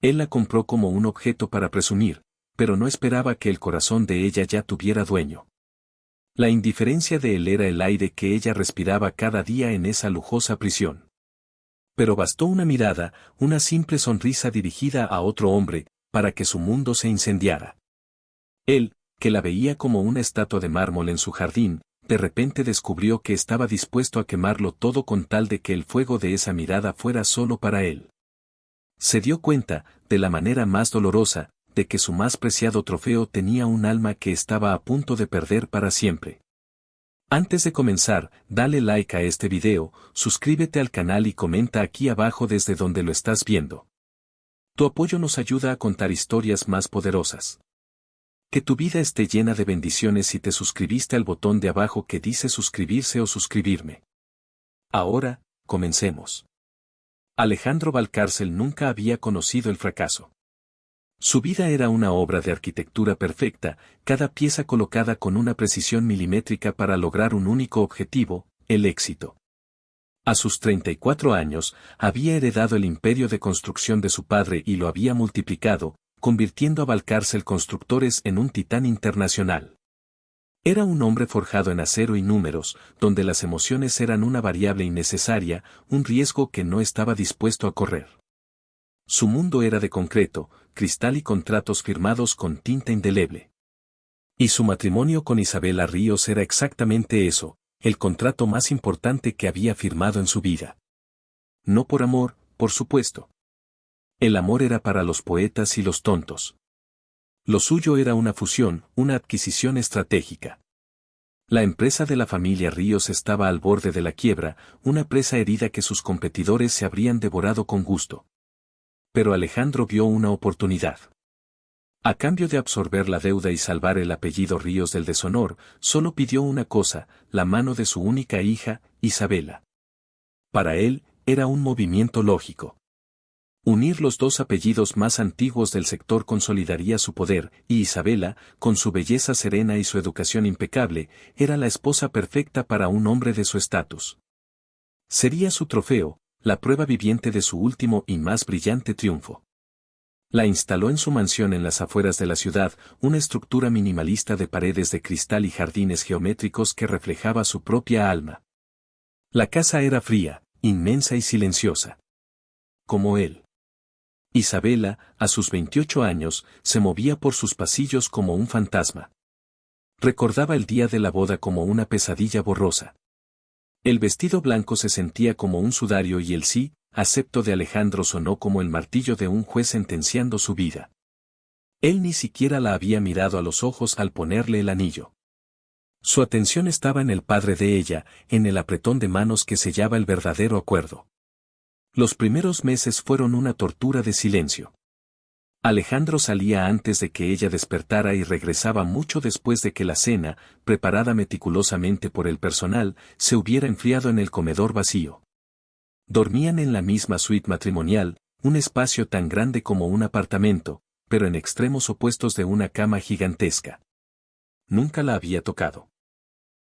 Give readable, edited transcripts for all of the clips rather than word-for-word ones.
Él la compró como un objeto para presumir, pero no esperaba que el corazón de ella ya tuviera dueño. La indiferencia de él era el aire que ella respiraba cada día en esa lujosa prisión. Pero bastó una mirada, una simple sonrisa dirigida a otro hombre, para que su mundo se incendiara. Él, que la veía como una estatua de mármol en su jardín, de repente descubrió que estaba dispuesto a quemarlo todo con tal de que el fuego de esa mirada fuera solo para él. Se dio cuenta, de la manera más dolorosa, de que su más preciado trofeo tenía un alma que estaba a punto de perder para siempre. Antes de comenzar, dale like a este video, suscríbete al canal y comenta aquí abajo desde donde lo estás viendo. Tu apoyo nos ayuda a contar historias más poderosas. Que tu vida esté llena de bendiciones si te suscribiste al botón de abajo que dice suscribirse o suscribirme. Ahora, comencemos. Alejandro Valcárcel nunca había conocido el fracaso. Su vida era una obra de arquitectura perfecta, cada pieza colocada con una precisión milimétrica para lograr un único objetivo, el éxito. A sus 34 años, había heredado el imperio de construcción de su padre y lo había multiplicado, convirtiendo a Valcárcel Constructores en un titán internacional. Era un hombre forjado en acero y números, donde las emociones eran una variable innecesaria, un riesgo que no estaba dispuesto a correr. Su mundo era de concreto, cristal y contratos firmados con tinta indeleble. Y su matrimonio con Isabela Ríos era exactamente eso, el contrato más importante que había firmado en su vida. No por amor, por supuesto. El amor era para los poetas y los tontos. Lo suyo era una fusión, una adquisición estratégica. La empresa de la familia Ríos estaba al borde de la quiebra, una presa herida que sus competidores se habrían devorado con gusto. Pero Alejandro vio una oportunidad. A cambio de absorber la deuda y salvar el apellido Ríos del deshonor, solo pidió una cosa, la mano de su única hija, Isabela. Para él, era un movimiento lógico. Unir los dos apellidos más antiguos del sector consolidaría su poder, y Isabela, con su belleza serena y su educación impecable, era la esposa perfecta para un hombre de su estatus. Sería su trofeo, la prueba viviente de su último y más brillante triunfo. La instaló en su mansión en las afueras de la ciudad, una estructura minimalista de paredes de cristal y jardines geométricos que reflejaba su propia alma. La casa era fría, inmensa y silenciosa. Como él. Isabela, a sus 28 años, se movía por sus pasillos como un fantasma. Recordaba el día de la boda como una pesadilla borrosa. El vestido blanco se sentía como un sudario y el sí, acepto de Alejandro sonó como el martillo de un juez sentenciando su vida. Él ni siquiera la había mirado a los ojos al ponerle el anillo. Su atención estaba en el padre de ella, en el apretón de manos que sellaba el verdadero acuerdo. Los primeros meses fueron una tortura de silencio. Alejandro salía antes de que ella despertara y regresaba mucho después de que la cena, preparada meticulosamente por el personal, se hubiera enfriado en el comedor vacío. Dormían en la misma suite matrimonial, un espacio tan grande como un apartamento, pero en extremos opuestos de una cama gigantesca. Nunca la había tocado.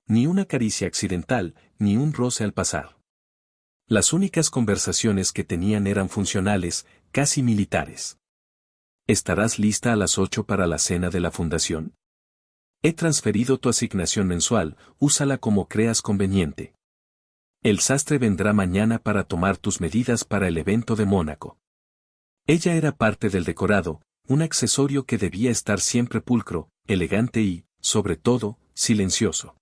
Ni una caricia accidental, ni un roce al pasar. Las únicas conversaciones que tenían eran funcionales, casi militares. ¿Estarás lista a las 8 para la cena de la fundación? He transferido tu asignación mensual, úsala como creas conveniente. El sastre vendrá mañana para tomar tus medidas para el evento de Mónaco. Ella era parte del decorado, un accesorio que debía estar siempre pulcro, elegante y, sobre todo, silencioso.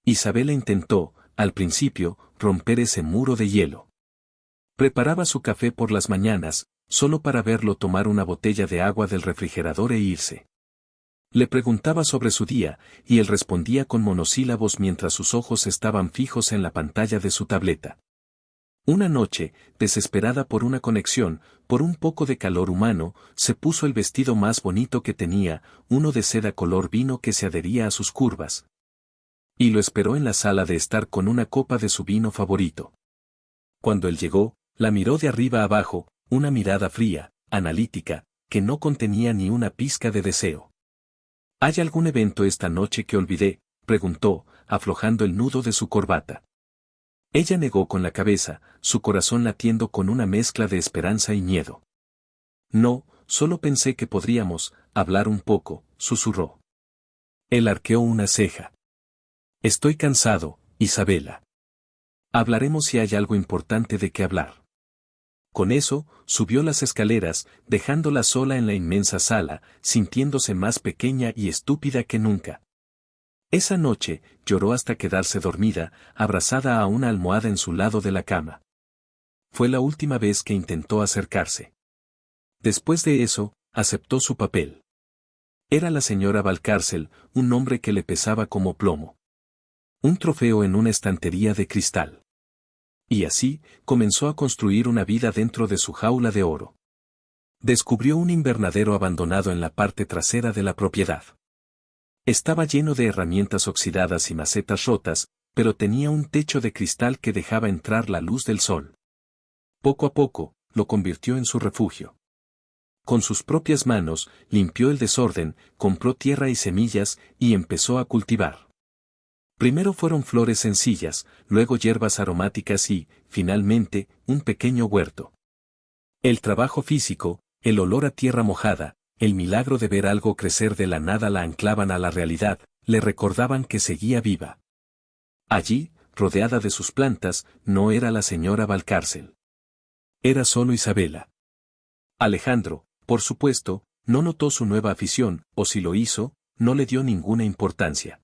Isabela intentó, al principio, romper ese muro de hielo. Preparaba su café por las mañanas, solo para verlo tomar una botella de agua del refrigerador e irse. Le preguntaba sobre su día, y él respondía con monosílabos mientras sus ojos estaban fijos en la pantalla de su tableta. Una noche, desesperada por una conexión, por un poco de calor humano, se puso el vestido más bonito que tenía, uno de seda color vino que se adhería a sus curvas. Y lo esperó en la sala de estar con una copa de su vino favorito. Cuando él llegó, la miró de arriba abajo, una mirada fría, analítica, que no contenía ni una pizca de deseo. ¿Hay algún evento esta noche que olvidé?, preguntó, aflojando el nudo de su corbata. Ella negó con la cabeza, su corazón latiendo con una mezcla de esperanza y miedo. No, solo pensé que podríamos hablar un poco, susurró. Él arqueó una ceja. Estoy cansado, Isabela. Hablaremos si hay algo importante de qué hablar. Con eso, subió las escaleras, dejándola sola en la inmensa sala, sintiéndose más pequeña y estúpida que nunca. Esa noche, lloró hasta quedarse dormida, abrazada a una almohada en su lado de la cama. Fue la última vez que intentó acercarse. Después de eso, aceptó su papel. Era la señora Valcárcel, un nombre que le pesaba como plomo. Un trofeo en una estantería de cristal. Y así, comenzó a construir una vida dentro de su jaula de oro. Descubrió un invernadero abandonado en la parte trasera de la propiedad. Estaba lleno de herramientas oxidadas y macetas rotas, pero tenía un techo de cristal que dejaba entrar la luz del sol. Poco a poco, lo convirtió en su refugio. Con sus propias manos, limpió el desorden, compró tierra y semillas, y empezó a cultivar. Primero fueron flores sencillas, luego hierbas aromáticas y, finalmente, un pequeño huerto. El trabajo físico, el olor a tierra mojada, el milagro de ver algo crecer de la nada la anclaban a la realidad, le recordaban que seguía viva. Allí, rodeada de sus plantas, no era la señora Valcárcel. Era solo Isabela. Alejandro, por supuesto, no notó su nueva afición, o si lo hizo, no le dio ninguna importancia.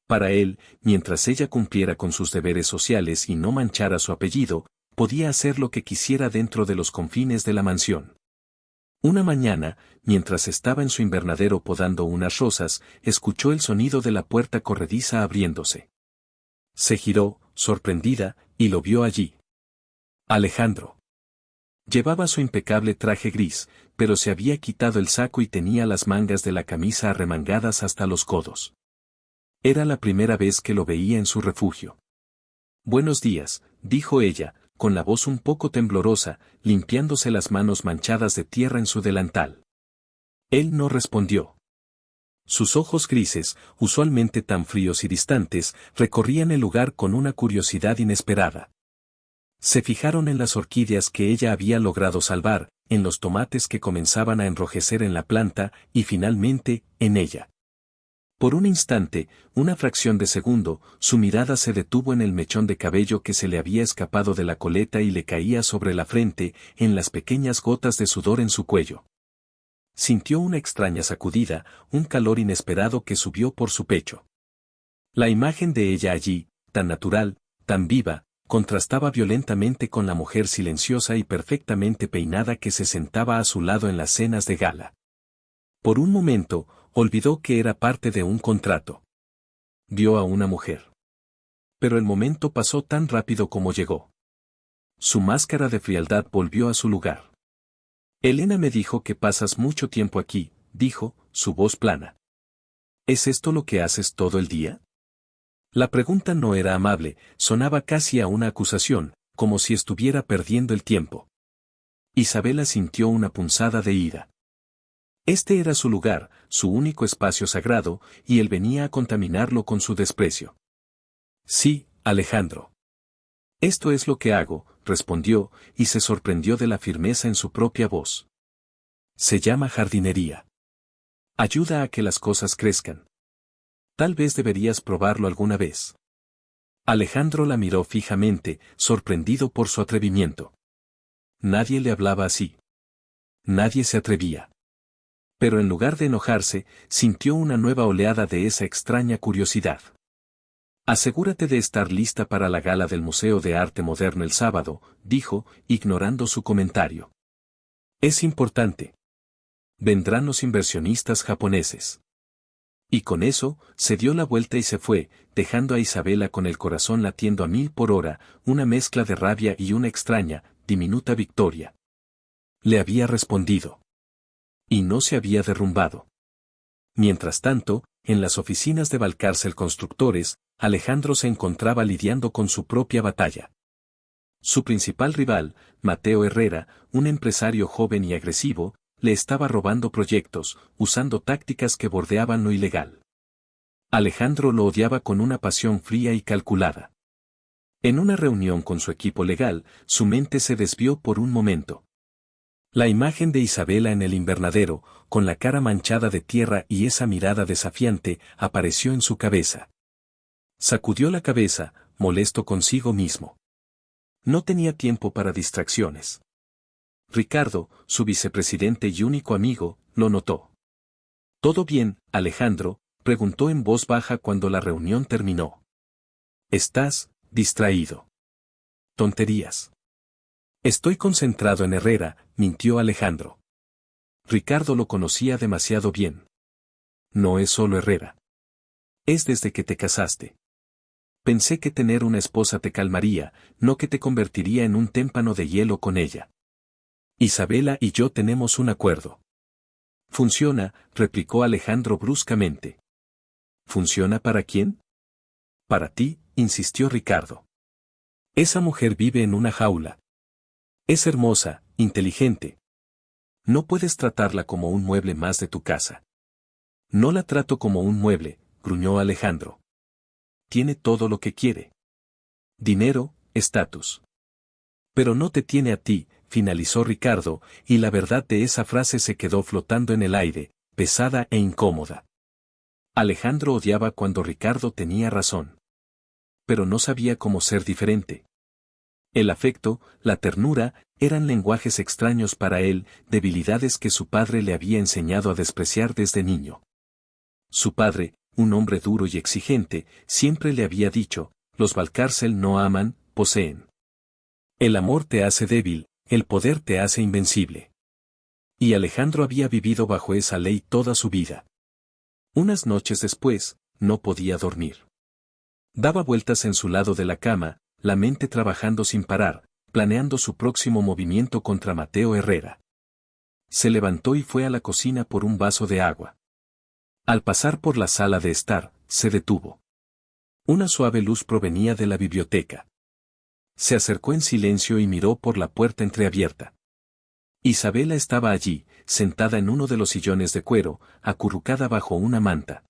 Para él, mientras ella cumpliera con sus deberes sociales y no manchara su apellido, podía hacer lo que quisiera dentro de los confines de la mansión. Una mañana, mientras estaba en su invernadero podando unas rosas, escuchó el sonido de la puerta corrediza abriéndose. Se giró, sorprendida, y lo vio allí. Alejandro. Llevaba su impecable traje gris, pero se había quitado el saco y tenía las mangas de la camisa arremangadas hasta los codos. Era la primera vez que lo veía en su refugio. Buenos días, dijo ella, con la voz un poco temblorosa, limpiándose las manos manchadas de tierra en su delantal. Él no respondió. Sus ojos grises, usualmente tan fríos y distantes, recorrían el lugar con una curiosidad inesperada. Se fijaron en las orquídeas que ella había logrado salvar, en los tomates que comenzaban a enrojecer en la planta, y finalmente, en ella. Por un instante, una fracción de segundo, su mirada se detuvo en el mechón de cabello que se le había escapado de la coleta y le caía sobre la frente, en las pequeñas gotas de sudor en su cuello. Sintió una extraña sacudida, un calor inesperado que subió por su pecho. La imagen de ella allí, tan natural, tan viva, contrastaba violentamente con la mujer silenciosa y perfectamente peinada que se sentaba a su lado en las cenas de gala. Por un momento, olvidó que era parte de un contrato. Vio a una mujer. Pero el momento pasó tan rápido como llegó. Su máscara de frialdad volvió a su lugar. Elena me dijo que pasas mucho tiempo aquí, dijo, su voz plana. ¿Es esto lo que haces todo el día? La pregunta no era amable, sonaba casi a una acusación, como si estuviera perdiendo el tiempo. Isabela sintió una punzada de ira. Este era su lugar, su único espacio sagrado, y él venía a contaminarlo con su desprecio. Sí, Alejandro. Esto es lo que hago, respondió, y se sorprendió de la firmeza en su propia voz. Se llama jardinería. Ayuda a que las cosas crezcan. Tal vez deberías probarlo alguna vez. Alejandro la miró fijamente, sorprendido por su atrevimiento. Nadie le hablaba así. Nadie se atrevía. Pero en lugar de enojarse, sintió una nueva oleada de esa extraña curiosidad. Asegúrate de estar lista para la gala del Museo de Arte Moderno el sábado, dijo, ignorando su comentario. Es importante. Vendrán los inversionistas japoneses. Y con eso, se dio la vuelta y se fue, dejando a Isabela con el corazón latiendo a 1000 por hora, una mezcla de rabia y una extraña, diminuta victoria. Le había respondido. Y no se había derrumbado. Mientras tanto, en las oficinas de Valcárcel Constructores, Alejandro se encontraba lidiando con su propia batalla. Su principal rival, Mateo Herrera, un empresario joven y agresivo, le estaba robando proyectos, usando tácticas que bordeaban lo ilegal. Alejandro lo odiaba con una pasión fría y calculada. En una reunión con su equipo legal, su mente se desvió por un momento. La imagen de Isabela en el invernadero, con la cara manchada de tierra y esa mirada desafiante, apareció en su cabeza. Sacudió la cabeza, molesto consigo mismo. No tenía tiempo para distracciones. Ricardo, su vicepresidente y único amigo, lo notó. ¿Todo bien, Alejandro?, preguntó en voz baja cuando la reunión terminó. ¿Estás distraído? Tonterías. Estoy concentrado en Herrera, mintió Alejandro. Ricardo lo conocía demasiado bien. No es solo Herrera. Es desde que te casaste. Pensé que tener una esposa te calmaría, no que te convertiría en un témpano de hielo con ella. Isabela y yo tenemos un acuerdo. Funciona, replicó Alejandro bruscamente. ¿Funciona para quién? Para ti, insistió Ricardo. Esa mujer vive en una jaula. Es hermosa, inteligente. No puedes tratarla como un mueble más de tu casa. No la trato como un mueble, gruñó Alejandro. Tiene todo lo que quiere. Dinero, estatus. Pero no te tiene a ti, finalizó Ricardo, y la verdad de esa frase se quedó flotando en el aire, pesada e incómoda. Alejandro odiaba cuando Ricardo tenía razón. Pero no sabía cómo ser diferente. El afecto, la ternura, eran lenguajes extraños para él, debilidades que su padre le había enseñado a despreciar desde niño. Su padre, un hombre duro y exigente, siempre le había dicho, los Valcárcel no aman, poseen. El amor te hace débil, el poder te hace invencible. Y Alejandro había vivido bajo esa ley toda su vida. Unas noches después, no podía dormir. Daba vueltas en su lado de la cama, la mente trabajando sin parar, planeando su próximo movimiento contra Mateo Herrera. Se levantó y fue a la cocina por un vaso de agua. Al pasar por la sala de estar, se detuvo. Una suave luz provenía de la biblioteca. Se acercó en silencio y miró por la puerta entreabierta. Isabela estaba allí, sentada en uno de los sillones de cuero, acurrucada bajo una manta.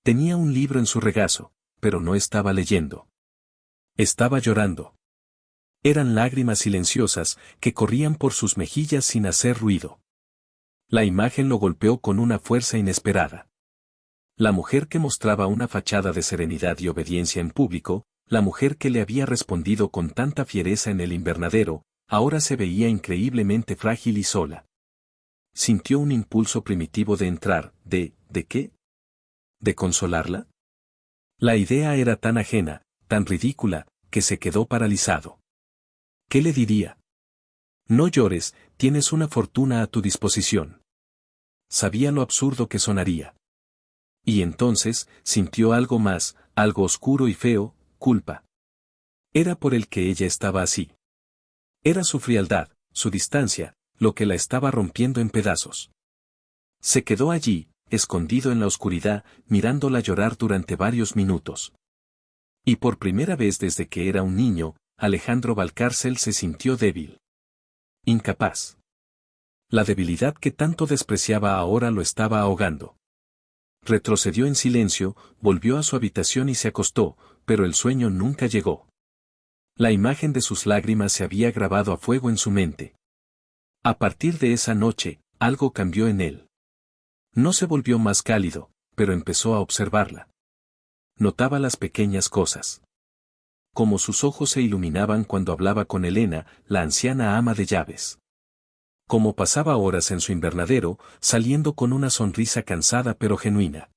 Tenía un libro en su regazo, pero no estaba leyendo. Estaba llorando. Eran lágrimas silenciosas que corrían por sus mejillas sin hacer ruido. La imagen lo golpeó con una fuerza inesperada. La mujer que mostraba una fachada de serenidad y obediencia en público, la mujer que le había respondido con tanta fiereza en el invernadero, ahora se veía increíblemente frágil y sola. Sintió un impulso primitivo de entrar, ¿de qué? ¿De consolarla? La idea era tan ajena, tan ridícula, que se quedó paralizado. ¿Qué le diría? No llores, tienes una fortuna a tu disposición. Sabía lo absurdo que sonaría. Y entonces, sintió algo más, algo oscuro y feo, culpa. Era por el que ella estaba así. Era su frialdad, su distancia, lo que la estaba rompiendo en pedazos. Se quedó allí, escondido en la oscuridad, mirándola llorar durante varios minutos. Y por primera vez desde que era un niño, Alejandro Valcárcel se sintió débil. Incapaz. La debilidad que tanto despreciaba ahora lo estaba ahogando. Retrocedió en silencio, volvió a su habitación y se acostó, pero el sueño nunca llegó. La imagen de sus lágrimas se había grabado a fuego en su mente. A partir de esa noche, algo cambió en él. No se volvió más cálido, pero empezó a observarla. Notaba las pequeñas cosas. Como sus ojos se iluminaban cuando hablaba con Elena, la anciana ama de llaves. Como pasaba horas en su invernadero, saliendo con una sonrisa cansada pero genuina.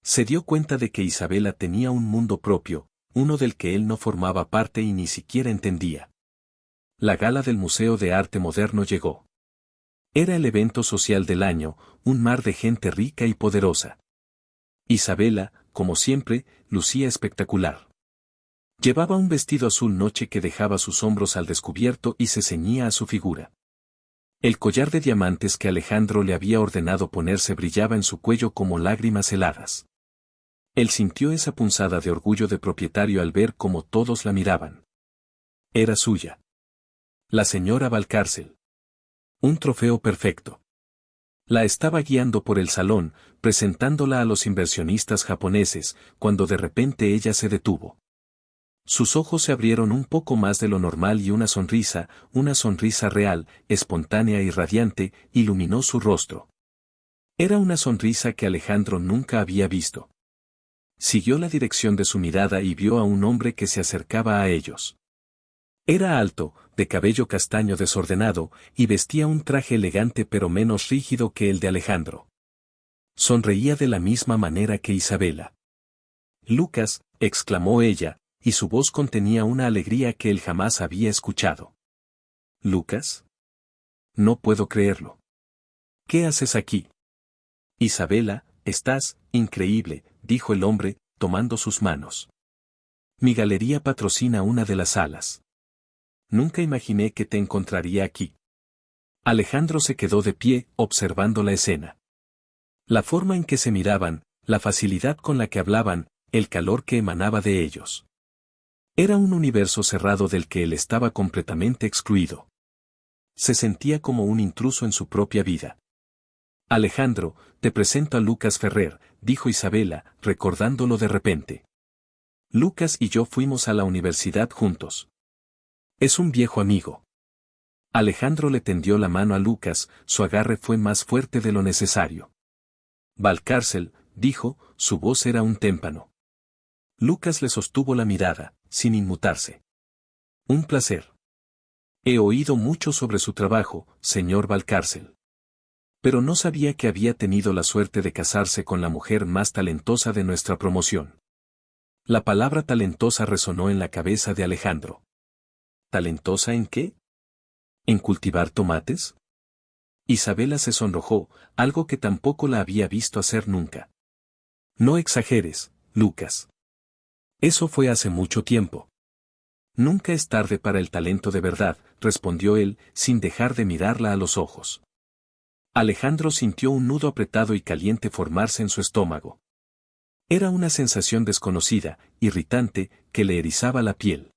Se dio cuenta de que Isabela tenía un mundo propio, uno del que él no formaba parte y ni siquiera entendía. La gala del Museo de Arte Moderno llegó. Era el evento social del año, un mar de gente rica y poderosa. Isabela, como siempre, lucía espectacular. Llevaba un vestido azul noche que dejaba sus hombros al descubierto y se ceñía a su figura. El collar de diamantes que Alejandro le había ordenado ponerse brillaba en su cuello como lágrimas heladas. Él sintió esa punzada de orgullo de propietario al ver cómo todos la miraban. Era suya. La señora Valcárcel. Un trofeo perfecto. La estaba guiando por el salón, presentándola a los inversionistas japoneses, cuando de repente ella se detuvo. Sus ojos se abrieron un poco más de lo normal y una sonrisa real, espontánea y radiante, iluminó su rostro. Era una sonrisa que Alejandro nunca había visto. Siguió la dirección de su mirada y vio a un hombre que se acercaba a ellos. Era alto, de cabello castaño desordenado, y vestía un traje elegante pero menos rígido que el de Alejandro. Sonreía de la misma manera que Isabela. «Lucas», exclamó ella, y su voz contenía una alegría que él jamás había escuchado. «¿Lucas? No puedo creerlo. ¿Qué haces aquí?» «Isabela, estás increíble», dijo el hombre, tomando sus manos. «Mi galería patrocina una de las salas. Nunca imaginé que te encontraría aquí». Alejandro se quedó de pie, observando la escena. La forma en que se miraban, la facilidad con la que hablaban, el calor que emanaba de ellos. Era un universo cerrado del que él estaba completamente excluido. Se sentía como un intruso en su propia vida. «Alejandro, te presento a Lucas Ferrer», dijo Isabela, recordándolo de repente. «Lucas y yo fuimos a la universidad juntos. Es un viejo amigo». Alejandro le tendió la mano a Lucas, su agarre fue más fuerte de lo necesario. «Valcárcel», dijo, su voz era un témpano. Lucas le sostuvo la mirada, sin inmutarse. «Un placer. He oído mucho sobre su trabajo, señor Valcárcel. Pero no sabía que había tenido la suerte de casarse con la mujer más talentosa de nuestra promoción». La palabra talentosa resonó en la cabeza de Alejandro. ¿Talentosa en qué? ¿En cultivar tomates? Isabela se sonrojó, algo que tampoco la había visto hacer nunca. «No exageres, Lucas. Eso fue hace mucho tiempo». «Nunca es tarde para el talento de verdad», respondió él, sin dejar de mirarla a los ojos. Alejandro sintió un nudo apretado y caliente formarse en su estómago. Era una sensación desconocida, irritante, que le erizaba la piel.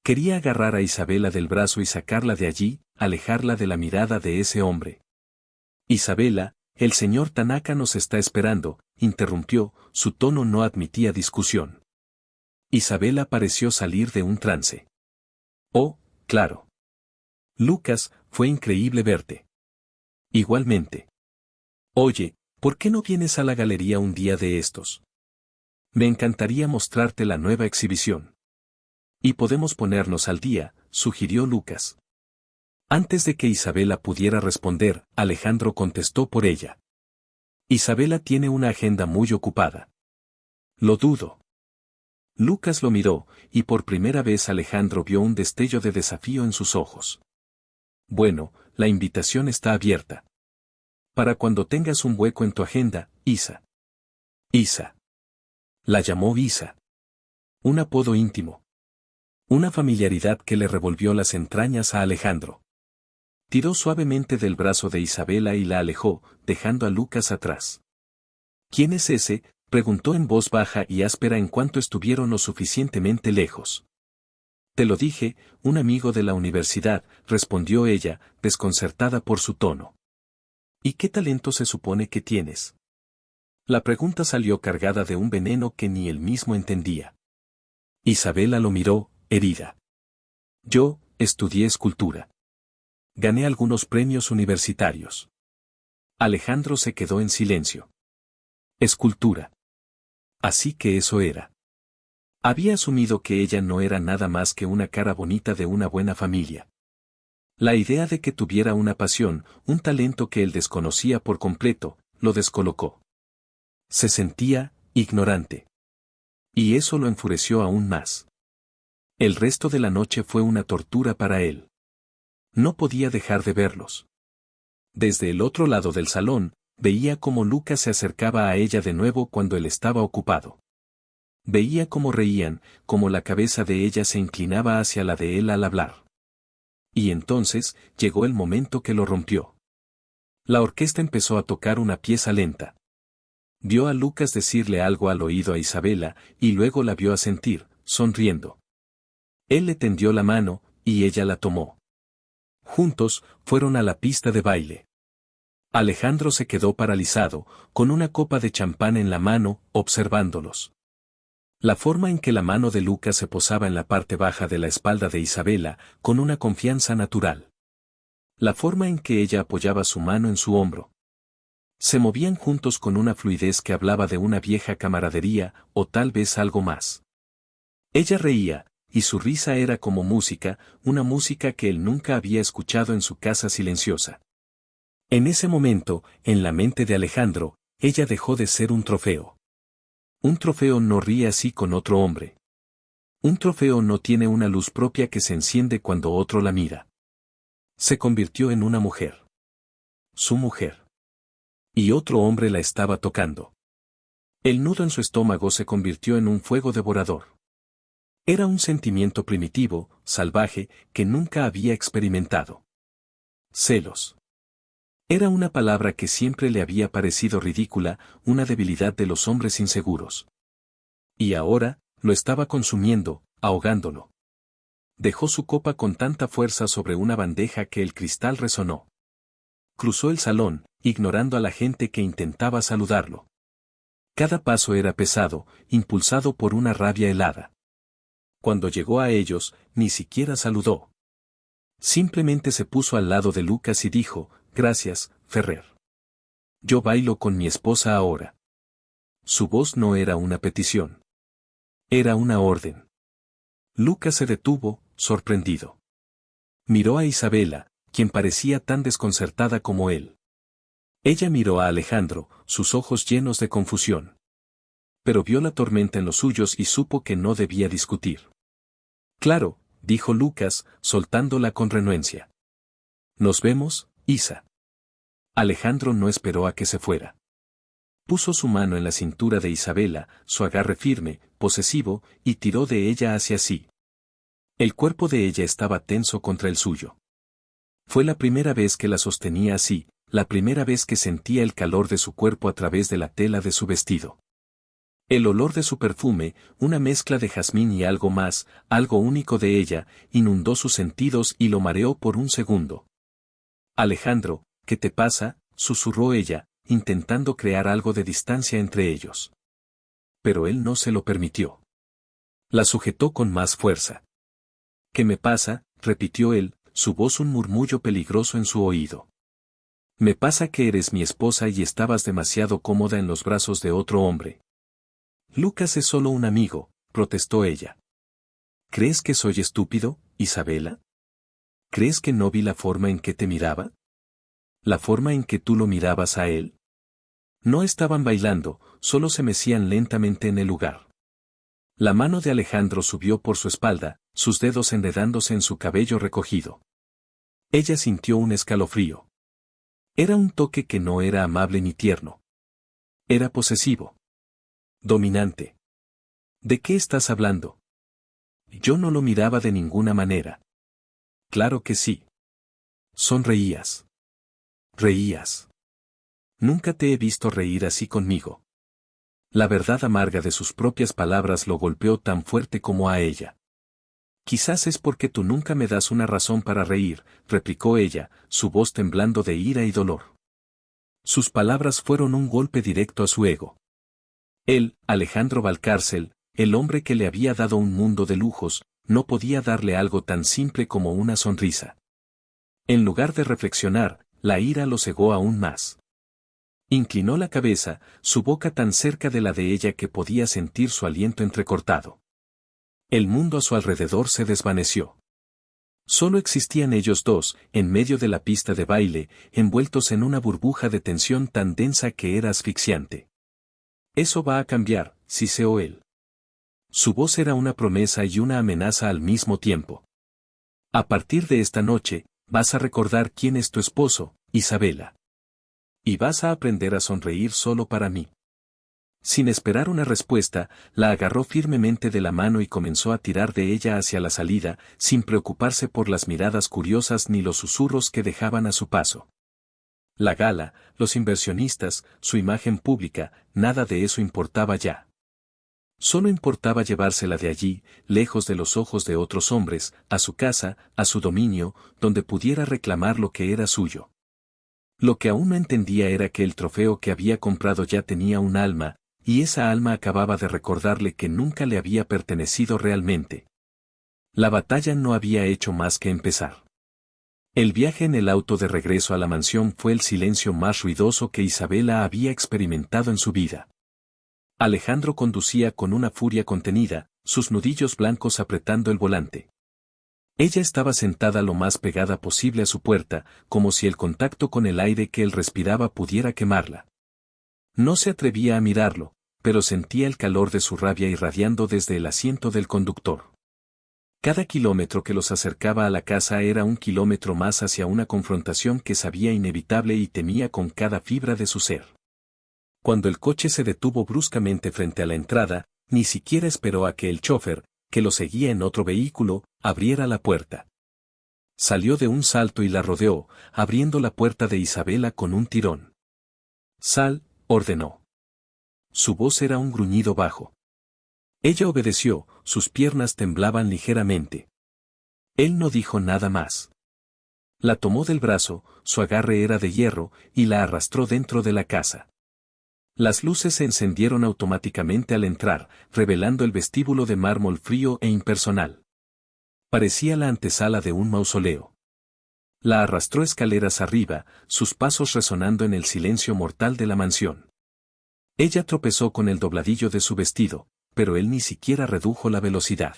Quería agarrar a Isabela del brazo y sacarla de allí, alejarla de la mirada de ese hombre. «Isabela, el señor Tanaka nos está esperando», interrumpió, su tono no admitía discusión. Isabela pareció salir de un trance. «Oh, claro. Lucas, fue increíble verte». «Igualmente. Oye, ¿por qué no vienes a la galería un día de estos? Me encantaría mostrarte la nueva exhibición». «Y podemos ponernos al día», sugirió Lucas. Antes de que Isabela pudiera responder, Alejandro contestó por ella. «Isabela tiene una agenda muy ocupada». «Lo dudo». Lucas lo miró, y por primera vez Alejandro vio un destello de desafío en sus ojos. «Bueno, la invitación está abierta. Para cuando tengas un hueco en tu agenda, Isa». «Isa». La llamó Isa. Un apodo íntimo. Una familiaridad que le revolvió las entrañas a Alejandro. Tiró suavemente del brazo de Isabela y la alejó, dejando a Lucas atrás. «¿Quién es ese?», preguntó en voz baja y áspera en cuanto estuvieron lo suficientemente lejos. «Te lo dije, un amigo de la universidad», respondió ella, desconcertada por su tono. «¿Y qué talento se supone que tienes?». La pregunta salió cargada de un veneno que ni él mismo entendía. Isabela lo miró, herida. «Yo, estudié escultura. Gané algunos premios universitarios». Alejandro se quedó en silencio. «Escultura. Así que eso era». Había asumido que ella no era nada más que una cara bonita de una buena familia. La idea de que tuviera una pasión, un talento que él desconocía por completo, lo descolocó. Se sentía ignorante. Y eso lo enfureció aún más. El resto de la noche fue una tortura para él. No podía dejar de verlos. Desde el otro lado del salón, veía cómo Lucas se acercaba a ella de nuevo cuando él estaba ocupado. Veía cómo reían, cómo la cabeza de ella se inclinaba hacia la de él al hablar. Y entonces, llegó el momento que lo rompió. La orquesta empezó a tocar una pieza lenta. Vio a Lucas decirle algo al oído a Isabela, y luego la vio asentir, sonriendo. Él le tendió la mano, y ella la tomó. Juntos, fueron a la pista de baile. Alejandro se quedó paralizado, con una copa de champán en la mano, observándolos. La forma en que la mano de Lucas se posaba en la parte baja de la espalda de Isabela, con una confianza natural. La forma en que ella apoyaba su mano en su hombro. Se movían juntos con una fluidez que hablaba de una vieja camaradería, o tal vez algo más. Ella reía, y su risa era como música, una música que él nunca había escuchado en su casa silenciosa. En ese momento, en la mente de Alejandro, ella dejó de ser un trofeo. Un trofeo no ríe así con otro hombre. Un trofeo no tiene una luz propia que se enciende cuando otro la mira. Se convirtió en una mujer. Su mujer. Y otro hombre la estaba tocando. El nudo en su estómago se convirtió en un fuego devorador. Era un sentimiento primitivo, salvaje, que nunca había experimentado. Celos. Era una palabra que siempre le había parecido ridícula, una debilidad de los hombres inseguros. Y ahora, lo estaba consumiendo, ahogándolo. Dejó su copa con tanta fuerza sobre una bandeja que el cristal resonó. Cruzó el salón, ignorando a la gente que intentaba saludarlo. Cada paso era pesado, impulsado por una rabia helada. Cuando llegó a ellos, ni siquiera saludó. Simplemente se puso al lado de Lucas y dijo, «Gracias, Ferrer. Yo bailo con mi esposa ahora». Su voz no era una petición. Era una orden. Lucas se detuvo, sorprendido. Miró a Isabela, quien parecía tan desconcertada como él. Ella miró a Alejandro, sus ojos llenos de confusión. Pero vio la tormenta en los suyos y supo que no debía discutir. «Claro», dijo Lucas, soltándola con renuencia. «Nos vemos, Isa». Alejandro no esperó a que se fuera. Puso su mano en la cintura de Isabela, su agarre firme, posesivo, y tiró de ella hacia sí. El cuerpo de ella estaba tenso contra el suyo. Fue la primera vez que la sostenía así, la primera vez que sentía el calor de su cuerpo a través de la tela de su vestido. El olor de su perfume, una mezcla de jazmín y algo más, algo único de ella, inundó sus sentidos y lo mareó por un segundo. «Alejandro, ¿qué te pasa?», susurró ella, intentando crear algo de distancia entre ellos. Pero él no se lo permitió. La sujetó con más fuerza. «¿Qué me pasa?», repitió él, su voz un murmullo peligroso en su oído. «Me pasa que eres mi esposa y estabas demasiado cómoda en los brazos de otro hombre». «Lucas es solo un amigo», protestó ella. «¿Crees que soy estúpido, Isabela? ¿Crees que no vi la forma en que te miraba? ¿La forma en que tú lo mirabas a él?» No estaban bailando, solo se mecían lentamente en el lugar. La mano de Alejandro subió por su espalda, sus dedos enredándose en su cabello recogido. Ella sintió un escalofrío. Era un toque que no era amable ni tierno. Era posesivo. Dominante. ¿De qué estás hablando? Yo no lo miraba de ninguna manera. Claro que sí. Sonreías. Reías. Nunca te he visto reír así conmigo. La verdad amarga de sus propias palabras lo golpeó tan fuerte como a ella. «Quizás es porque tú nunca me das una razón para reír», replicó ella, su voz temblando de ira y dolor. Sus palabras fueron un golpe directo a su ego. Él, Alejandro Valcárcel, el hombre que le había dado un mundo de lujos, no podía darle algo tan simple como una sonrisa. En lugar de reflexionar, la ira lo cegó aún más. Inclinó la cabeza, su boca tan cerca de la de ella que podía sentir su aliento entrecortado. El mundo a su alrededor se desvaneció. Solo existían ellos dos, en medio de la pista de baile, envueltos en una burbuja de tensión tan densa que era asfixiante. «Eso va a cambiar», siseó él. Su voz era una promesa y una amenaza al mismo tiempo. «A partir de esta noche, vas a recordar quién es tu esposo, Isabela. Y vas a aprender a sonreír solo para mí». Sin esperar una respuesta, la agarró firmemente de la mano y comenzó a tirar de ella hacia la salida, sin preocuparse por las miradas curiosas ni los susurros que dejaban a su paso. La gala, los inversionistas, su imagen pública, nada de eso importaba ya. Solo importaba llevársela de allí, lejos de los ojos de otros hombres, a su casa, a su dominio, donde pudiera reclamar lo que era suyo. Lo que aún no entendía era que el trofeo que había comprado ya tenía un alma, y esa alma acababa de recordarle que nunca le había pertenecido realmente. La batalla no había hecho más que empezar. El viaje en el auto de regreso a la mansión fue el silencio más ruidoso que Isabela había experimentado en su vida. Alejandro conducía con una furia contenida, sus nudillos blancos apretando el volante. Ella estaba sentada lo más pegada posible a su puerta, como si el contacto con el aire que él respiraba pudiera quemarla. No se atrevía a mirarlo, pero sentía el calor de su rabia irradiando desde el asiento del conductor. Cada kilómetro que los acercaba a la casa era un kilómetro más hacia una confrontación que sabía inevitable y temía con cada fibra de su ser. Cuando el coche se detuvo bruscamente frente a la entrada, ni siquiera esperó a que el chofer, que lo seguía en otro vehículo, abriera la puerta. Salió de un salto y la rodeó, abriendo la puerta de Isabela con un tirón. «Sal», ordenó. Su voz era un gruñido bajo. Ella obedeció, sus piernas temblaban ligeramente. Él no dijo nada más. La tomó del brazo, su agarre era de hierro, y la arrastró dentro de la casa. Las luces se encendieron automáticamente al entrar, revelando el vestíbulo de mármol frío e impersonal. Parecía la antesala de un mausoleo. La arrastró escaleras arriba, sus pasos resonando en el silencio mortal de la mansión. Ella tropezó con el dobladillo de su vestido, pero él ni siquiera redujo la velocidad.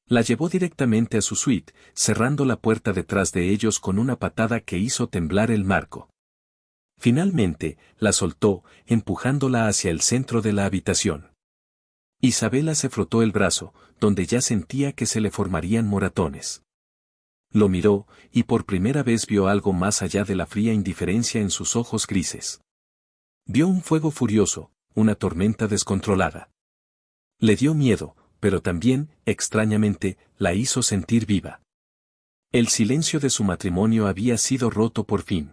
La llevó directamente a su suite, cerrando la puerta detrás de ellos con una patada que hizo temblar el marco. Finalmente, la soltó, empujándola hacia el centro de la habitación. Isabela se frotó el brazo, donde ya sentía que se le formarían moratones. Lo miró, y por primera vez vio algo más allá de la fría indiferencia en sus ojos grises. Vio un fuego furioso, una tormenta descontrolada. Le dio miedo, pero también, extrañamente, la hizo sentir viva. El silencio de su matrimonio había sido roto por fin.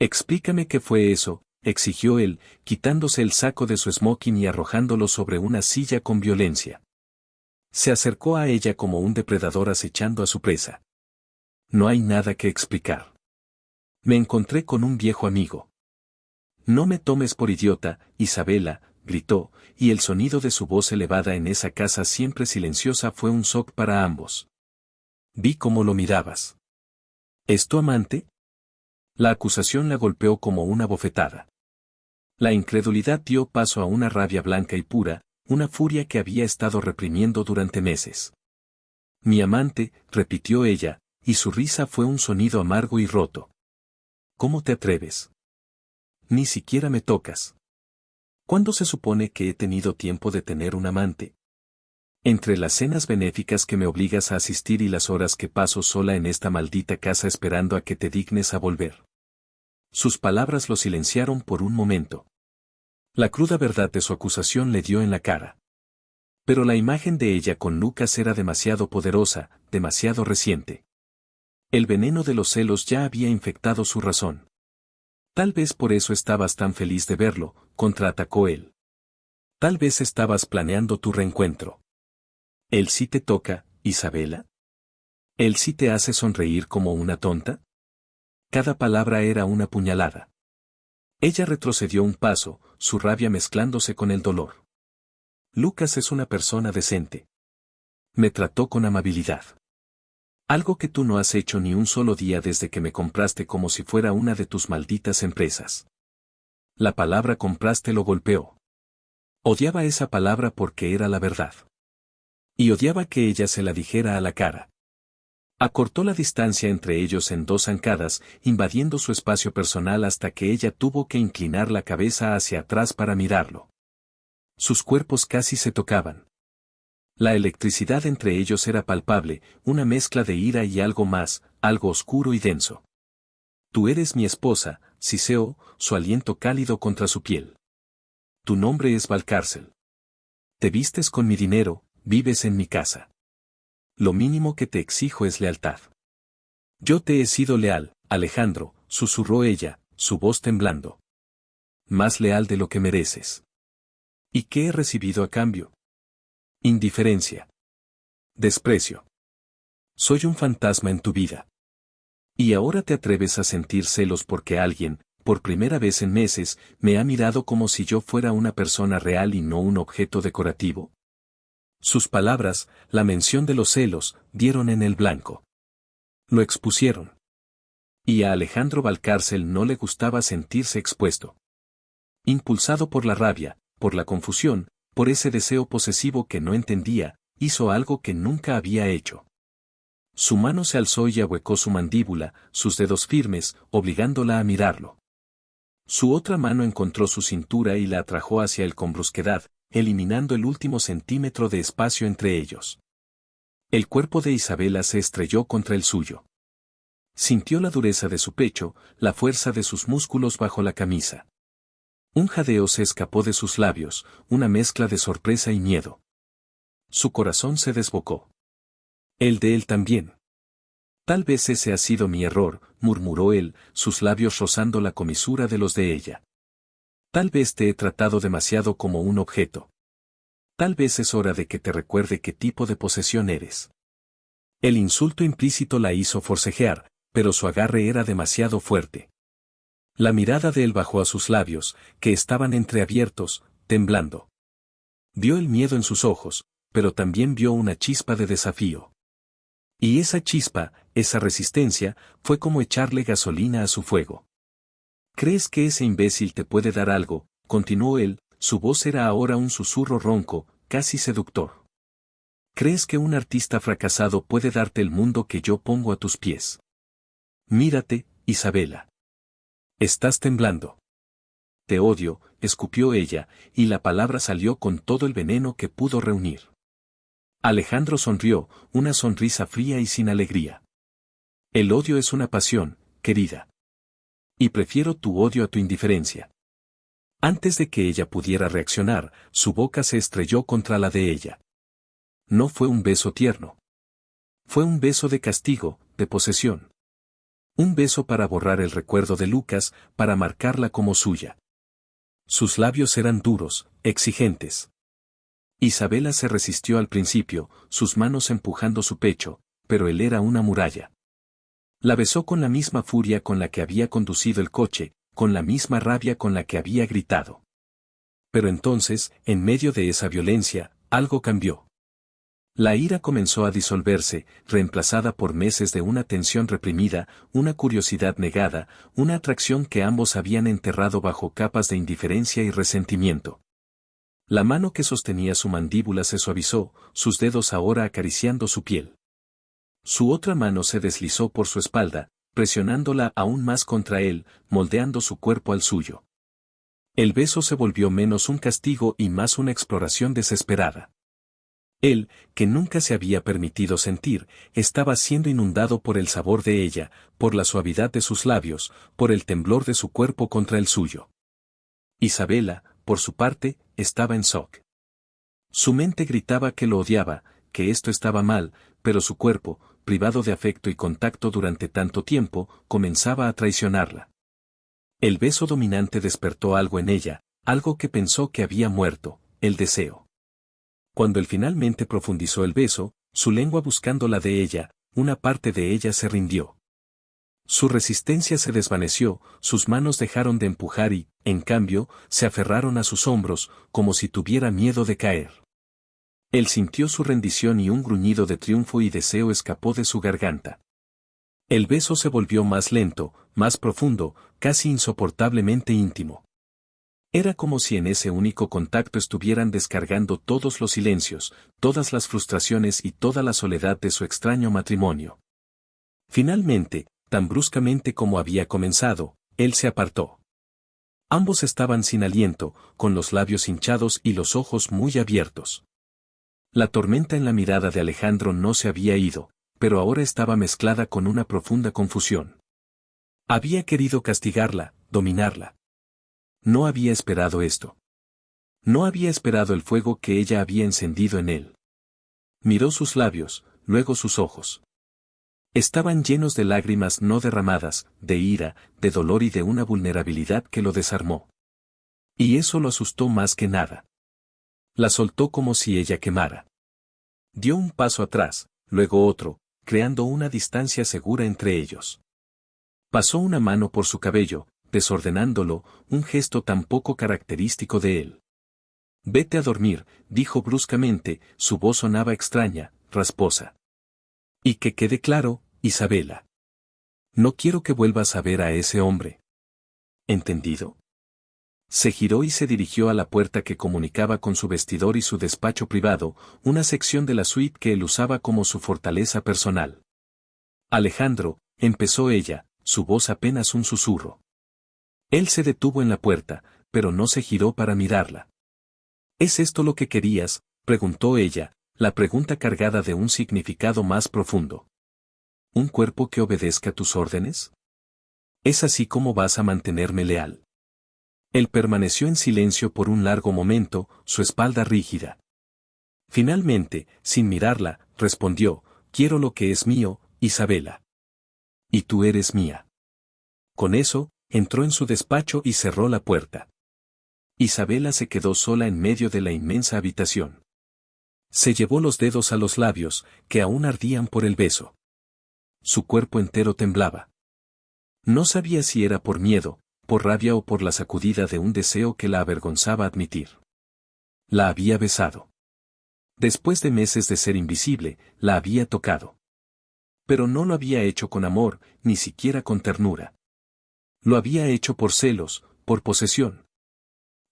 «Explícame qué fue eso», exigió él, quitándose el saco de su smoking y arrojándolo sobre una silla con violencia. Se acercó a ella como un depredador acechando a su presa. «No hay nada que explicar. Me encontré con un viejo amigo». «No me tomes por idiota, Isabela», gritó, y el sonido de su voz elevada en esa casa siempre silenciosa fue un shock para ambos. «Vi cómo lo mirabas. ¿Es tu amante?». La acusación la golpeó como una bofetada. La incredulidad dio paso a una rabia blanca y pura, una furia que había estado reprimiendo durante meses. «Mi amante», repitió ella, y su risa fue un sonido amargo y roto. «¿Cómo te atreves? Ni siquiera me tocas. ¿Cuándo se supone que he tenido tiempo de tener un amante? Entre las cenas benéficas que me obligas a asistir y las horas que paso sola en esta maldita casa esperando a que te dignes a volver». Sus palabras lo silenciaron por un momento. La cruda verdad de su acusación le dio en la cara. Pero la imagen de ella con Lucas era demasiado poderosa, demasiado reciente. El veneno de los celos ya había infectado su razón. «Tal vez por eso estabas tan feliz de verlo», contraatacó él. «Tal vez estabas planeando tu reencuentro». «¿Él sí te toca, Isabela? ¿Él sí te hace sonreír como una tonta?». Cada palabra era una puñalada. Ella retrocedió un paso, su rabia mezclándose con el dolor. «Lucas es una persona decente. Me trató con amabilidad. Algo que tú no has hecho ni un solo día desde que me compraste como si fuera una de tus malditas empresas». La palabra compraste lo golpeó. Odiaba esa palabra porque era la verdad. Y odiaba que ella se la dijera a la cara. Acortó la distancia entre ellos en 2 zancadas, invadiendo su espacio personal hasta que ella tuvo que inclinar la cabeza hacia atrás para mirarlo. Sus cuerpos casi se tocaban. La electricidad entre ellos era palpable, una mezcla de ira y algo más, algo oscuro y denso. «Tú eres mi esposa», siseó, su aliento cálido contra su piel. «Tu nombre es Valcárcel. Te vistes con mi dinero, vives en mi casa. Lo mínimo que te exijo es lealtad». «Yo te he sido leal, Alejandro», susurró ella, su voz temblando. «Más leal de lo que mereces». «¿Y qué he recibido a cambio?». «Indiferencia. Desprecio. Soy un fantasma en tu vida. Y ahora te atreves a sentir celos porque alguien, por primera vez en meses, me ha mirado como si yo fuera una persona real y no un objeto decorativo. Sus palabras, la mención de los celos, dieron en el blanco. Lo expusieron. Y a Alejandro Valcárcel no le gustaba sentirse expuesto. Impulsado por la rabia, por la confusión, por ese deseo posesivo que no entendía, hizo algo que nunca había hecho. Su mano se alzó y ahuecó su mandíbula, sus dedos firmes, obligándola a mirarlo. Su otra mano encontró su cintura y la atrajo hacia él con brusquedad, eliminando el último centímetro de espacio entre ellos. El cuerpo de Isabela se estrelló contra el suyo. Sintió la dureza de su pecho, la fuerza de sus músculos bajo la camisa. Un jadeo se escapó de sus labios, una mezcla de sorpresa y miedo. Su corazón se desbocó. El de él también. Tal vez ese ha sido mi error, murmuró él, sus labios rozando la comisura de los de ella. Tal vez te he tratado demasiado como un objeto. Tal vez es hora de que te recuerde qué tipo de posesión eres. El insulto implícito la hizo forcejear, pero su agarre era demasiado fuerte. La mirada de él bajó a sus labios, que estaban entreabiertos, temblando. Vio el miedo en sus ojos, pero también vio una chispa de desafío. Y esa chispa, esa resistencia, fue como echarle gasolina a su fuego. ¿Crees que ese imbécil te puede dar algo?, continuó él, su voz era ahora un susurro ronco, casi seductor. ¿Crees que un artista fracasado puede darte el mundo que yo pongo a tus pies? Mírate, Isabela. Estás temblando. Te odio, escupió ella, y la palabra salió con todo el veneno que pudo reunir. Alejandro sonrió, una sonrisa fría y sin alegría. El odio es una pasión, querida. Y prefiero tu odio a tu indiferencia. Antes de que ella pudiera reaccionar, su boca se estrelló contra la de ella. No fue un beso tierno. Fue un beso de castigo, de posesión. Un beso para borrar el recuerdo de Lucas, para marcarla como suya. Sus labios eran duros, exigentes. Isabela se resistió al principio, sus manos empujando su pecho, pero él era una muralla. La besó con la misma furia con la que había conducido el coche, con la misma rabia con la que había gritado. Pero entonces, en medio de esa violencia, algo cambió. La ira comenzó a disolverse, reemplazada por meses de una tensión reprimida, una curiosidad negada, una atracción que ambos habían enterrado bajo capas de indiferencia y resentimiento. La mano que sostenía su mandíbula se suavizó, sus dedos ahora acariciando su piel. Su otra mano se deslizó por su espalda, presionándola aún más contra él, moldeando su cuerpo al suyo. El beso se volvió menos un castigo y más una exploración desesperada. Él, que nunca se había permitido sentir, estaba siendo inundado por el sabor de ella, por la suavidad de sus labios, por el temblor de su cuerpo contra el suyo. Isabela, por su parte, estaba en shock. Su mente gritaba que lo odiaba, que esto estaba mal, pero su cuerpo, privado de afecto y contacto durante tanto tiempo, comenzaba a traicionarla. El beso dominante despertó algo en ella, algo que pensó que había muerto, el deseo. Cuando él finalmente profundizó el beso, su lengua buscando la de ella, una parte de ella se rindió. Su resistencia se desvaneció, sus manos dejaron de empujar y, en cambio, se aferraron a sus hombros, como si tuviera miedo de caer. Él sintió su rendición y un gruñido de triunfo y deseo escapó de su garganta. El beso se volvió más lento, más profundo, casi insoportablemente íntimo. Era como si en ese único contacto estuvieran descargando todos los silencios, todas las frustraciones y toda la soledad de su extraño matrimonio. Finalmente, tan bruscamente como había comenzado, él se apartó. Ambos estaban sin aliento, con los labios hinchados y los ojos muy abiertos. La tormenta en la mirada de Alejandro no se había ido, pero ahora estaba mezclada con una profunda confusión. Había querido castigarla, dominarla. No había esperado esto. No había esperado el fuego que ella había encendido en él. Miró sus labios, luego sus ojos. Estaban llenos de lágrimas no derramadas, de ira, de dolor y de una vulnerabilidad que lo desarmó. Y eso lo asustó más que nada. La soltó como si ella quemara. Dio un paso atrás, luego otro, creando una distancia segura entre ellos. Pasó una mano por su cabello, desordenándolo, un gesto tan poco característico de él. Vete a dormir, dijo bruscamente, su voz sonaba extraña, rasposa. Y que quede claro, Isabela. No quiero que vuelvas a ver a ese hombre. ¿Entendido? Se giró y se dirigió a la puerta que comunicaba con su vestidor y su despacho privado, una sección de la suite que él usaba como su fortaleza personal. Alejandro, empezó ella, su voz apenas un susurro. Él se detuvo en la puerta, pero no se giró para mirarla. ¿Es esto lo que querías?, preguntó ella, la pregunta cargada de un significado más profundo. ¿Un cuerpo que obedezca tus órdenes? ¿Es así como vas a mantenerme leal? Él permaneció en silencio por un largo momento, su espalda rígida. Finalmente, sin mirarla, respondió, quiero lo que es mío, Isabela. Y tú eres mía. Con eso, entró en su despacho y cerró la puerta. Isabela se quedó sola en medio de la inmensa habitación. Se llevó los dedos a los labios, que aún ardían por el beso. Su cuerpo entero temblaba. No sabía si era por miedo, por rabia o por la sacudida de un deseo que la avergonzaba admitir. La había besado. Después de meses de ser invisible, la había tocado. Pero no lo había hecho con amor, ni siquiera con ternura. Lo había hecho por celos, por posesión.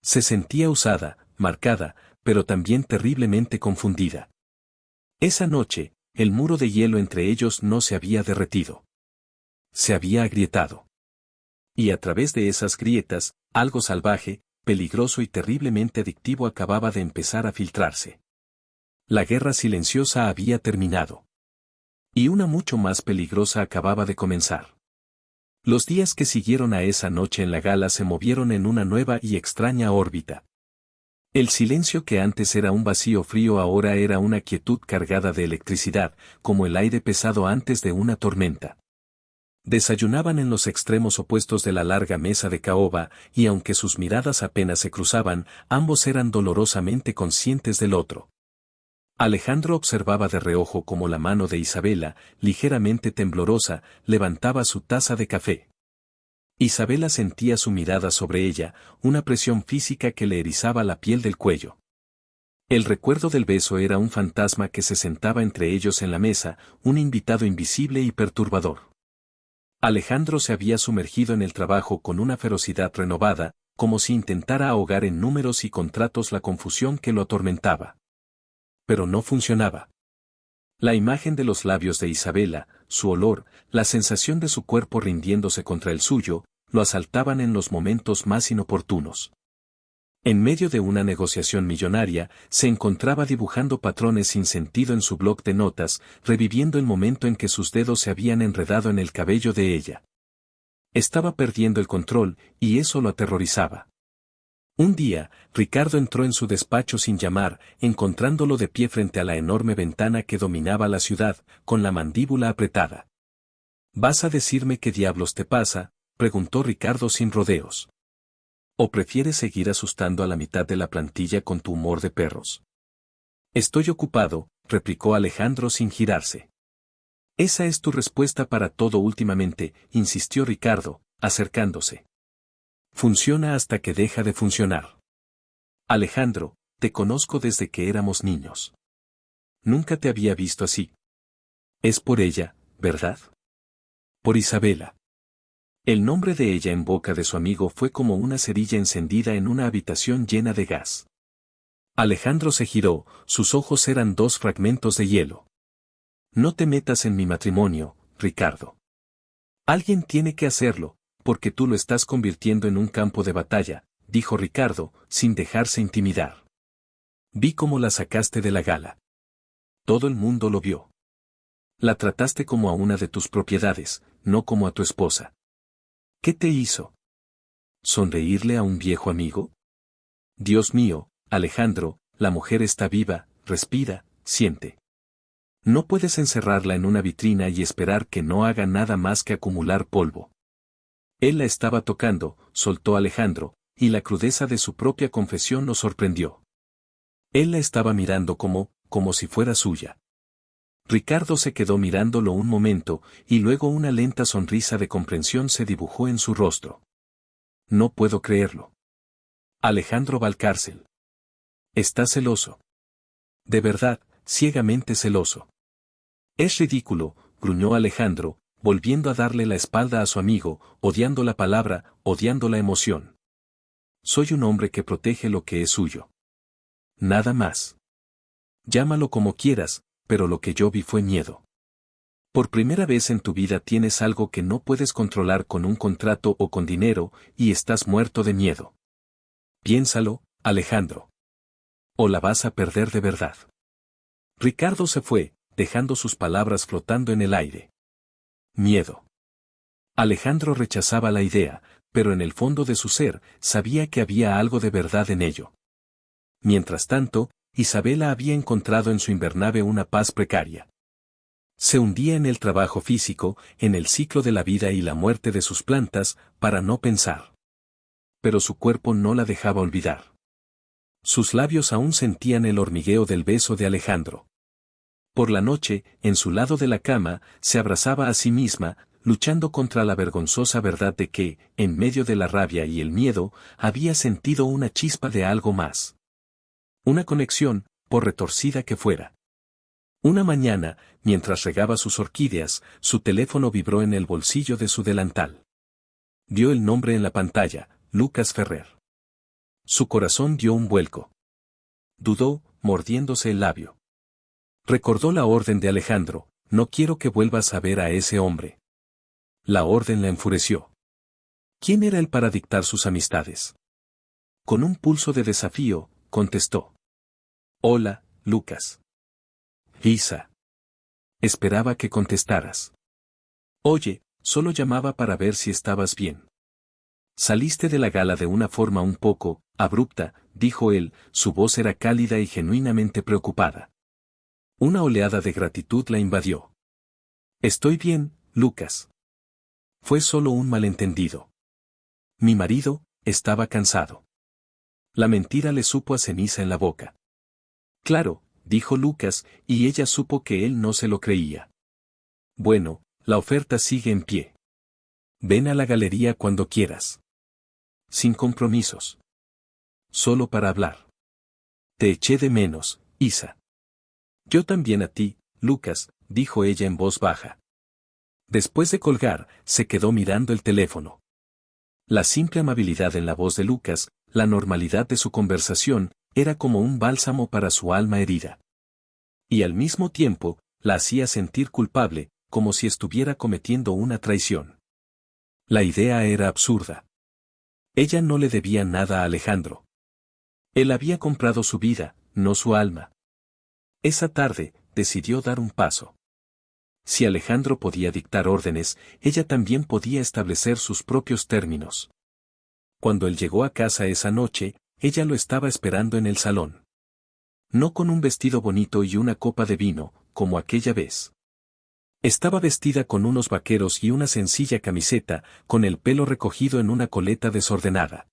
Se sentía usada, marcada, pero también terriblemente confundida. Esa noche, el muro de hielo entre ellos no se había derretido. Se había agrietado. Y a través de esas grietas, algo salvaje, peligroso y terriblemente adictivo acababa de empezar a filtrarse. La guerra silenciosa había terminado. Y una mucho más peligrosa acababa de comenzar. Los días que siguieron a esa noche en la gala se movieron en una nueva y extraña órbita. El silencio que antes era un vacío frío ahora era una quietud cargada de electricidad, como el aire pesado antes de una tormenta. Desayunaban en los extremos opuestos de la larga mesa de caoba, y aunque sus miradas apenas se cruzaban, ambos eran dolorosamente conscientes del otro. Alejandro observaba de reojo cómo la mano de Isabela, ligeramente temblorosa, levantaba su taza de café. Isabela sentía su mirada sobre ella, una presión física que le erizaba la piel del cuello. El recuerdo del beso era un fantasma que se sentaba entre ellos en la mesa, un invitado invisible y perturbador. Alejandro se había sumergido en el trabajo con una ferocidad renovada, como si intentara ahogar en números y contratos la confusión que lo atormentaba. Pero no funcionaba. La imagen de los labios de Isabela, su olor, la sensación de su cuerpo rindiéndose contra el suyo, lo asaltaban en los momentos más inoportunos. En medio de una negociación millonaria, se encontraba dibujando patrones sin sentido en su bloc de notas, reviviendo el momento en que sus dedos se habían enredado en el cabello de ella. Estaba perdiendo el control, y eso lo aterrorizaba. Un día, Ricardo entró en su despacho sin llamar, encontrándolo de pie frente a la enorme ventana que dominaba la ciudad, con la mandíbula apretada. ¿Vas a decirme qué diablos te pasa?, preguntó Ricardo sin rodeos. ¿O prefieres seguir asustando a la mitad de la plantilla con tu humor de perros? Estoy ocupado, replicó Alejandro sin girarse. Esa es tu respuesta para todo últimamente, insistió Ricardo, acercándose. Funciona hasta que deja de funcionar. Alejandro, te conozco desde que éramos niños. Nunca te había visto así. Es por ella, ¿verdad? Por Isabela. El nombre de ella en boca de su amigo fue como una cerilla encendida en una habitación llena de gas. Alejandro se giró, sus ojos eran dos fragmentos de hielo. No te metas en mi matrimonio, Ricardo. Alguien tiene que hacerlo, porque tú lo estás convirtiendo en un campo de batalla, dijo Ricardo, sin dejarse intimidar. Vi cómo la sacaste de la gala. Todo el mundo lo vio. La trataste como a una de tus propiedades, no como a tu esposa. ¿Qué te hizo? ¿Sonreírle a un viejo amigo? Dios mío, Alejandro, la mujer está viva, respira, siente. No puedes encerrarla en una vitrina y esperar que no haga nada más que acumular polvo. Él la estaba tocando, soltó Alejandro, y la crudeza de su propia confesión lo sorprendió. Él la estaba mirando como si fuera suya. Ricardo se quedó mirándolo un momento, y luego una lenta sonrisa de comprensión se dibujó en su rostro. No puedo creerlo. Alejandro Valcárcel. Está celoso. De verdad, ciegamente celoso. Es ridículo, gruñó Alejandro, volviendo a darle la espalda a su amigo, odiando la palabra, odiando la emoción. Soy un hombre que protege lo que es suyo. Nada más. Llámalo como quieras, pero lo que yo vi fue miedo. Por primera vez en tu vida tienes algo que no puedes controlar con un contrato o con dinero, y estás muerto de miedo. Piénsalo, Alejandro. O la vas a perder de verdad. Ricardo se fue, dejando sus palabras flotando en el aire. Miedo. Alejandro rechazaba la idea, pero en el fondo de su ser, sabía que había algo de verdad en ello. Mientras tanto, Isabela había encontrado en su invernave una paz precaria. Se hundía en el trabajo físico, en el ciclo de la vida y la muerte de sus plantas, para no pensar. Pero su cuerpo no la dejaba olvidar. Sus labios aún sentían el hormigueo del beso de Alejandro. Por la noche, en su lado de la cama, se abrazaba a sí misma, luchando contra la vergonzosa verdad de que, en medio de la rabia y el miedo, había sentido una chispa de algo más. Una conexión, por retorcida que fuera. Una mañana, mientras regaba sus orquídeas, su teléfono vibró en el bolsillo de su delantal. Vio el nombre en la pantalla, Lucas Ferrer. Su corazón dio un vuelco. Dudó, mordiéndose el labio. Recordó la orden de Alejandro: no quiero que vuelvas a ver a ese hombre. La orden la enfureció. ¿Quién era él para dictar sus amistades? Con un pulso de desafío, contestó. Hola, Lucas. Isa. Esperaba que contestaras. Oye, solo llamaba para ver si estabas bien. Saliste de la gala de una forma un poco abrupta, dijo él, su voz era cálida y genuinamente preocupada. Una oleada de gratitud la invadió. Estoy bien, Lucas. Fue solo un malentendido. Mi marido estaba cansado. La mentira le supo a ceniza en la boca. Claro, dijo Lucas, y ella supo que él no se lo creía. Bueno, la oferta sigue en pie. Ven a la galería cuando quieras. Sin compromisos. Solo para hablar. Te eché de menos, Isa. Yo también a ti, Lucas, dijo ella en voz baja. Después de colgar, se quedó mirando el teléfono. La simple amabilidad en la voz de Lucas, la normalidad de su conversación, era como un bálsamo para su alma herida. Y al mismo tiempo, la hacía sentir culpable, como si estuviera cometiendo una traición. La idea era absurda. Ella no le debía nada a Alejandro. Él había comprado su vida, no su alma. Esa tarde, decidió dar un paso. Si Alejandro podía dictar órdenes, ella también podía establecer sus propios términos. Cuando él llegó a casa esa noche, ella lo estaba esperando en el salón. No con un vestido bonito y una copa de vino, como aquella vez. Estaba vestida con unos vaqueros y una sencilla camiseta, con el pelo recogido en una coleta desordenada.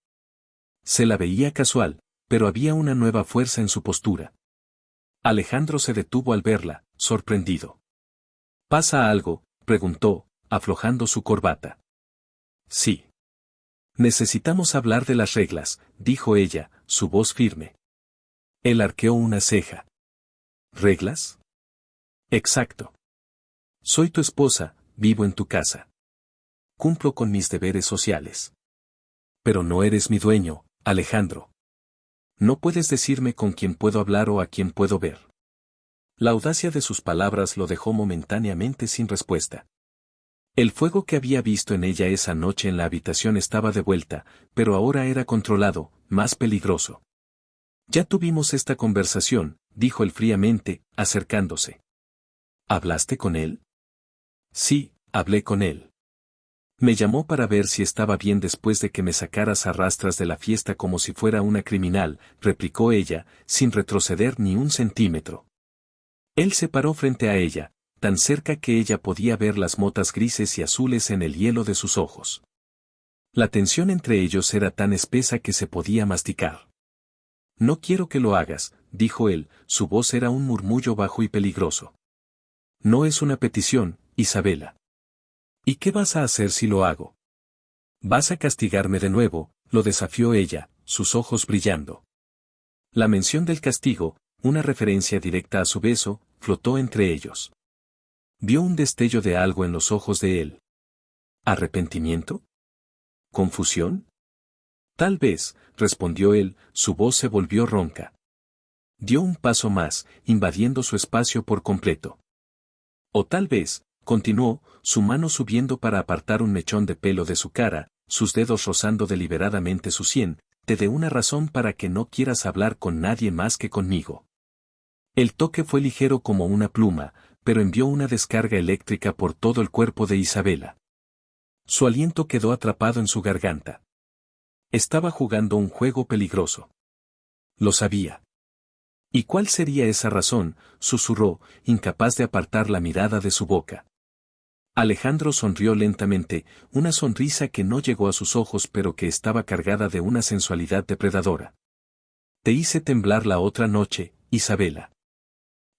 Se la veía casual, pero había una nueva fuerza en su postura. Alejandro se detuvo al verla, sorprendido. ¿Pasa algo?, preguntó, aflojando su corbata. Sí. Necesitamos hablar de las reglas, dijo ella, su voz firme. Él arqueó una ceja. ¿Reglas? Exacto. Soy tu esposa, vivo en tu casa. Cumplo con mis deberes sociales. Pero no eres mi dueño, Alejandro. No puedes decirme con quién puedo hablar o a quién puedo ver. La audacia de sus palabras lo dejó momentáneamente sin respuesta. El fuego que había visto en ella esa noche en la habitación estaba de vuelta, pero ahora era controlado, más peligroso. Ya tuvimos esta conversación, dijo él fríamente, acercándose. ¿Hablaste con él? Sí, hablé con él. Me llamó para ver si estaba bien después de que me sacaras a rastras de la fiesta como si fuera una criminal, replicó ella, sin retroceder ni un centímetro. Él se paró frente a ella, tan cerca que ella podía ver las motas grises y azules en el hielo de sus ojos. La tensión entre ellos era tan espesa que se podía masticar. No quiero que lo hagas, dijo él, su voz era un murmullo bajo y peligroso. No es una petición, Isabela. ¿Y qué vas a hacer si lo hago? ¿Vas a castigarme de nuevo?, lo desafió ella, sus ojos brillando. La mención del castigo, una referencia directa a su beso, flotó entre ellos. Vio un destello de algo en los ojos de él. ¿Arrepentimiento? ¿Confusión? Tal vez, respondió él, su voz se volvió ronca. Dio un paso más, invadiendo su espacio por completo. O tal vez, continuó, su mano subiendo para apartar un mechón de pelo de su cara, sus dedos rozando deliberadamente su sien, te dé una razón para que no quieras hablar con nadie más que conmigo. El toque fue ligero como una pluma, pero envió una descarga eléctrica por todo el cuerpo de Isabela. Su aliento quedó atrapado en su garganta. Estaba jugando un juego peligroso. Lo sabía. ¿Y cuál sería esa razón?, susurró, incapaz de apartar la mirada de su boca. Alejandro sonrió lentamente, una sonrisa que no llegó a sus ojos pero que estaba cargada de una sensualidad depredadora. Te hice temblar la otra noche, Isabela.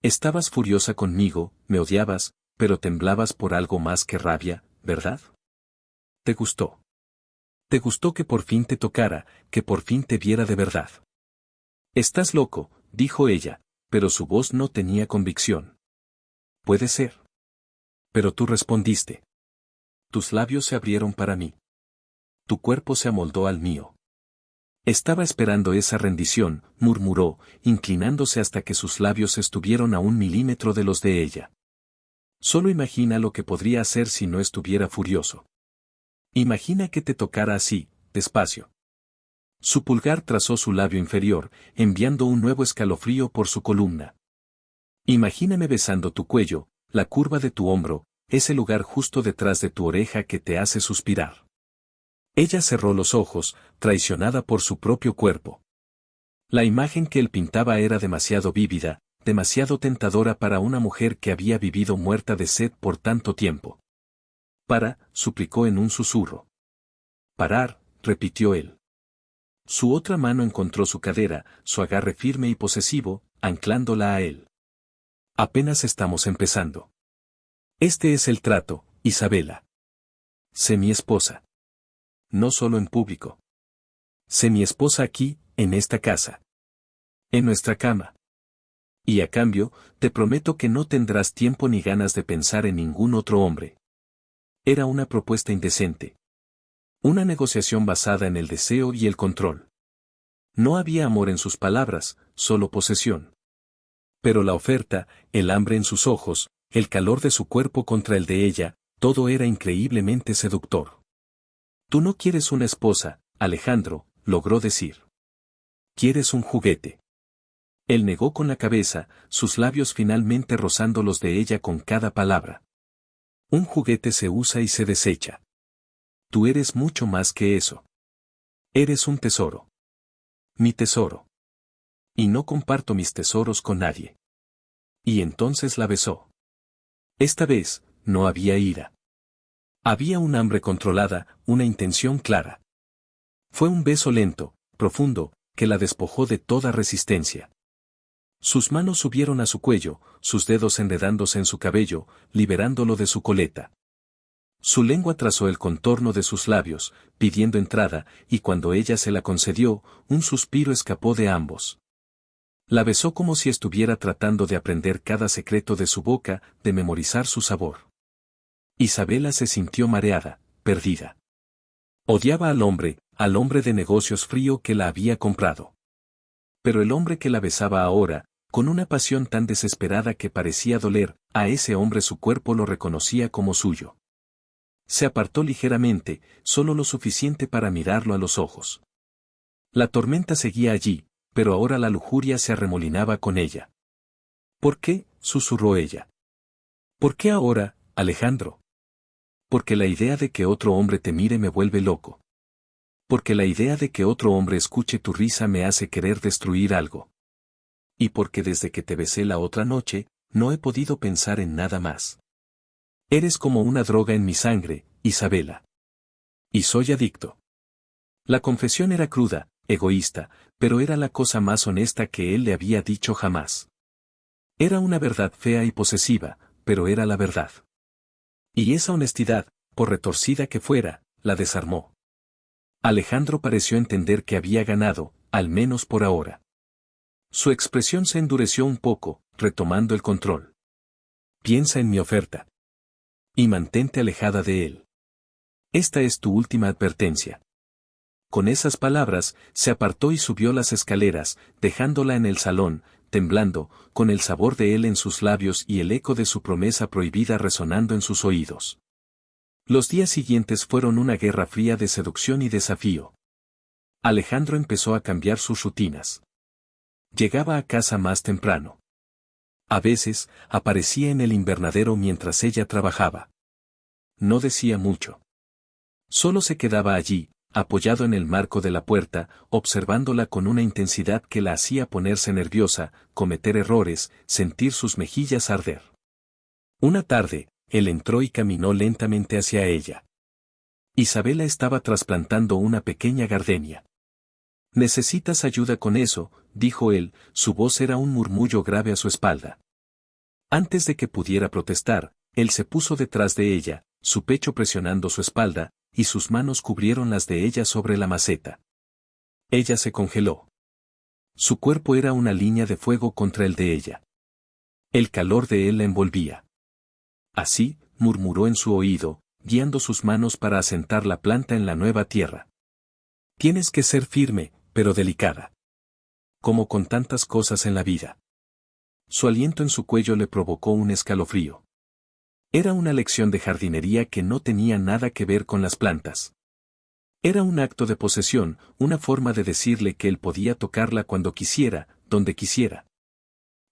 Estabas furiosa conmigo, me odiabas, pero temblabas por algo más que rabia, ¿verdad? ¿Te gustó? ¿Te gustó que por fin te tocara, que por fin te viera de verdad? Estás loco, dijo ella, pero su voz no tenía convicción. Puede ser. Pero tú respondiste. Tus labios se abrieron para mí. Tu cuerpo se amoldó al mío. Estaba esperando esa rendición, murmuró, inclinándose hasta que sus labios estuvieron a 1 milímetro de los de ella. Solo imagina lo que podría hacer si no estuviera furioso. Imagina que te tocara así, despacio. Su pulgar trazó su labio inferior, enviando un nuevo escalofrío por su columna. Imagíname besando tu cuello, la curva de tu hombro, ese lugar justo detrás de tu oreja que te hace suspirar. Ella cerró los ojos, traicionada por su propio cuerpo. La imagen que él pintaba era demasiado vívida, demasiado tentadora para una mujer que había vivido muerta de sed por tanto tiempo. Para, suplicó en un susurro. Parar, repitió él. Su otra mano encontró su cadera, su agarre firme y posesivo, anclándola a él. Apenas estamos empezando. Este es el trato, Isabela. Sé mi esposa. No solo en público. Sé mi esposa aquí, en esta casa. En nuestra cama. Y a cambio, te prometo que no tendrás tiempo ni ganas de pensar en ningún otro hombre. Era una propuesta indecente. Una negociación basada en el deseo y el control. No había amor en sus palabras, solo posesión. Pero la oferta, el hambre en sus ojos, el calor de su cuerpo contra el de ella, todo era increíblemente seductor. Tú no quieres una esposa, Alejandro, logró decir. Quieres un juguete. Él negó con la cabeza, sus labios finalmente rozando los de ella con cada palabra. Un juguete se usa y se desecha. Tú eres mucho más que eso. Eres un tesoro. Mi tesoro. Y no comparto mis tesoros con nadie. Y entonces la besó. Esta vez, no había ira. Había un hambre controlada, una intención clara. Fue un beso lento, profundo, que la despojó de toda resistencia. Sus manos subieron a su cuello, sus dedos enredándose en su cabello, liberándolo de su coleta. Su lengua trazó el contorno de sus labios, pidiendo entrada, y cuando ella se la concedió, un suspiro escapó de ambos. La besó como si estuviera tratando de aprender cada secreto de su boca, de memorizar su sabor. Isabela se sintió mareada, perdida. Odiaba al hombre de negocios frío que la había comprado. Pero el hombre que la besaba ahora, con una pasión tan desesperada que parecía doler, a ese hombre su cuerpo lo reconocía como suyo. Se apartó ligeramente, solo lo suficiente para mirarlo a los ojos. La tormenta seguía allí, pero ahora la lujuria se arremolinaba con ella. ¿Por qué?, susurró ella. ¿Por qué ahora, Alejandro? Porque la idea de que otro hombre te mire me vuelve loco. Porque la idea de que otro hombre escuche tu risa me hace querer destruir algo. Y porque desde que te besé la otra noche, no he podido pensar en nada más. Eres como una droga en mi sangre, Isabela. Y soy adicto. La confesión era cruda, egoísta, pero era la cosa más honesta que él le había dicho jamás. Era una verdad fea y posesiva, pero era la verdad. Y esa honestidad, por retorcida que fuera, la desarmó. Alejandro pareció entender que había ganado, al menos por ahora. Su expresión se endureció un poco, retomando el control. Piensa en mi oferta. Y mantente alejada de él. Esta es tu última advertencia. Con esas palabras, se apartó y subió las escaleras, dejándola en el salón, temblando, con el sabor de él en sus labios y el eco de su promesa prohibida resonando en sus oídos. Los días siguientes fueron una guerra fría de seducción y desafío. Alejandro empezó a cambiar sus rutinas. Llegaba a casa más temprano. A veces, aparecía en el invernadero mientras ella trabajaba. No decía mucho. Solo se quedaba allí, apoyado en el marco de la puerta, observándola con una intensidad que la hacía ponerse nerviosa, cometer errores, sentir sus mejillas arder. Una tarde, él entró y caminó lentamente hacia ella. Isabela estaba trasplantando una pequeña gardenia. «¿Necesitas ayuda con eso?», dijo él, su voz era un murmullo grave a su espalda. Antes de que pudiera protestar, él se puso detrás de ella, su pecho presionando su espalda, y sus manos cubrieron las de ella sobre la maceta. Ella se congeló. Su cuerpo era una línea de fuego contra el de ella. El calor de él la envolvía. Así, murmuró en su oído, guiando sus manos para asentar la planta en la nueva tierra. Tienes que ser firme, pero delicada. Como con tantas cosas en la vida. Su aliento en su cuello le provocó un escalofrío. Era una lección de jardinería que no tenía nada que ver con las plantas. Era un acto de posesión, una forma de decirle que él podía tocarla cuando quisiera, donde quisiera.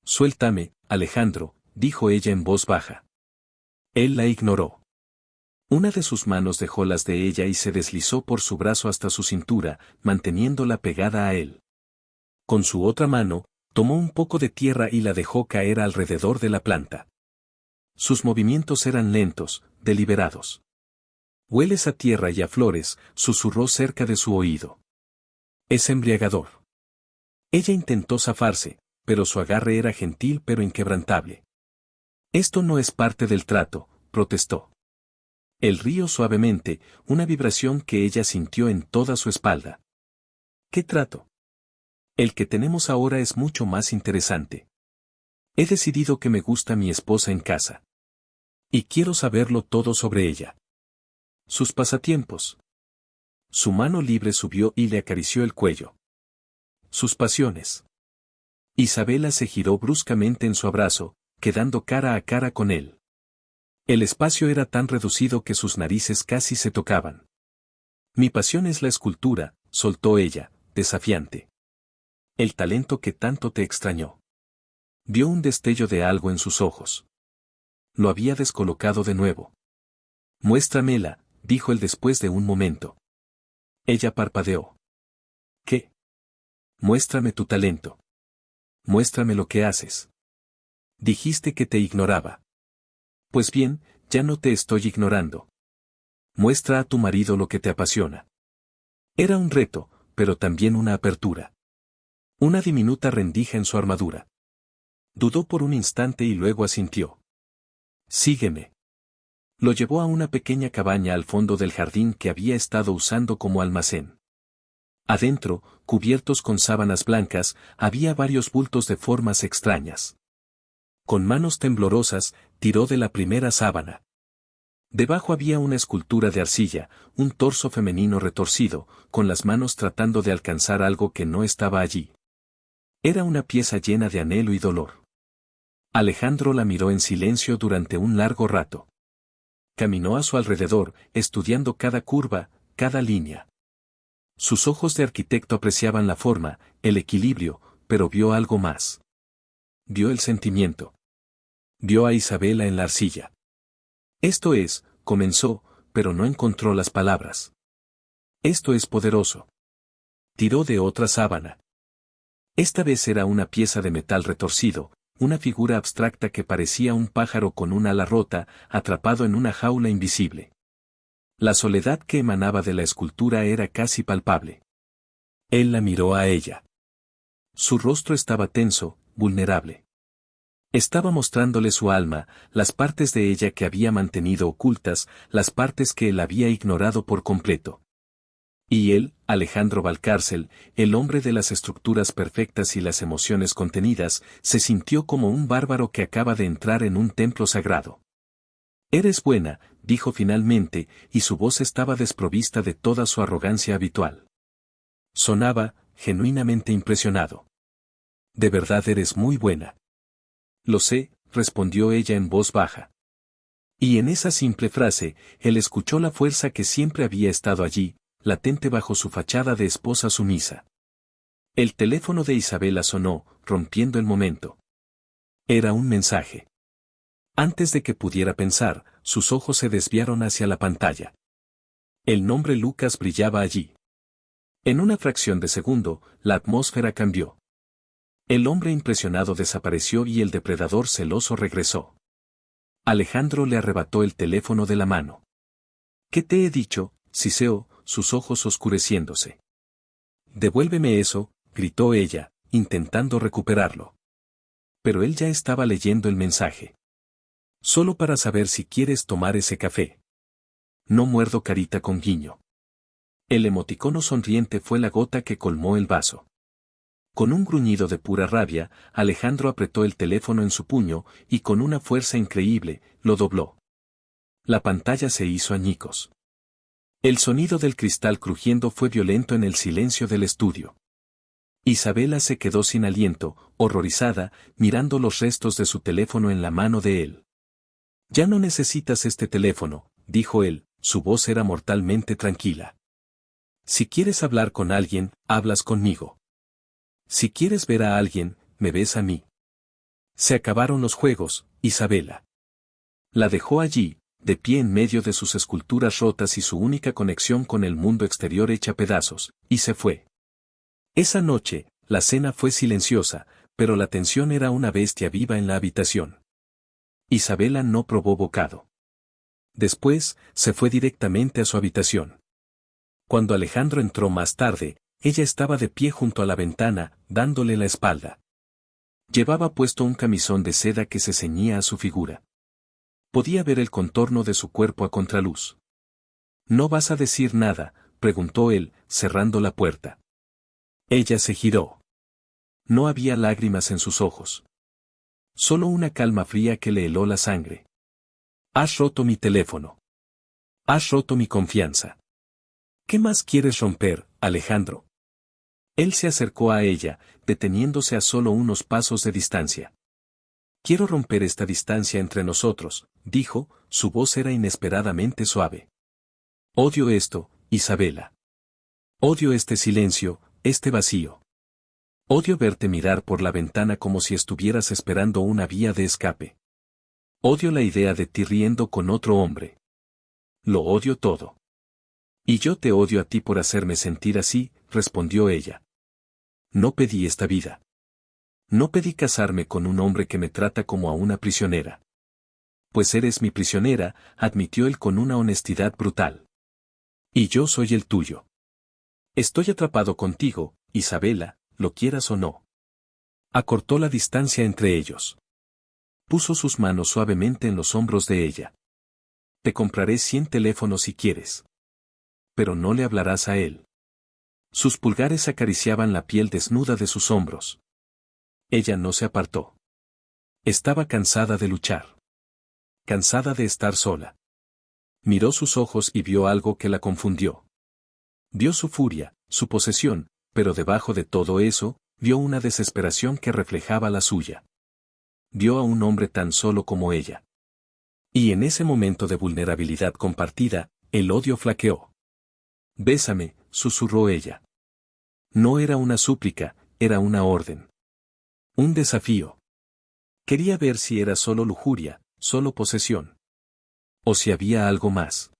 «Suéltame, Alejandro», dijo ella en voz baja. Él la ignoró. Una de sus manos dejó las de ella y se deslizó por su brazo hasta su cintura, manteniéndola pegada a él. Con su otra mano, tomó un poco de tierra y la dejó caer alrededor de la planta. Sus movimientos eran lentos, deliberados. «Hueles a tierra y a flores», susurró cerca de su oído. «Es embriagador». Ella intentó zafarse, pero su agarre era gentil pero inquebrantable. «Esto no es parte del trato», protestó. Él rió suavemente, una vibración que ella sintió en toda su espalda. «¿Qué trato? El que tenemos ahora es mucho más interesante. He decidido que me gusta mi esposa en casa. Y quiero saberlo todo sobre ella. Sus pasatiempos». Su mano libre subió y le acarició el cuello. Sus pasiones. Isabela se giró bruscamente en su abrazo, quedando cara a cara con él. El espacio era tan reducido que sus narices casi se tocaban. «Mi pasión es la escultura», soltó ella, desafiante. «El talento que tanto te extrañó». Vio un destello de algo en sus ojos. Lo había descolocado de nuevo. «Muéstramela», dijo él después de un momento. Ella parpadeó. «¿Qué?» «Muéstrame tu talento. Muéstrame lo que haces. Dijiste que te ignoraba. Pues bien, ya no te estoy ignorando. Muestra a tu marido lo que te apasiona». Era un reto, pero también una apertura. Una diminuta rendija en su armadura. Dudó por un instante y luego asintió. «Sígueme». Lo llevó a una pequeña cabaña al fondo del jardín que había estado usando como almacén. Adentro, cubiertos con sábanas blancas, había varios bultos de formas extrañas. Con manos temblorosas, tiró de la primera sábana. Debajo había una escultura de arcilla, un torso femenino retorcido, con las manos tratando de alcanzar algo que no estaba allí. Era una pieza llena de anhelo y dolor. Alejandro la miró en silencio durante un largo rato. Caminó a su alrededor, estudiando cada curva, cada línea. Sus ojos de arquitecto apreciaban la forma, el equilibrio, pero vio algo más. Vio el sentimiento. Vio a Isabela en la arcilla. «Esto es», comenzó, pero no encontró las palabras. «Esto es poderoso». Tiró de otra sábana. Esta vez era una pieza de metal retorcido, una figura abstracta que parecía un pájaro con un ala rota, atrapado en una jaula invisible. La soledad que emanaba de la escultura era casi palpable. Él la miró a ella. Su rostro estaba tenso, vulnerable. Estaba mostrándole su alma, las partes de ella que había mantenido ocultas, las partes que él había ignorado por completo. Y él, Alejandro Valcárcel, el hombre de las estructuras perfectas y las emociones contenidas, se sintió como un bárbaro que acaba de entrar en un templo sagrado. «Eres buena», dijo finalmente, y su voz estaba desprovista de toda su arrogancia habitual. Sonaba, genuinamente impresionado. «De verdad eres muy buena». «Lo sé», respondió ella en voz baja. Y en esa simple frase, él escuchó la fuerza que siempre había estado allí, latente bajo su fachada de esposa sumisa. El teléfono de Isabela sonó, rompiendo el momento. Era un mensaje. Antes de que pudiera pensar, sus ojos se desviaron hacia la pantalla. El nombre Lucas brillaba allí. En una fracción de segundo, la atmósfera cambió. El hombre impresionado desapareció y el depredador celoso regresó. Alejandro le arrebató el teléfono de la mano. «¿Qué te he dicho?», siseó, sus ojos oscureciéndose. «Devuélveme eso», gritó ella, intentando recuperarlo. Pero él ya estaba leyendo el mensaje. «Solo para saber si quieres tomar ese café». No muerdo carita con guiño. El emoticono sonriente fue la gota que colmó el vaso. Con un gruñido de pura rabia, Alejandro apretó el teléfono en su puño y con una fuerza increíble, lo dobló. La pantalla se hizo añicos. El sonido del cristal crujiendo fue violento en el silencio del estudio. Isabela se quedó sin aliento, horrorizada, mirando los restos de su teléfono en la mano de él. «Ya no necesitas este teléfono», dijo él, su voz era mortalmente tranquila. «Si quieres hablar con alguien, hablas conmigo. Si quieres ver a alguien, me ves a mí». Se acabaron los juegos, Isabela. La dejó allí, de pie en medio de sus esculturas rotas y su única conexión con el mundo exterior hecha pedazos, y se fue. Esa noche, la cena fue silenciosa, pero la tensión era una bestia viva en la habitación. Isabela no probó bocado. Después, se fue directamente a su habitación. Cuando Alejandro entró más tarde, ella estaba de pie junto a la ventana, dándole la espalda. Llevaba puesto un camisón de seda que se ceñía a su figura. Podía ver el contorno de su cuerpo a contraluz. «¿No vas a decir nada?», preguntó él, cerrando la puerta. Ella se giró. No había lágrimas en sus ojos. Solo una calma fría que le heló la sangre. «Has roto mi teléfono. Has roto mi confianza. ¿Qué más quieres romper, Alejandro?». Él se acercó a ella, deteniéndose a solo unos pasos de distancia. «Quiero romper esta distancia entre nosotros», dijo, su voz era inesperadamente suave. «Odio esto, Isabela. Odio este silencio, este vacío. Odio verte mirar por la ventana como si estuvieras esperando una vía de escape. Odio la idea de ti riendo con otro hombre. Lo odio todo». «Y yo te odio a ti por hacerme sentir así», respondió ella. «No pedí esta vida. No pedí casarme con un hombre que me trata como a una prisionera». «Pues eres mi prisionera», admitió él con una honestidad brutal. «Y yo soy el tuyo. Estoy atrapado contigo, Isabela, lo quieras o no». Acortó la distancia entre ellos. Puso sus manos suavemente en los hombros de ella. «Te compraré 100 teléfonos si quieres. Pero no le hablarás a él». Sus pulgares acariciaban la piel desnuda de sus hombros. Ella no se apartó. Estaba cansada de luchar. Cansada de estar sola. Miró sus ojos y vio algo que la confundió. Vio su furia, su posesión, pero debajo de todo eso, vio una desesperación que reflejaba la suya. Vio a un hombre tan solo como ella. Y en ese momento de vulnerabilidad compartida, el odio flaqueó. «Bésame», susurró ella. No era una súplica, era una orden. Un desafío. Quería ver si era solo lujuria, solo posesión. O si había algo más.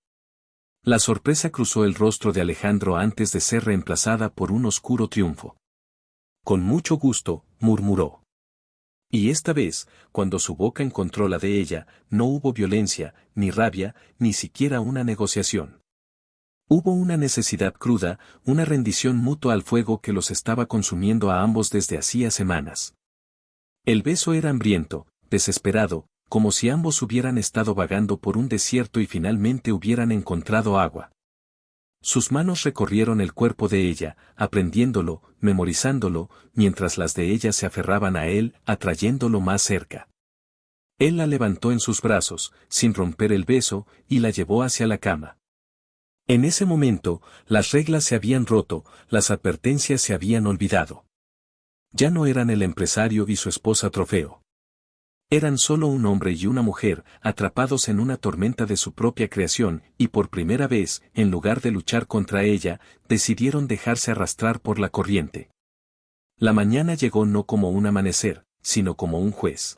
La sorpresa cruzó el rostro de Alejandro antes de ser reemplazada por un oscuro triunfo. «Con mucho gusto», murmuró. Y esta vez, cuando su boca encontró la de ella, no hubo violencia, ni rabia, ni siquiera una negociación. Hubo una necesidad cruda, una rendición mutua al fuego que los estaba consumiendo a ambos desde hacía semanas. El beso era hambriento, desesperado, como si ambos hubieran estado vagando por un desierto y finalmente hubieran encontrado agua. Sus manos recorrieron el cuerpo de ella, aprendiéndolo, memorizándolo, mientras las de ella se aferraban a él, atrayéndolo más cerca. Él la levantó en sus brazos, sin romper el beso, y la llevó hacia la cama. En ese momento, las reglas se habían roto, las advertencias se habían olvidado. Ya no eran el empresario y su esposa trofeo. Eran solo un hombre y una mujer, atrapados en una tormenta de su propia creación, y por primera vez, en lugar de luchar contra ella, decidieron dejarse arrastrar por la corriente. La mañana llegó no como un amanecer, sino como un juez.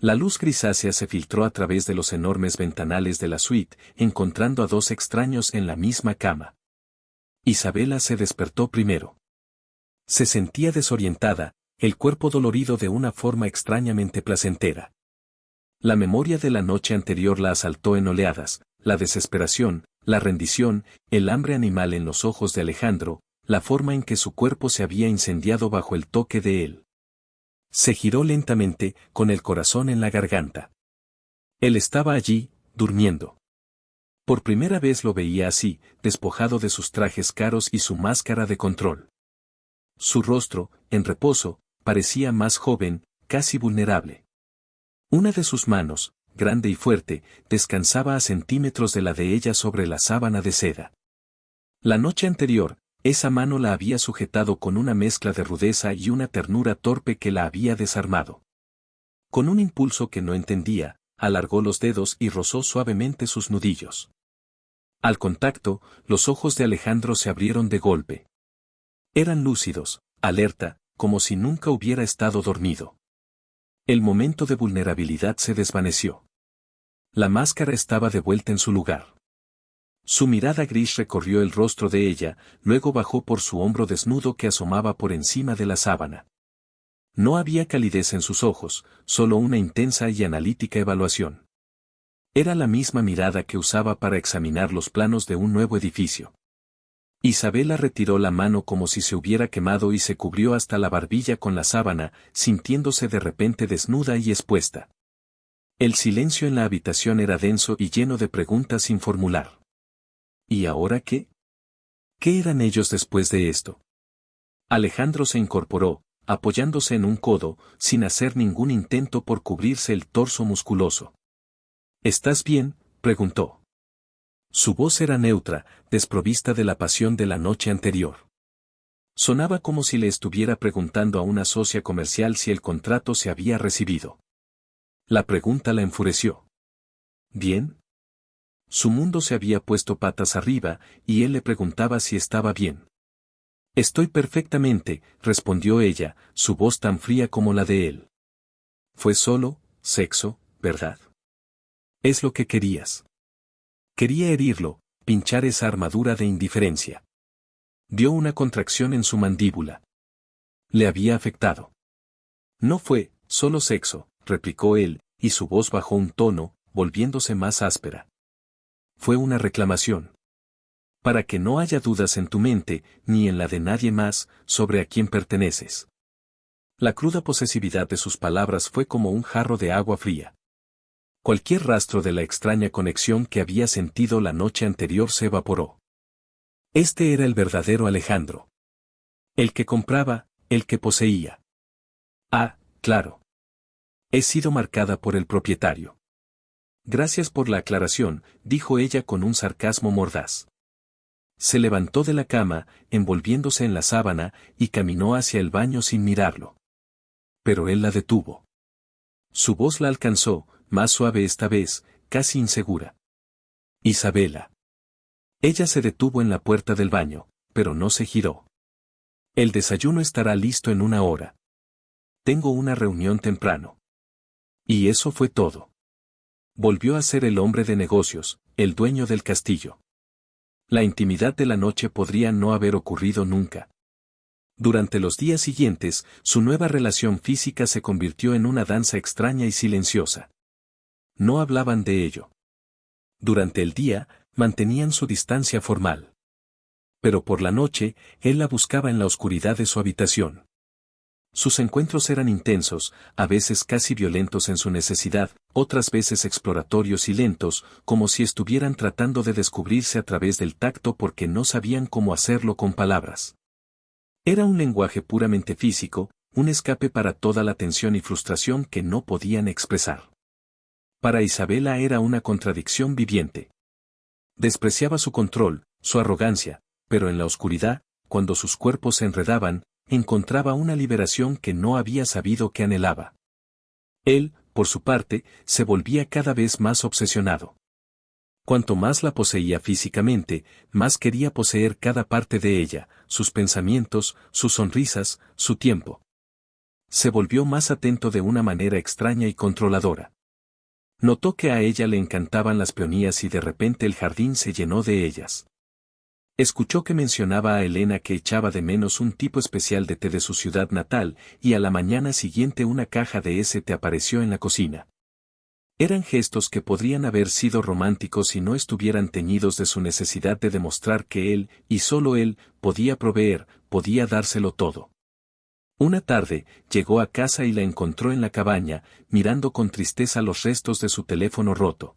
La luz grisácea se filtró a través de los enormes ventanales de la suite, encontrando a dos extraños en la misma cama. Isabela se despertó primero. Se sentía desorientada, el cuerpo dolorido de una forma extrañamente placentera. La memoria de la noche anterior la asaltó en oleadas, la desesperación, la rendición, el hambre animal en los ojos de Alejandro, la forma en que su cuerpo se había incendiado bajo el toque de él. Se giró lentamente, con el corazón en la garganta. Él estaba allí, durmiendo. Por primera vez lo veía así, despojado de sus trajes caros y su máscara de control. Su rostro, en reposo, parecía más joven, casi vulnerable. Una de sus manos, grande y fuerte, descansaba a centímetros de la de ella sobre la sábana de seda. La noche anterior, esa mano la había sujetado con una mezcla de rudeza y una ternura torpe que la había desarmado. Con un impulso que no entendía, alargó los dedos y rozó suavemente sus nudillos. Al contacto, los ojos de Alejandro se abrieron de golpe. Eran lúcidos, alerta, como si nunca hubiera estado dormido. El momento de vulnerabilidad se desvaneció. La máscara estaba de vuelta en su lugar. Su mirada gris recorrió el rostro de ella, luego bajó por su hombro desnudo que asomaba por encima de la sábana. No había calidez en sus ojos, solo una intensa y analítica evaluación. Era la misma mirada que usaba para examinar los planos de un nuevo edificio. Isabela retiró la mano como si se hubiera quemado y se cubrió hasta la barbilla con la sábana, sintiéndose de repente desnuda y expuesta. El silencio en la habitación era denso y lleno de preguntas sin formular. ¿Y ahora qué? ¿Qué eran ellos después de esto? Alejandro se incorporó, apoyándose en un codo, sin hacer ningún intento por cubrirse el torso musculoso. ¿Estás bien?, preguntó. Su voz era neutra, desprovista de la pasión de la noche anterior. Sonaba como si le estuviera preguntando a una socia comercial si el contrato se había recibido. La pregunta la enfureció. ¿Bien? Su mundo se había puesto patas arriba, y él le preguntaba si estaba bien. Estoy perfectamente, respondió ella, su voz tan fría como la de él. Fue solo sexo, ¿verdad? Es lo que querías. Quería herirlo, pinchar esa armadura de indiferencia. Dio una contracción en su mandíbula. Le había afectado. No fue solo sexo, replicó él, y su voz bajó un tono, volviéndose más áspera. Fue una reclamación. Para que no haya dudas en tu mente, ni en la de nadie más, sobre a quién perteneces. La cruda posesividad de sus palabras fue como un jarro de agua fría. Cualquier rastro de la extraña conexión que había sentido la noche anterior se evaporó. Este era el verdadero Alejandro. El que compraba, el que poseía. Ah, claro. He sido marcada por el propietario. Gracias por la aclaración, dijo ella con un sarcasmo mordaz. Se levantó de la cama, envolviéndose en la sábana, y caminó hacia el baño sin mirarlo. Pero él la detuvo. Su voz la alcanzó, más suave esta vez, casi insegura. Isabela. Ella se detuvo en la puerta del baño, pero no se giró. El desayuno estará listo en 1 hora. Tengo una reunión temprano. Y eso fue todo. Volvió a ser el hombre de negocios, el dueño del castillo. La intimidad de la noche podría no haber ocurrido nunca. Durante los días siguientes, su nueva relación física se convirtió en una danza extraña y silenciosa. No hablaban de ello. Durante el día, mantenían su distancia formal. Pero por la noche, él la buscaba en la oscuridad de su habitación. Sus encuentros eran intensos, a veces casi violentos en su necesidad, otras veces exploratorios y lentos, como si estuvieran tratando de descubrirse a través del tacto porque no sabían cómo hacerlo con palabras. Era un lenguaje puramente físico, un escape para toda la tensión y frustración que no podían expresar. Para Isabela era una contradicción viviente. Despreciaba su control, su arrogancia, pero en la oscuridad, cuando sus cuerpos se enredaban, encontraba una liberación que no había sabido que anhelaba. Él, por su parte, se volvía cada vez más obsesionado. Cuanto más la poseía físicamente, más quería poseer cada parte de ella, sus pensamientos, sus sonrisas, su tiempo. Se volvió más atento de una manera extraña y controladora. Notó que a ella le encantaban las peonías y de repente el jardín se llenó de ellas. Escuchó que mencionaba a Elena que echaba de menos un tipo especial de té de su ciudad natal, y a la mañana siguiente una caja de ese té apareció en la cocina. Eran gestos que podrían haber sido románticos si no estuvieran teñidos de su necesidad de demostrar que él, y solo él, podía proveer, podía dárselo todo. Una tarde, llegó a casa y la encontró en la cabaña, mirando con tristeza los restos de su teléfono roto.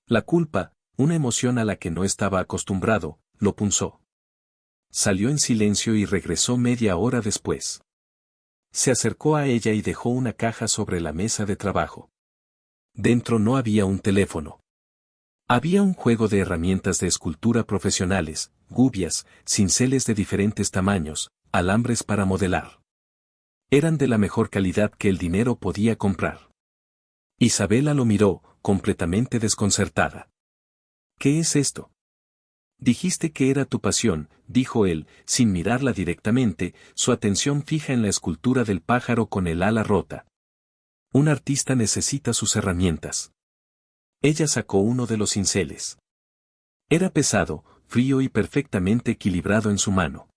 La culpa, una emoción a la que no estaba acostumbrado, lo punzó. Salió en silencio y regresó media hora después. Se acercó a ella y dejó una caja sobre la mesa de trabajo. Dentro no había un teléfono. Había un juego de herramientas de escultura profesionales, gubias, cinceles de diferentes tamaños, alambres para modelar. Eran de la mejor calidad que el dinero podía comprar. Isabela lo miró, completamente desconcertada. ¿Qué es esto? Dijiste que era tu pasión, dijo él, sin mirarla directamente, su atención fija en la escultura del pájaro con el ala rota. Un artista necesita sus herramientas. Ella sacó uno de los cinceles. Era pesado, frío y perfectamente equilibrado en su mano.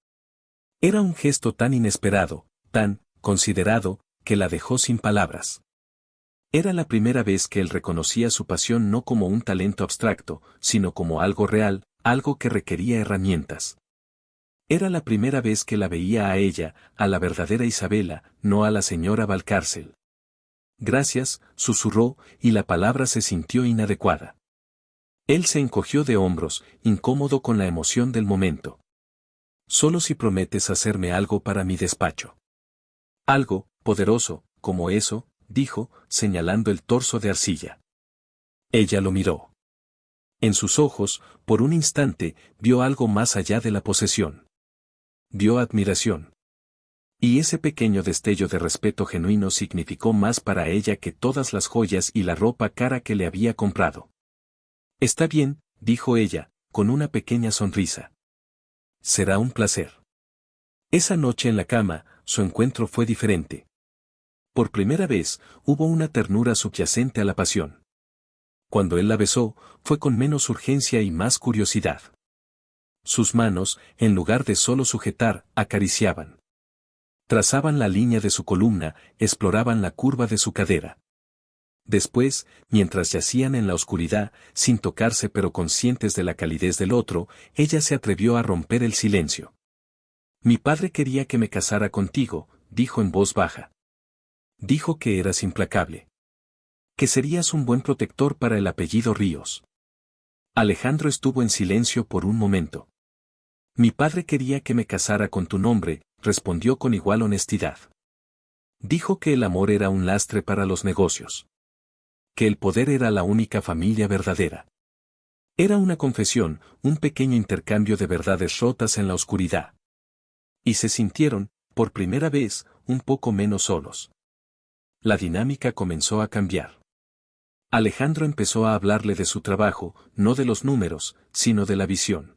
Era un gesto tan inesperado, tan considerado, que la dejó sin palabras. Era la primera vez que él reconocía su pasión no como un talento abstracto, sino como algo real, algo que requería herramientas. Era la primera vez que la veía a ella, a la verdadera Isabela, no a la señora Valcárcel. Gracias, susurró, y la palabra se sintió inadecuada. Él se encogió de hombros, incómodo con la emoción del momento. Solo si prometes hacerme algo para mi despacho. Algo, poderoso, como eso, dijo, señalando el torso de arcilla. Ella lo miró. En sus ojos, por un instante, vio algo más allá de la posesión. Vio admiración. Y ese pequeño destello de respeto genuino significó más para ella que todas las joyas y la ropa cara que le había comprado. Está bien, dijo ella, con una pequeña sonrisa. Será un placer. Esa noche en la cama, su encuentro fue diferente. Por primera vez, hubo una ternura subyacente a la pasión. Cuando él la besó, fue con menos urgencia y más curiosidad. Sus manos, en lugar de solo sujetar, acariciaban. Trazaban la línea de su columna, exploraban la curva de su cadera. Después, mientras yacían en la oscuridad, sin tocarse pero conscientes de la calidez del otro, ella se atrevió a romper el silencio. Mi padre quería que me casara contigo, dijo en voz baja. Dijo que eras implacable. Que serías un buen protector para el apellido Ríos. Alejandro estuvo en silencio por un momento. Mi padre quería que me casara con tu nombre, respondió con igual honestidad. Dijo que el amor era un lastre para los negocios. Que el poder era la única familia verdadera. Era una confesión, un pequeño intercambio de verdades rotas en la oscuridad. Y se sintieron, por primera vez, un poco menos solos. La dinámica comenzó a cambiar. Alejandro empezó a hablarle de su trabajo, no de los números, sino de la visión.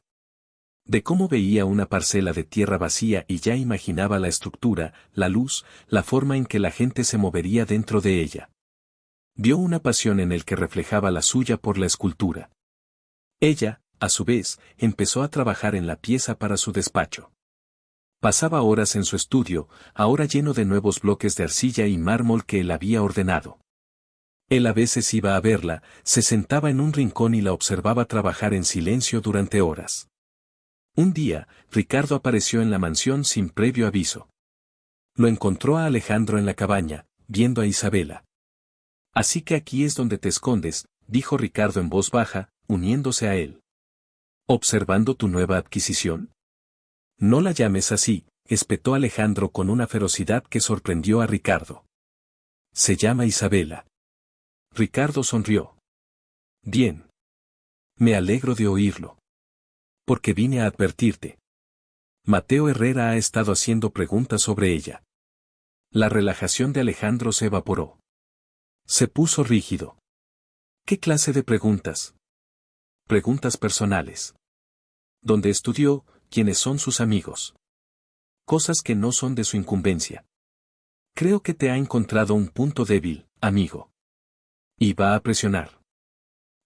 De cómo veía una parcela de tierra vacía y ya imaginaba la estructura, la luz, la forma en que la gente se movería dentro de ella. Vio una pasión en el que reflejaba la suya por la escultura. Ella, a su vez, empezó a trabajar en la pieza para su despacho. Pasaba horas en su estudio, ahora lleno de nuevos bloques de arcilla y mármol que él había ordenado. Él a veces iba a verla, se sentaba en un rincón y la observaba trabajar en silencio durante horas. Un día, Ricardo apareció en la mansión sin previo aviso. Lo encontró a Alejandro en la cabaña, viendo a Isabela. Así que aquí es donde te escondes, dijo Ricardo en voz baja, uniéndose a él. ¿Observando tu nueva adquisición? No la llames así, espetó Alejandro con una ferocidad que sorprendió a Ricardo. Se llama Isabela. Ricardo sonrió. Bien. Me alegro de oírlo. Porque vine a advertirte. Mateo Herrera ha estado haciendo preguntas sobre ella. La relajación de Alejandro se evaporó. Se puso rígido. ¿Qué clase de preguntas? Preguntas personales. ¿Dónde estudió? ¿Quiénes son sus amigos? Cosas que no son de su incumbencia. Creo que te ha encontrado un punto débil, amigo. Y va a presionar.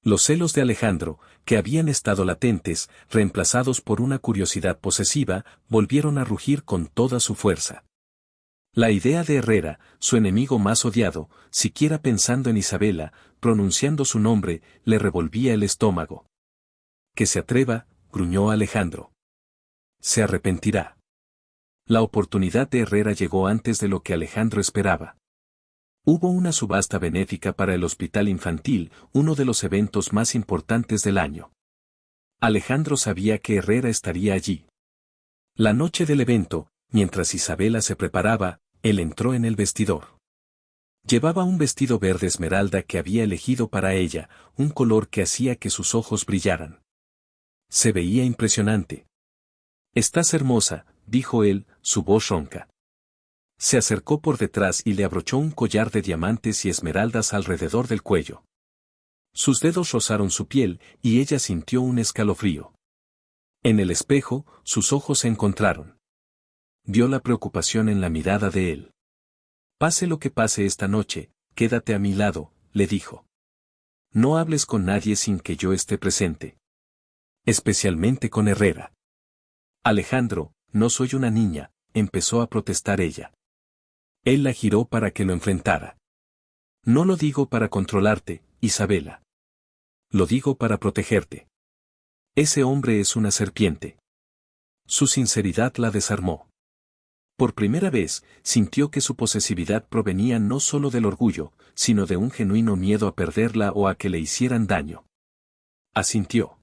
Los celos de Alejandro, que habían estado latentes, reemplazados por una curiosidad posesiva, volvieron a rugir con toda su fuerza. La idea de Herrera, su enemigo más odiado, siquiera pensando en Isabela, pronunciando su nombre, le revolvía el estómago. Que se atreva, gruñó Alejandro. Se arrepentirá. La oportunidad de Herrera llegó antes de lo que Alejandro esperaba. Hubo una subasta benéfica para el hospital infantil, uno de los eventos más importantes del año. Alejandro sabía que Herrera estaría allí. La noche del evento, mientras Isabela se preparaba, él entró en el vestidor. Llevaba un vestido verde esmeralda que había elegido para ella, un color que hacía que sus ojos brillaran. Se veía impresionante. Estás hermosa, dijo él, su voz ronca. Se acercó por detrás y le abrochó un collar de diamantes y esmeraldas alrededor del cuello. Sus dedos rozaron su piel y ella sintió un escalofrío. En el espejo, sus ojos se encontraron. Vio la preocupación en la mirada de él. Pase lo que pase esta noche, quédate a mi lado, le dijo. No hables con nadie sin que yo esté presente. Especialmente con Herrera. Alejandro, no soy una niña, empezó a protestar ella. Él la giró para que lo enfrentara. No lo digo para controlarte, Isabela. Lo digo para protegerte. Ese hombre es una serpiente. Su sinceridad la desarmó. Por primera vez, sintió que su posesividad provenía no solo del orgullo, sino de un genuino miedo a perderla o a que le hicieran daño. Asintió.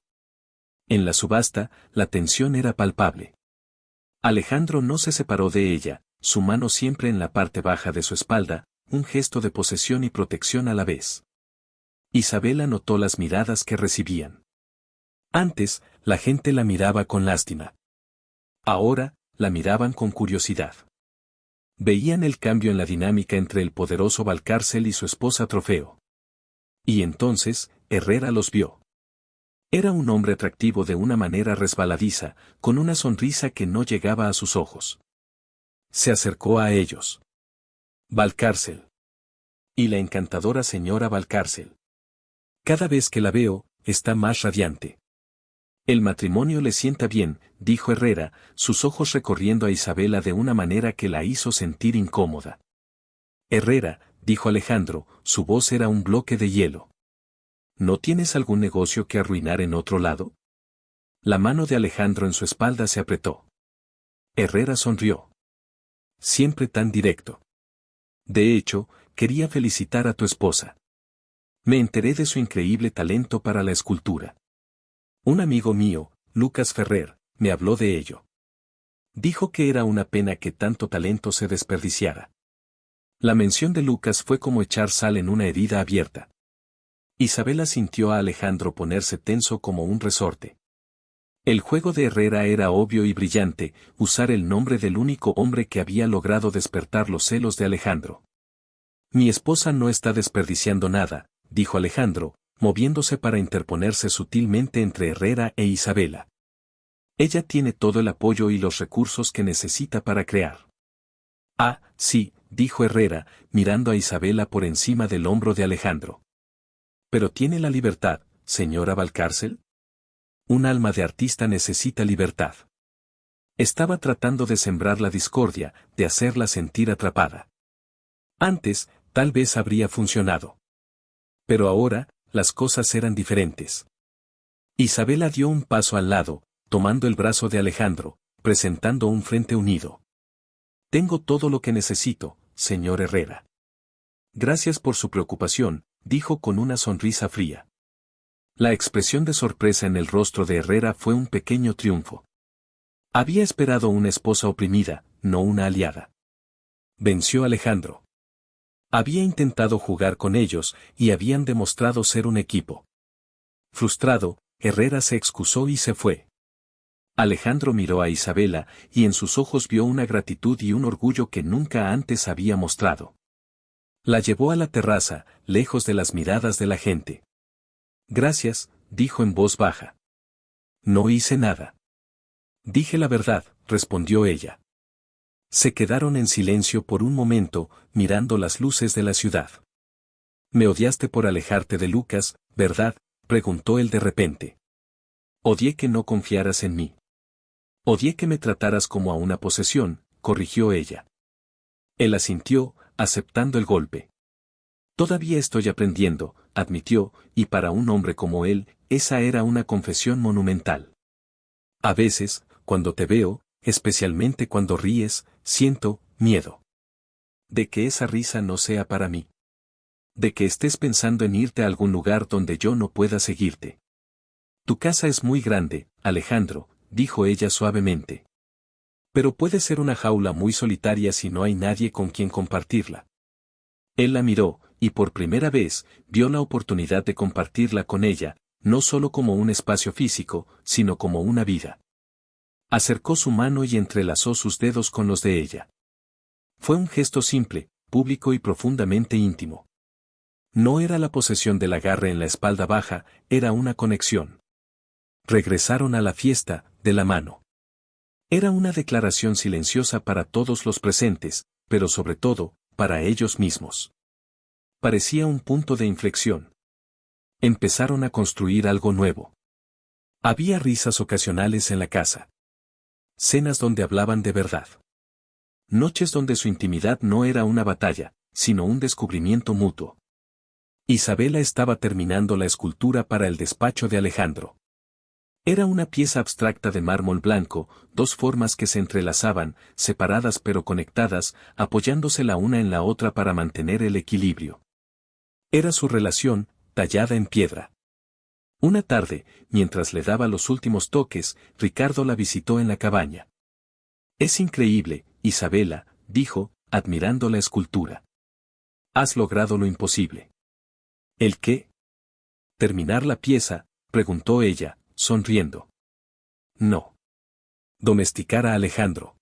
En la subasta, la tensión era palpable. Alejandro no se separó de ella, su mano siempre en la parte baja de su espalda, un gesto de posesión y protección a la vez. Isabela notó las miradas que recibían. Antes, la gente la miraba con lástima. Ahora, la miraban con curiosidad. Veían el cambio en la dinámica entre el poderoso Valcárcel y su esposa Trofeo. Y entonces, Herrera los vio. Era un hombre atractivo de una manera resbaladiza, con una sonrisa que no llegaba a sus ojos. Se acercó a ellos. Valcárcel. Y la encantadora señora Valcárcel. Cada vez que la veo, está más radiante. El matrimonio le sienta bien, dijo Herrera, sus ojos recorriendo a Isabela de una manera que la hizo sentir incómoda. Herrera, dijo Alejandro, su voz era un bloque de hielo. ¿No tienes algún negocio que arruinar en otro lado? La mano de Alejandro en su espalda se apretó. Herrera sonrió. Siempre tan directo. De hecho, quería felicitar a tu esposa. Me enteré de su increíble talento para la escultura. Un amigo mío, Lucas Ferrer, me habló de ello. Dijo que era una pena que tanto talento se desperdiciara. La mención de Lucas fue como echar sal en una herida abierta. Isabela sintió a Alejandro ponerse tenso como un resorte. El juego de Herrera era obvio y brillante, usar el nombre del único hombre que había logrado despertar los celos de Alejandro. Mi esposa no está desperdiciando nada, dijo Alejandro, moviéndose para interponerse sutilmente entre Herrera e Isabela. Ella tiene todo el apoyo y los recursos que necesita para crear. Ah, sí, dijo Herrera, mirando a Isabela por encima del hombro de Alejandro. Pero tiene la libertad, señora Valcárcel. Un alma de artista necesita libertad. Estaba tratando de sembrar la discordia, de hacerla sentir atrapada. Antes, tal vez habría funcionado. Pero ahora, las cosas eran diferentes. Isabela dio un paso al lado, tomando el brazo de Alejandro, presentando un frente unido. Tengo todo lo que necesito, señor Herrera. Gracias por su preocupación, dijo con una sonrisa fría. La expresión de sorpresa en el rostro de Herrera fue un pequeño triunfo. Había esperado una esposa oprimida, no una aliada. Venció a Alejandro. Había intentado jugar con ellos y habían demostrado ser un equipo. Frustrado, Herrera se excusó y se fue. Alejandro miró a Isabela y en sus ojos vio una gratitud y un orgullo que nunca antes había mostrado. La llevó a la terraza, lejos de las miradas de la gente. Gracias, dijo en voz baja. No hice nada. Dije la verdad, respondió ella. Se quedaron en silencio por un momento, mirando las luces de la ciudad. Me odiaste por alejarte de Lucas, ¿verdad?, preguntó él de repente. Odié que no confiaras en mí. Odié que me trataras como a una posesión, corrigió ella. Él asintió, aceptando el golpe. Todavía estoy aprendiendo, admitió, y para un hombre como él, esa era una confesión monumental. A veces, cuando te veo, especialmente cuando ríes, siento miedo. De que esa risa no sea para mí. De que estés pensando en irte a algún lugar donde yo no pueda seguirte. Tu casa es muy grande, Alejandro, dijo ella suavemente. Pero puede ser una jaula muy solitaria si no hay nadie con quien compartirla. Él la miró, y por primera vez, vio la oportunidad de compartirla con ella, no solo como un espacio físico, sino como una vida. Acercó su mano y entrelazó sus dedos con los de ella. Fue un gesto simple, público y profundamente íntimo. No era la posesión del agarre en la espalda baja, era una conexión. Regresaron a la fiesta, de la mano. Era una declaración silenciosa para todos los presentes, pero sobre todo, para ellos mismos. Parecía un punto de inflexión. Empezaron a construir algo nuevo. Había risas ocasionales en la casa. Cenas donde hablaban de verdad. Noches donde su intimidad no era una batalla, sino un descubrimiento mutuo. Isabela estaba terminando la escultura para el despacho de Alejandro. Era una pieza abstracta de mármol blanco, dos formas que se entrelazaban, separadas pero conectadas, apoyándose la una en la otra para mantener el equilibrio. Era su relación, tallada en piedra. Una tarde, mientras le daba los últimos toques, Ricardo la visitó en la cabaña. Es increíble, Isabela, dijo, admirando la escultura. Has logrado lo imposible. ¿El qué? ¿Terminar la pieza?, preguntó ella, sonriendo. No. Domesticar a Alejandro.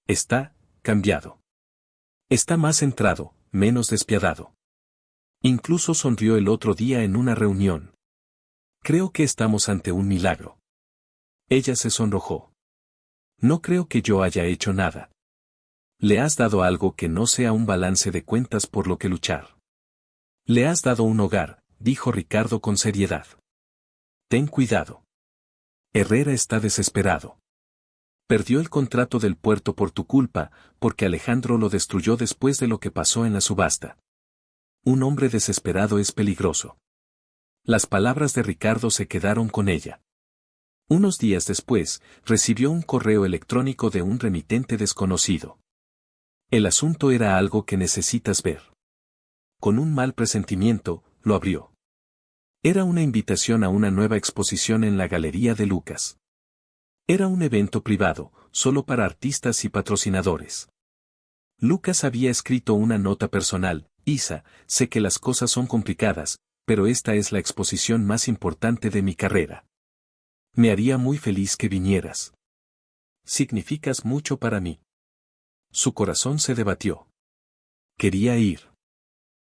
Está cambiado. Está más centrado, menos despiadado. Incluso sonrió el otro día en una reunión. Creo que estamos ante un milagro. Ella se sonrojó. No creo que yo haya hecho nada. Le has dado algo que no sea un balance de cuentas por lo que luchar. Le has dado un hogar, dijo Ricardo con seriedad. Ten cuidado. Herrera está desesperado. Perdió el contrato del puerto por tu culpa, porque Alejandro lo destruyó después de lo que pasó en la subasta. Un hombre desesperado es peligroso. Las palabras de Ricardo se quedaron con ella. Unos días después, recibió un correo electrónico de un remitente desconocido. El asunto era algo que necesitas ver. Con un mal presentimiento, lo abrió. Era una invitación a una nueva exposición en la Galería de Lucas. Era un evento privado, solo para artistas y patrocinadores. Lucas había escrito una nota personal: Isa, sé que las cosas son complicadas, pero esta es la exposición más importante de mi carrera. Me haría muy feliz que vinieras. Significas mucho para mí. Su corazón se debatió. Quería ir.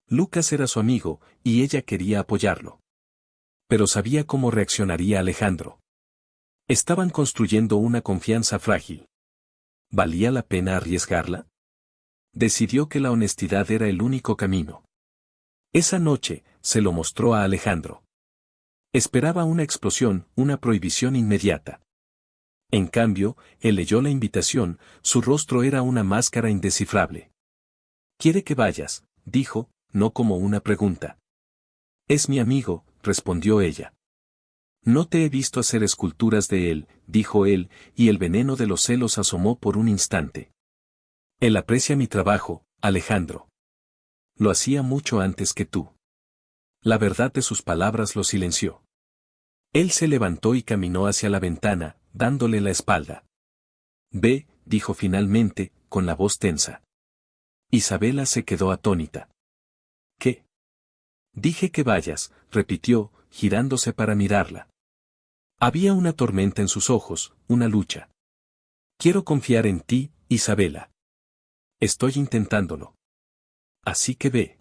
Lucas era su amigo, y ella quería apoyarlo. Pero sabía cómo reaccionaría Alejandro. Estaban construyendo una confianza frágil. ¿Valía la pena arriesgarla? Decidió que la honestidad era el único camino. Esa noche, se lo mostró a Alejandro. Esperaba una explosión, una prohibición inmediata. En cambio, él leyó la invitación, su rostro era una máscara indescifrable. «Quiere que vayas», dijo, no como una pregunta. «Es mi amigo», respondió ella. «No te he visto hacer esculturas de él», dijo él, y el veneno de los celos asomó por un instante. «Él aprecia mi trabajo, Alejandro». Lo hacía mucho antes que tú. La verdad de sus palabras lo silenció. Él se levantó y caminó hacia la ventana, dándole la espalda. Ve, dijo finalmente, con la voz tensa. Isabela se quedó atónita. ¿Qué? Dije que vayas, repitió, girándose para mirarla. Había una tormenta en sus ojos, una lucha. Quiero confiar en ti, Isabela. Estoy intentándolo. Así que ve.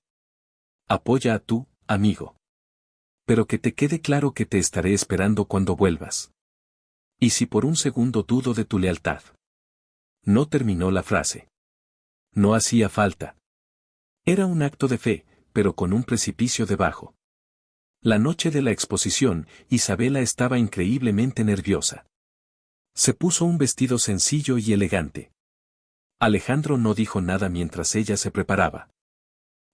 Apoya a tu amigo. Pero que te quede claro que te estaré esperando cuando vuelvas. Y si por un segundo dudo de tu lealtad. No terminó la frase. No hacía falta. Era un acto de fe, pero con un precipicio debajo. La noche de la exposición, Isabela estaba increíblemente nerviosa. Se puso un vestido sencillo y elegante. Alejandro no dijo nada mientras ella se preparaba.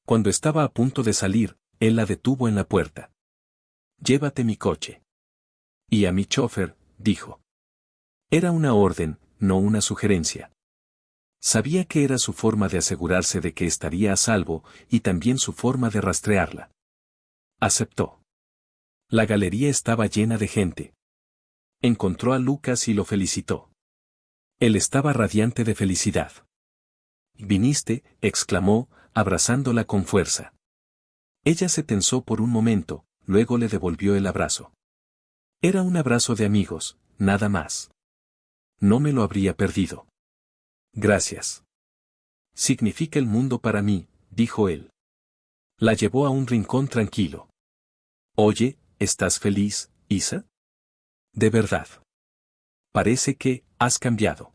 Cuando estaba a punto de salir, él la detuvo en la puerta. Llévate mi coche. Y a mi chofer, dijo. Era una orden, no una sugerencia. Sabía que era su forma de asegurarse de que estaría a salvo, y también su forma de rastrearla. Aceptó. La galería estaba llena de gente. Encontró a Lucas y lo felicitó. Él estaba radiante de felicidad. «Viniste», exclamó, abrazándola con fuerza. Ella se tensó por un momento, luego le devolvió el abrazo. Era un abrazo de amigos, nada más. No me lo habría perdido. Gracias. Significa el mundo para mí, dijo él. La llevó a un rincón tranquilo. Oye, ¿estás feliz, Isa? De verdad. Parece que has cambiado.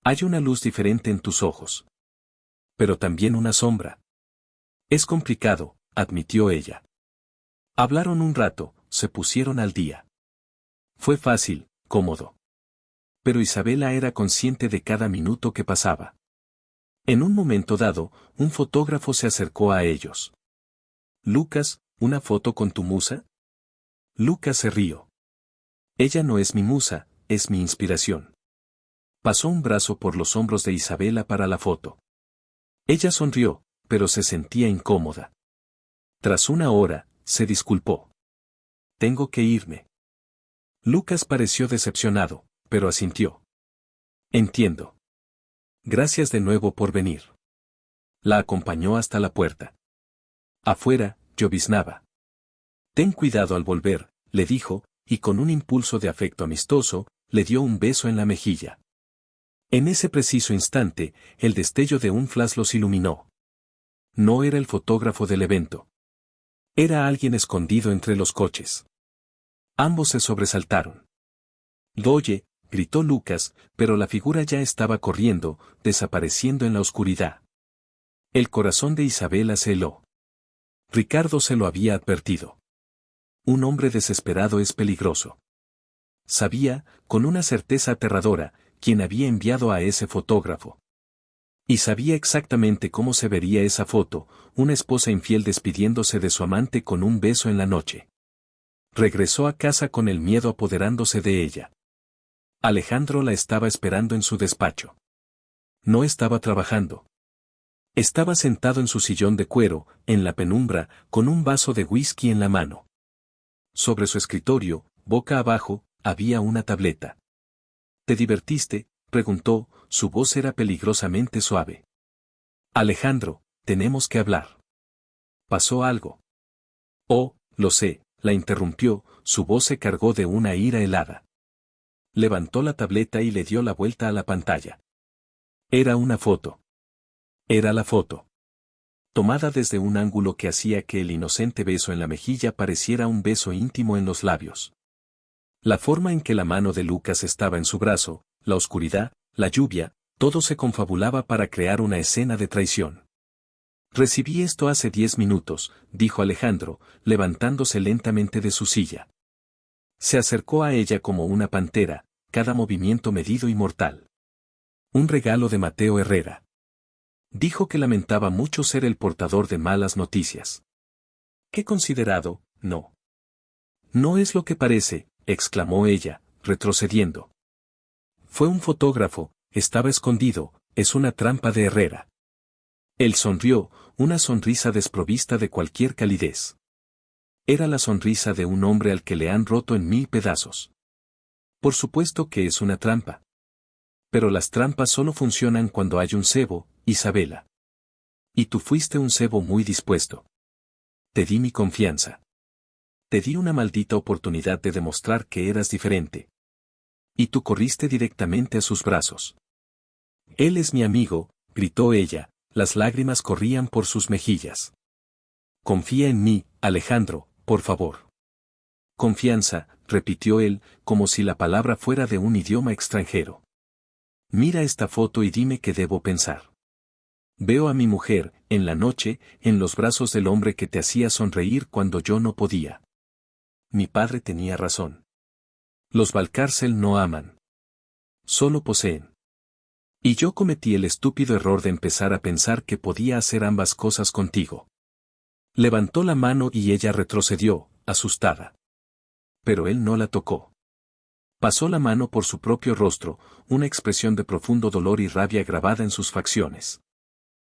Hay una luz diferente en tus ojos. Pero también una sombra. Es complicado, admitió ella. Hablaron un rato, se pusieron al día. Fue fácil, cómodo. Pero Isabela era consciente de cada minuto que pasaba. En un momento dado, un fotógrafo se acercó a ellos. Lucas, ¿una foto con tu musa? Lucas se rió. Ella no es mi musa, es mi inspiración. Pasó un brazo por los hombros de Isabela para la foto. Ella sonrió, pero se sentía incómoda. Tras una hora, se disculpó. Tengo que irme. Lucas pareció decepcionado, pero asintió. Entiendo. Gracias de nuevo por venir. La acompañó hasta la puerta. Afuera, lloviznaba. Ten cuidado al volver, le dijo, y con un impulso de afecto amistoso, le dio un beso en la mejilla. En ese preciso instante, el destello de un flash los iluminó. No era el fotógrafo del evento. Era alguien escondido entre los coches. Ambos se sobresaltaron. «Doye», gritó Lucas, pero la figura ya estaba corriendo, desapareciendo en la oscuridad. El corazón de Isabela se heló. Ricardo se lo había advertido. Un hombre desesperado es peligroso. Sabía, con una certeza aterradora, quién había enviado a ese fotógrafo. Y sabía exactamente cómo se vería esa foto, una esposa infiel despidiéndose de su amante con un beso en la noche. Regresó a casa con el miedo apoderándose de ella. Alejandro la estaba esperando en su despacho. No estaba trabajando. Estaba sentado en su sillón de cuero, en la penumbra, con un vaso de whisky en la mano. Sobre su escritorio, boca abajo, había una tableta. ¿Te divertiste?, preguntó, su voz era peligrosamente suave. Alejandro, tenemos que hablar. ¿Pasó algo? Oh, lo sé, la interrumpió, su voz se cargó de una ira helada. Levantó la tableta y le dio la vuelta a la pantalla. Era una foto. Era la foto. Tomada desde un ángulo que hacía que el inocente beso en la mejilla pareciera un beso íntimo en los labios. La forma en que la mano de Lucas estaba en su brazo, la oscuridad, la lluvia, todo se confabulaba para crear una escena de traición. Recibí esto hace 10 minutos, dijo Alejandro, levantándose lentamente de su silla. Se acercó a ella como una pantera, cada movimiento medido y mortal. Un regalo de Mateo Herrera. Dijo que lamentaba mucho ser el portador de malas noticias. Qué considerado, no. No es lo que parece, exclamó ella, retrocediendo. Fue un fotógrafo, estaba escondido, es una trampa de Herrera. Él sonrió, una sonrisa desprovista de cualquier calidez. Era la sonrisa de un hombre al que le han roto en 1000 pedazos. Por supuesto que es una trampa. Pero las trampas solo funcionan cuando hay un cebo, Isabela. Y tú fuiste un cebo muy dispuesto. Te di mi confianza. Te di una maldita oportunidad de demostrar que eras diferente. Y tú corriste directamente a sus brazos. Él es mi amigo, gritó ella, las lágrimas corrían por sus mejillas. Confía en mí, Alejandro, por favor. Confianza, repitió él, como si la palabra fuera de un idioma extranjero. Mira esta foto y dime qué debo pensar. Veo a mi mujer, en la noche, en los brazos del hombre que te hacía sonreír cuando yo no podía. Mi padre tenía razón. Los Valcárcel no aman. Solo poseen. Y yo cometí el estúpido error de empezar a pensar que podía hacer ambas cosas contigo. Levantó la mano y ella retrocedió, asustada. Pero él no la tocó. Pasó la mano por su propio rostro, una expresión de profundo dolor y rabia grabada en sus facciones.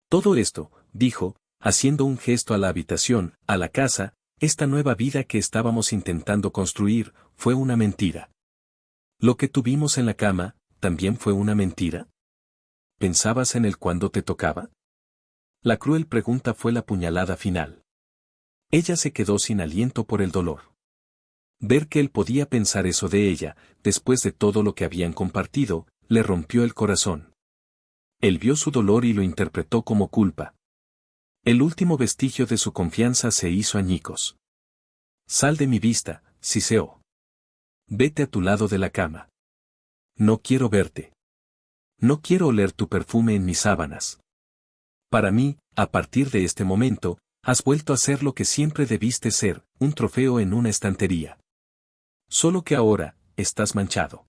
Todo esto, dijo, haciendo un gesto a la habitación, a la casa, esta nueva vida que estábamos intentando construir, fue una mentira. ¿Lo que tuvimos en la cama, también fue una mentira? ¿Pensabas en él cuando te tocaba? La cruel pregunta fue la puñalada final. Ella se quedó sin aliento por el dolor. Ver que él podía pensar eso de ella, después de todo lo que habían compartido, le rompió el corazón. Él vio su dolor y lo interpretó como culpa. El último vestigio de su confianza se hizo añicos. Sal de mi vista, Siseo. Vete a tu lado de la cama. No quiero verte. No quiero oler tu perfume en mis sábanas. Para mí, a partir de este momento, has vuelto a ser lo que siempre debiste ser, un trofeo en una estantería. Solo que ahora, estás manchado.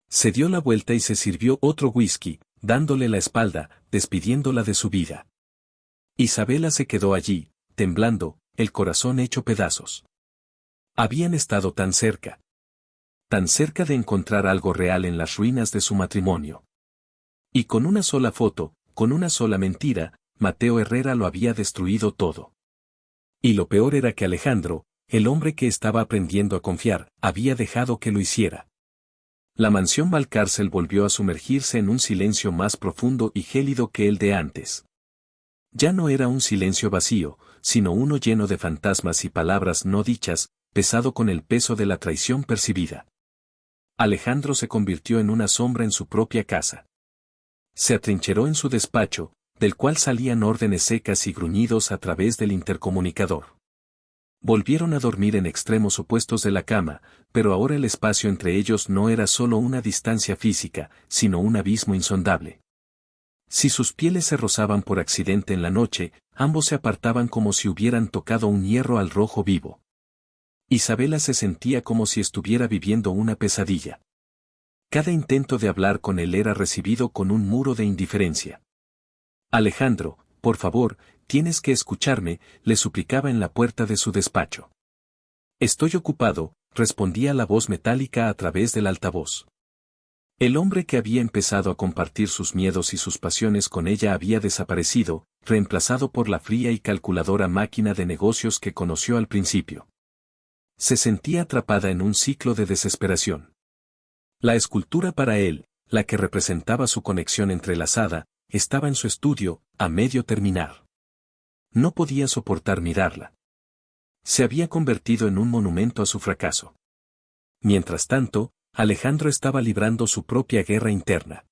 Se dio la vuelta y se sirvió otro whisky, dándole la espalda, despidiéndola de su vida. Isabela se quedó allí, temblando, el corazón hecho pedazos. Habían estado tan cerca de encontrar algo real en las ruinas de su matrimonio. Y con una sola foto, con una sola mentira, Mateo Herrera lo había destruido todo. Y lo peor era que Alejandro, el hombre que estaba aprendiendo a confiar, había dejado que lo hiciera. La mansión Valcárcel volvió a sumergirse en un silencio más profundo y gélido que el de antes. Ya no era un silencio vacío, sino uno lleno de fantasmas y palabras no dichas, pesado con el peso de la traición percibida. Alejandro se convirtió en una sombra en su propia casa. Se atrincheró en su despacho, del cual salían órdenes secas y gruñidos a través del intercomunicador. Volvieron a dormir en extremos opuestos de la cama, pero ahora el espacio entre ellos no era solo una distancia física, sino un abismo insondable. Si sus pieles se rozaban por accidente en la noche, ambos se apartaban como si hubieran tocado un hierro al rojo vivo. Isabela se sentía como si estuviera viviendo una pesadilla. Cada intento de hablar con él era recibido con un muro de indiferencia. Alejandro, por favor, tienes que escucharme, le suplicaba en la puerta de su despacho. Estoy ocupado, respondía la voz metálica a través del altavoz. El hombre que había empezado a compartir sus miedos y sus pasiones con ella había desaparecido, reemplazado por la fría y calculadora máquina de negocios que conoció al principio. Se sentía atrapada en un ciclo de desesperación. La escultura para él, la que representaba su conexión entrelazada, estaba en su estudio, a medio terminar. No podía soportar mirarla. Se había convertido en un monumento a su fracaso. Mientras tanto, Alejandro estaba librando su propia guerra interna.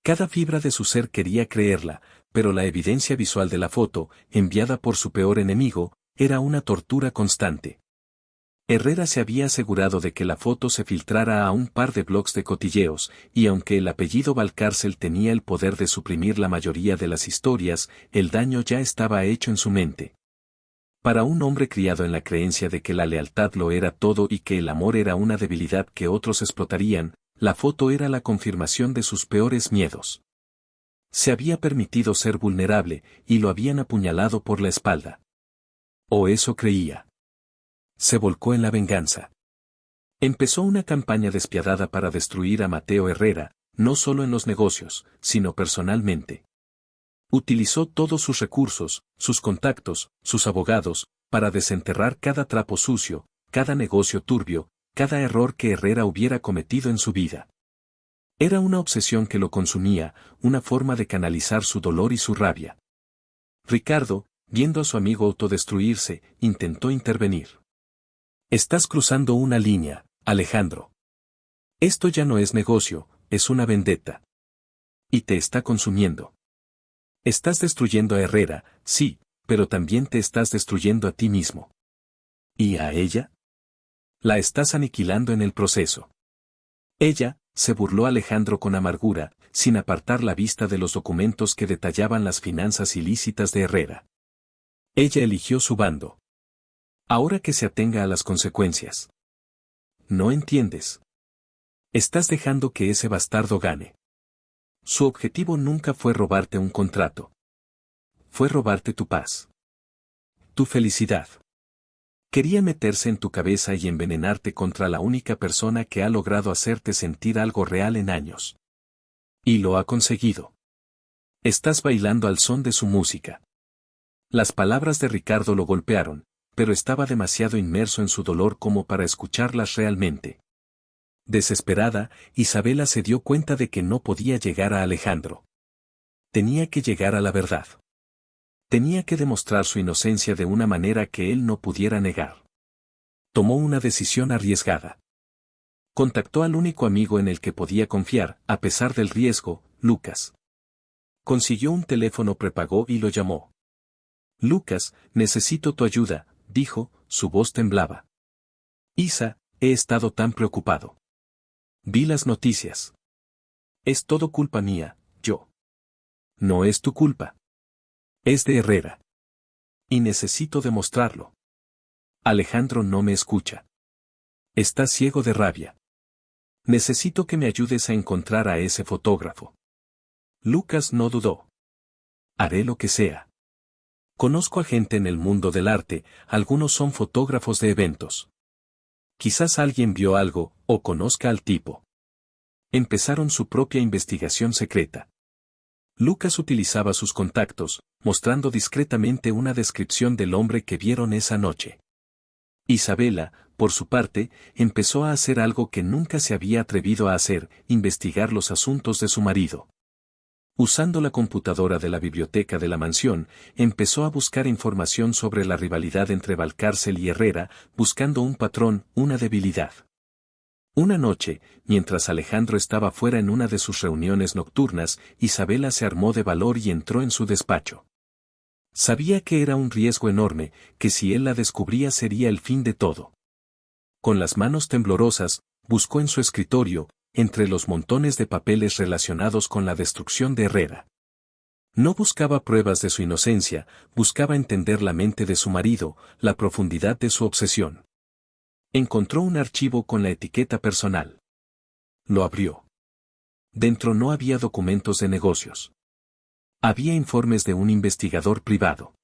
Cada fibra de su ser quería creerla, pero la evidencia visual de la foto, enviada por su peor enemigo, era una tortura constante. Herrera se había asegurado de que la foto se filtrara a un par de blogs de cotilleos, y aunque el apellido Valcárcel tenía el poder de suprimir la mayoría de las historias, el daño ya estaba hecho en su mente. Para un hombre criado en la creencia de que la lealtad lo era todo y que el amor era una debilidad que otros explotarían, la foto era la confirmación de sus peores miedos. Se había permitido ser vulnerable, y lo habían apuñalado por la espalda. O eso creía. Se volcó en la venganza. Empezó una campaña despiadada para destruir a Mateo Herrera, no solo en los negocios, sino personalmente. Utilizó todos sus recursos, sus contactos, sus abogados, para desenterrar cada trapo sucio, cada negocio turbio, cada error que Herrera hubiera cometido en su vida. Era una obsesión que lo consumía, una forma de canalizar su dolor y su rabia. Ricardo, viendo a su amigo autodestruirse, intentó intervenir. Estás cruzando una línea, Alejandro. Esto ya no es negocio, es una vendetta. Y te está consumiendo. Estás destruyendo a Herrera, sí, pero también te estás destruyendo a ti mismo. ¿Y a ella? La estás aniquilando en el proceso. Ella, se burló Alejandro con amargura, sin apartar la vista de los documentos que detallaban las finanzas ilícitas de Herrera. Ella eligió su bando. Ahora que se atenga a las consecuencias. No entiendes. Estás dejando que ese bastardo gane. Su objetivo nunca fue robarte un contrato. Fue robarte tu paz. Tu felicidad. Quería meterse en tu cabeza y envenenarte contra la única persona que ha logrado hacerte sentir algo real en años. Y lo ha conseguido. Estás bailando al son de su música. Las palabras de Ricardo lo golpearon, pero estaba demasiado inmerso en su dolor como para escucharlas realmente. Desesperada, Isabela se dio cuenta de que no podía llegar a Alejandro. Tenía que llegar a la verdad. Tenía que demostrar su inocencia de una manera que él no pudiera negar. Tomó una decisión arriesgada. Contactó al único amigo en el que podía confiar, a pesar del riesgo, Lucas. Consiguió un teléfono prepago y lo llamó. Lucas, necesito tu ayuda, dijo, su voz temblaba. Isa, he estado tan preocupado. Vi las noticias. Es todo culpa mía, yo. No es tu culpa. Es de Herrera. Y necesito demostrarlo. Alejandro no me escucha. Está ciego de rabia. Necesito que me ayudes a encontrar a ese fotógrafo. Lucas no dudó. Haré lo que sea. Conozco a gente en el mundo del arte, algunos son fotógrafos de eventos. Quizás alguien vio algo, o conozca al tipo. Empezaron su propia investigación secreta. Lucas utilizaba sus contactos, mostrando discretamente una descripción del hombre que vieron esa noche. Isabela, por su parte, empezó a hacer algo que nunca se había atrevido a hacer, investigar los asuntos de su marido. Usando la computadora de la biblioteca de la mansión, empezó a buscar información sobre la rivalidad entre Valcárcel y Herrera, buscando un patrón, una debilidad. Una noche, mientras Alejandro estaba fuera en una de sus reuniones nocturnas, Isabela se armó de valor y entró en su despacho. Sabía que era un riesgo enorme, que si él la descubría sería el fin de todo. Con las manos temblorosas, buscó en su escritorio, entre los montones de papeles relacionados con la destrucción de Herrera. No buscaba pruebas de su inocencia, buscaba entender la mente de su marido, la profundidad de su obsesión. Encontró un archivo con la etiqueta personal. Lo abrió. Dentro no había documentos de negocios. Había informes de un investigador privado.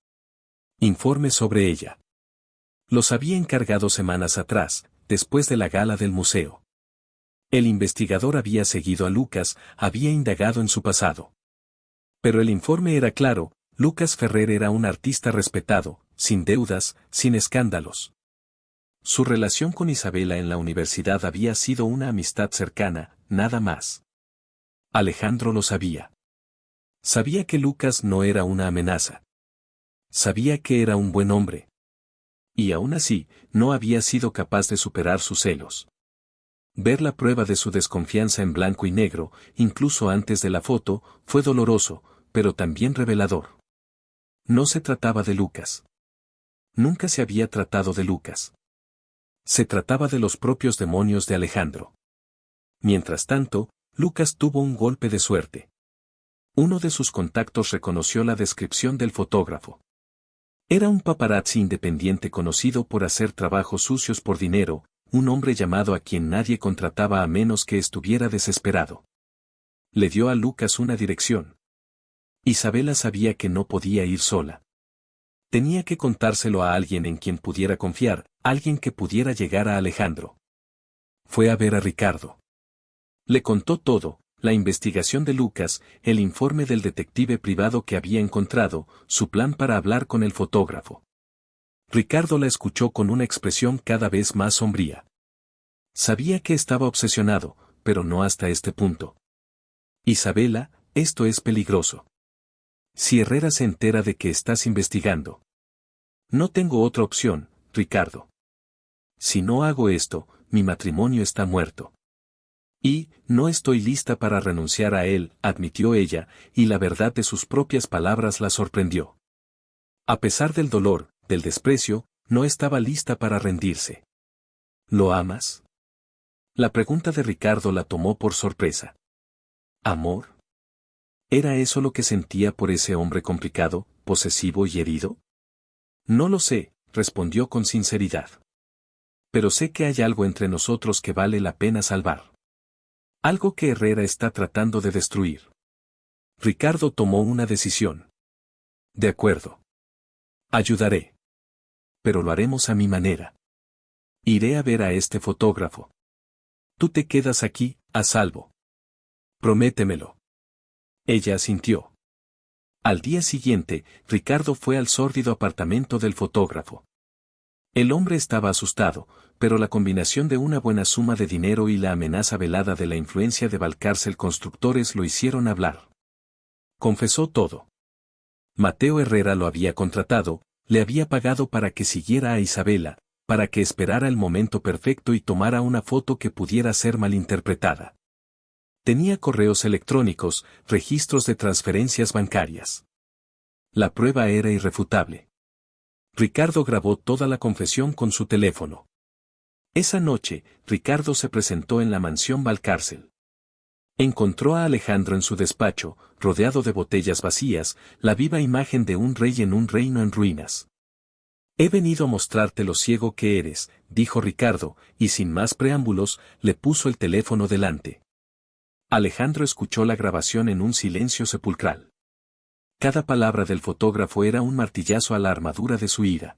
Informes sobre ella. Los había encargado semanas atrás, después de la gala del museo. El investigador había seguido a Lucas, había indagado en su pasado. Pero el informe era claro, Lucas Ferrer era un artista respetado, sin deudas, sin escándalos. Su relación con Isabela en la universidad había sido una amistad cercana, nada más. Alejandro lo sabía. Sabía que Lucas no era una amenaza. Sabía que era un buen hombre. Y aún así, no había sido capaz de superar sus celos. Ver la prueba de su desconfianza en blanco y negro, incluso antes de la foto, fue doloroso, pero también revelador. No se trataba de Lucas. Nunca se había tratado de Lucas. Se trataba de los propios demonios de Alejandro. Mientras tanto, Lucas tuvo un golpe de suerte. Uno de sus contactos reconoció la descripción del fotógrafo. Era un paparazzi independiente conocido por hacer trabajos sucios por dinero, un hombre llamado a quien nadie contrataba a menos que estuviera desesperado. Le dio a Lucas una dirección. Isabela sabía que no podía ir sola. Tenía que contárselo a alguien en quien pudiera confiar, alguien que pudiera llegar a Alejandro. Fue a ver a Ricardo. Le contó todo, La investigación de Lucas, el informe del detective privado que había encontrado, su plan para hablar con el fotógrafo. Ricardo la escuchó con una expresión cada vez más sombría. Sabía que estaba obsesionado, pero no hasta este punto. Isabela, esto es peligroso. Si Herrera se entera de que estás investigando. No tengo otra opción, Ricardo. Si no hago esto, mi matrimonio está muerto. Y, no estoy lista para renunciar a él, admitió ella, y la verdad de sus propias palabras la sorprendió. A pesar del dolor, del desprecio, no estaba lista para rendirse. ¿Lo amas? La pregunta de Ricardo la tomó por sorpresa. ¿Amor? ¿Era eso lo que sentía por ese hombre complicado, posesivo y herido? No lo sé, respondió con sinceridad. Pero sé que hay algo entre nosotros que vale la pena salvar. Algo que Herrera está tratando de destruir. Ricardo tomó una decisión. De acuerdo. Ayudaré. Pero lo haremos a mi manera. Iré a ver a este fotógrafo. Tú te quedas aquí, a salvo. Prométemelo. Ella asintió. Al día siguiente, Ricardo fue al sórdido apartamento del fotógrafo. El hombre estaba asustado, pero la combinación de una buena suma de dinero y la amenaza velada de la influencia de Valcárcel Constructores lo hicieron hablar. Confesó todo. Mateo Herrera lo había contratado, le había pagado para que siguiera a Isabela, para que esperara el momento perfecto y tomara una foto que pudiera ser malinterpretada. Tenía correos electrónicos, registros de transferencias bancarias. La prueba era irrefutable. Ricardo grabó toda la confesión con su teléfono. Esa noche, Ricardo se presentó en la mansión Valcárcel. Encontró a Alejandro en su despacho, rodeado de botellas vacías, la viva imagen de un rey en un reino en ruinas. He venido a mostrarte lo ciego que eres, dijo Ricardo, y sin más preámbulos, le puso el teléfono delante. Alejandro escuchó la grabación en un silencio sepulcral. Cada palabra del fotógrafo era un martillazo a la armadura de su ira.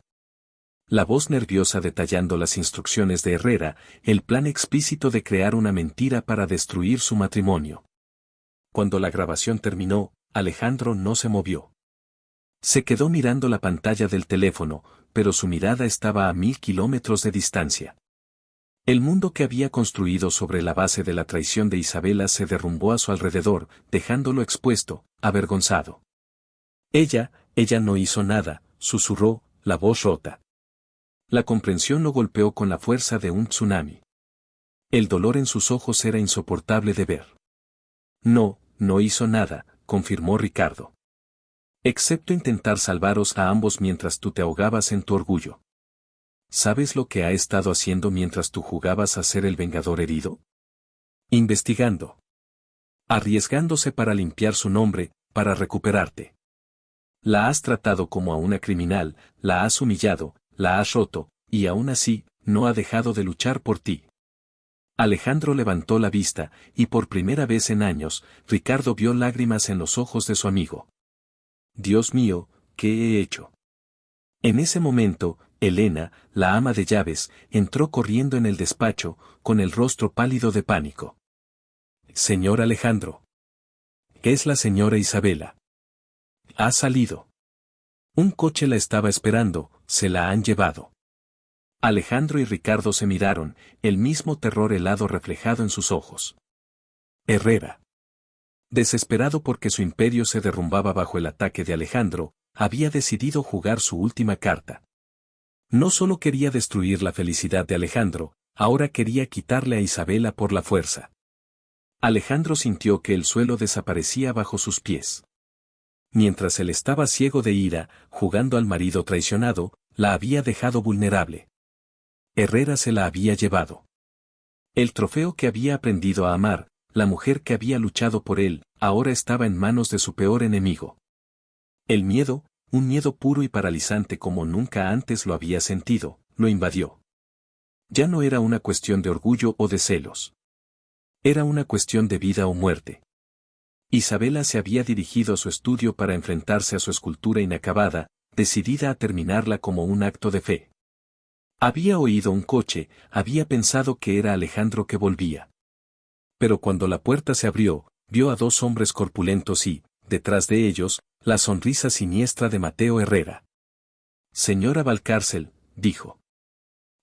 La voz nerviosa detallando las instrucciones de Herrera, el plan explícito de crear una mentira para destruir su matrimonio. Cuando la grabación terminó, Alejandro no se movió. Se quedó mirando la pantalla del teléfono, pero su mirada estaba a 1000 kilómetros de distancia. El mundo que había construido sobre la base de la traición de Isabela se derrumbó a su alrededor, dejándolo expuesto, avergonzado. Ella no hizo nada, susurró, la voz rota. La comprensión lo golpeó con la fuerza de un tsunami. El dolor en sus ojos era insoportable de ver. No hizo nada, confirmó Ricardo. Excepto intentar salvaros a ambos mientras tú te ahogabas en tu orgullo. ¿Sabes lo que ha estado haciendo mientras tú jugabas a ser el vengador herido? Investigando. Arriesgándose para limpiar su nombre, para recuperarte. La has tratado como a una criminal, la has humillado, la has roto, y aún así, no ha dejado de luchar por ti. Alejandro levantó la vista, y por primera vez en años, Ricardo vio lágrimas en los ojos de su amigo. Dios mío, ¿qué he hecho? En ese momento, Elena, la ama de llaves, entró corriendo en el despacho, con el rostro pálido de pánico. Señor Alejandro. ¿Qué es la señora Isabela? Ha salido. Un coche la estaba esperando, se la han llevado. Alejandro y Ricardo se miraron, el mismo terror helado reflejado en sus ojos. Herrera. Desesperado porque su imperio se derrumbaba bajo el ataque de Alejandro, había decidido jugar su última carta. No solo quería destruir la felicidad de Alejandro, ahora quería quitarle a Isabela por la fuerza. Alejandro sintió que el suelo desaparecía bajo sus pies. Mientras él estaba ciego de ira, jugando al marido traicionado, la había dejado vulnerable. Herrera se la había llevado. El trofeo que había aprendido a amar, la mujer que había luchado por él, ahora estaba en manos de su peor enemigo. El miedo, un miedo puro y paralizante como nunca antes lo había sentido, lo invadió. Ya no era una cuestión de orgullo o de celos. Era una cuestión de vida o muerte. Isabela se había dirigido a su estudio para enfrentarse a su escultura inacabada, decidida a terminarla como un acto de fe. Había oído un coche, había pensado que era Alejandro que volvía. Pero cuando la puerta se abrió, vio a dos hombres corpulentos y, detrás de ellos, la sonrisa siniestra de Mateo Herrera. Señora Valcárcel, dijo.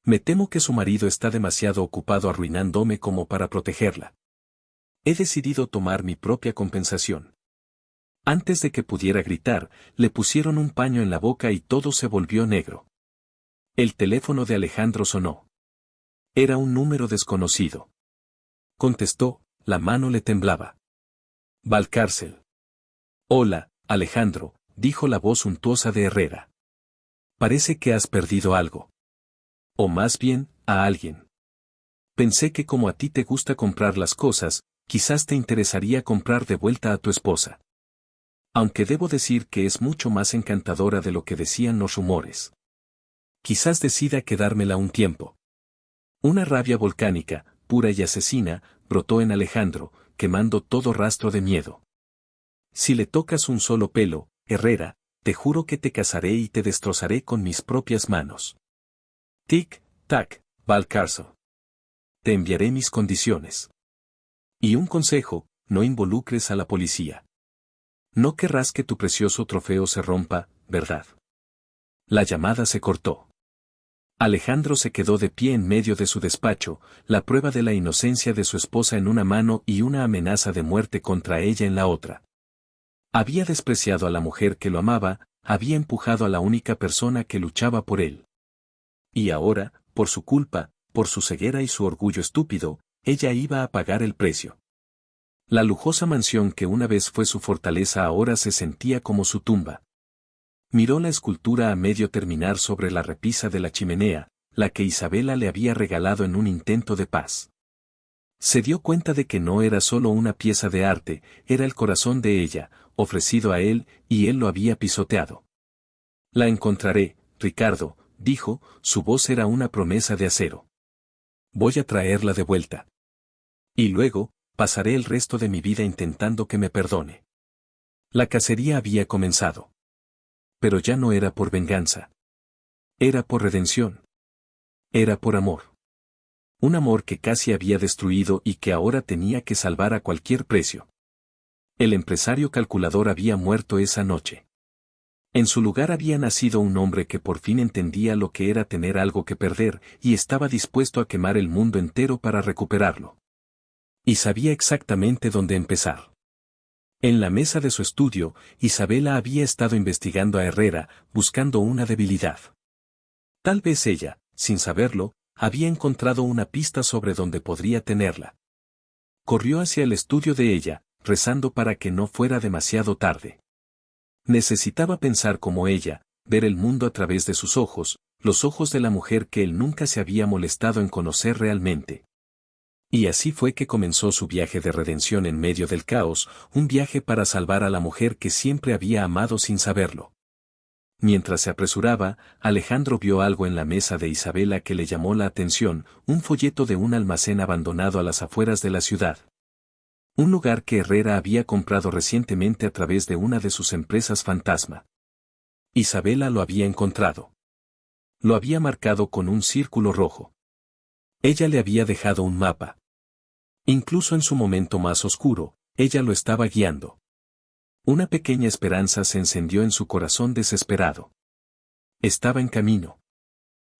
Me temo que su marido está demasiado ocupado arruinándome como para protegerla. He decidido tomar mi propia compensación. Antes de que pudiera gritar, le pusieron un paño en la boca y todo se volvió negro. El teléfono de Alejandro sonó. Era un número desconocido. Contestó, la mano le temblaba. Valcárcel. Hola, Alejandro, dijo la voz untuosa de Herrera. Parece que has perdido algo. O más bien, a alguien. Pensé que como a ti te gusta comprar las cosas, quizás te interesaría comprar de vuelta a tu esposa. Aunque debo decir que es mucho más encantadora de lo que decían los rumores. Quizás decida quedármela un tiempo. Una rabia volcánica, pura y asesina, brotó en Alejandro, quemando todo rastro de miedo. Si le tocas un solo pelo, Herrera, te juro que te casaré y te destrozaré con mis propias manos. Tic, tac, Valcárcel. Te enviaré mis condiciones. Y un consejo, no involucres a la policía. No querrás que tu precioso trofeo se rompa, ¿verdad? La llamada se cortó. Alejandro se quedó de pie en medio de su despacho, la prueba de la inocencia de su esposa en una mano y una amenaza de muerte contra ella en la otra. Había despreciado a la mujer que lo amaba, había empujado a la única persona que luchaba por él. Y ahora, por su culpa, por su ceguera y su orgullo estúpido, ella iba a pagar el precio. La lujosa mansión que una vez fue su fortaleza ahora se sentía como su tumba. Miró la escultura a medio terminar sobre la repisa de la chimenea, la que Isabela le había regalado en un intento de paz. Se dio cuenta de que no era solo una pieza de arte, era el corazón de ella, ofrecido a él, y él lo había pisoteado. La encontraré, Ricardo, dijo, su voz era una promesa de acero. Voy a traerla de vuelta. Y luego, pasaré el resto de mi vida intentando que me perdone. La cacería había comenzado. Pero ya no era por venganza. Era por redención. Era por amor. Un amor que casi había destruido y que ahora tenía que salvar a cualquier precio. El empresario calculador había muerto esa noche. En su lugar había nacido un hombre que por fin entendía lo que era tener algo que perder y estaba dispuesto a quemar el mundo entero para recuperarlo. Y sabía exactamente dónde empezar. En la mesa de su estudio, Isabela había estado investigando a Herrera, buscando una debilidad. Tal vez ella, sin saberlo, había encontrado una pista sobre dónde podría tenerla. Corrió hacia el estudio de ella, rezando para que no fuera demasiado tarde. Necesitaba pensar como ella, ver el mundo a través de sus ojos, los ojos de la mujer que él nunca se había molestado en conocer realmente. Y así fue que comenzó su viaje de redención en medio del caos, un viaje para salvar a la mujer que siempre había amado sin saberlo. Mientras se apresuraba, Alejandro vio algo en la mesa de Isabela que le llamó la atención, un folleto de un almacén abandonado a las afueras de la ciudad. Un lugar que Herrera había comprado recientemente a través de una de sus empresas fantasma. Isabela lo había encontrado. Lo había marcado con un círculo rojo. Ella le había dejado un mapa. Incluso en su momento más oscuro, ella lo estaba guiando. Una pequeña esperanza se encendió en su corazón desesperado. Estaba en camino.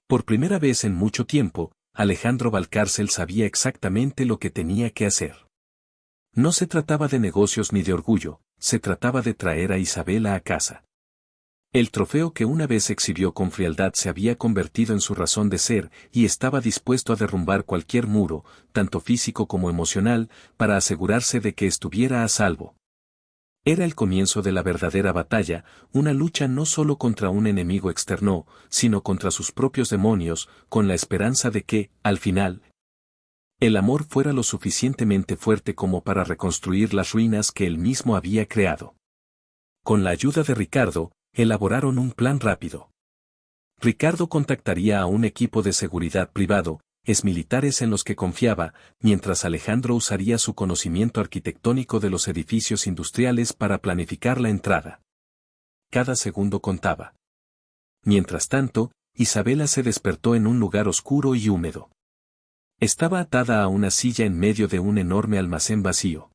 Por primera vez en mucho tiempo, Alejandro Valcárcel sabía exactamente lo que tenía que hacer. No se trataba de negocios ni de orgullo, se trataba de traer a Isabela a casa. El trofeo que una vez exhibió con frialdad se había convertido en su razón de ser y estaba dispuesto a derrumbar cualquier muro, tanto físico como emocional, para asegurarse de que estuviera a salvo. Era el comienzo de la verdadera batalla, una lucha no solo contra un enemigo externo, sino contra sus propios demonios, con la esperanza de que, al final, el amor fuera lo suficientemente fuerte como para reconstruir las ruinas que él mismo había creado. Con la ayuda de Ricardo, elaboraron un plan rápido. Ricardo contactaría a un equipo de seguridad privado, exmilitares en los que confiaba, mientras Alejandro usaría su conocimiento arquitectónico de los edificios industriales para planificar la entrada. Cada segundo contaba. Mientras tanto, Isabela se despertó en un lugar oscuro y húmedo. Estaba atada a una silla en medio de un enorme almacén vacío.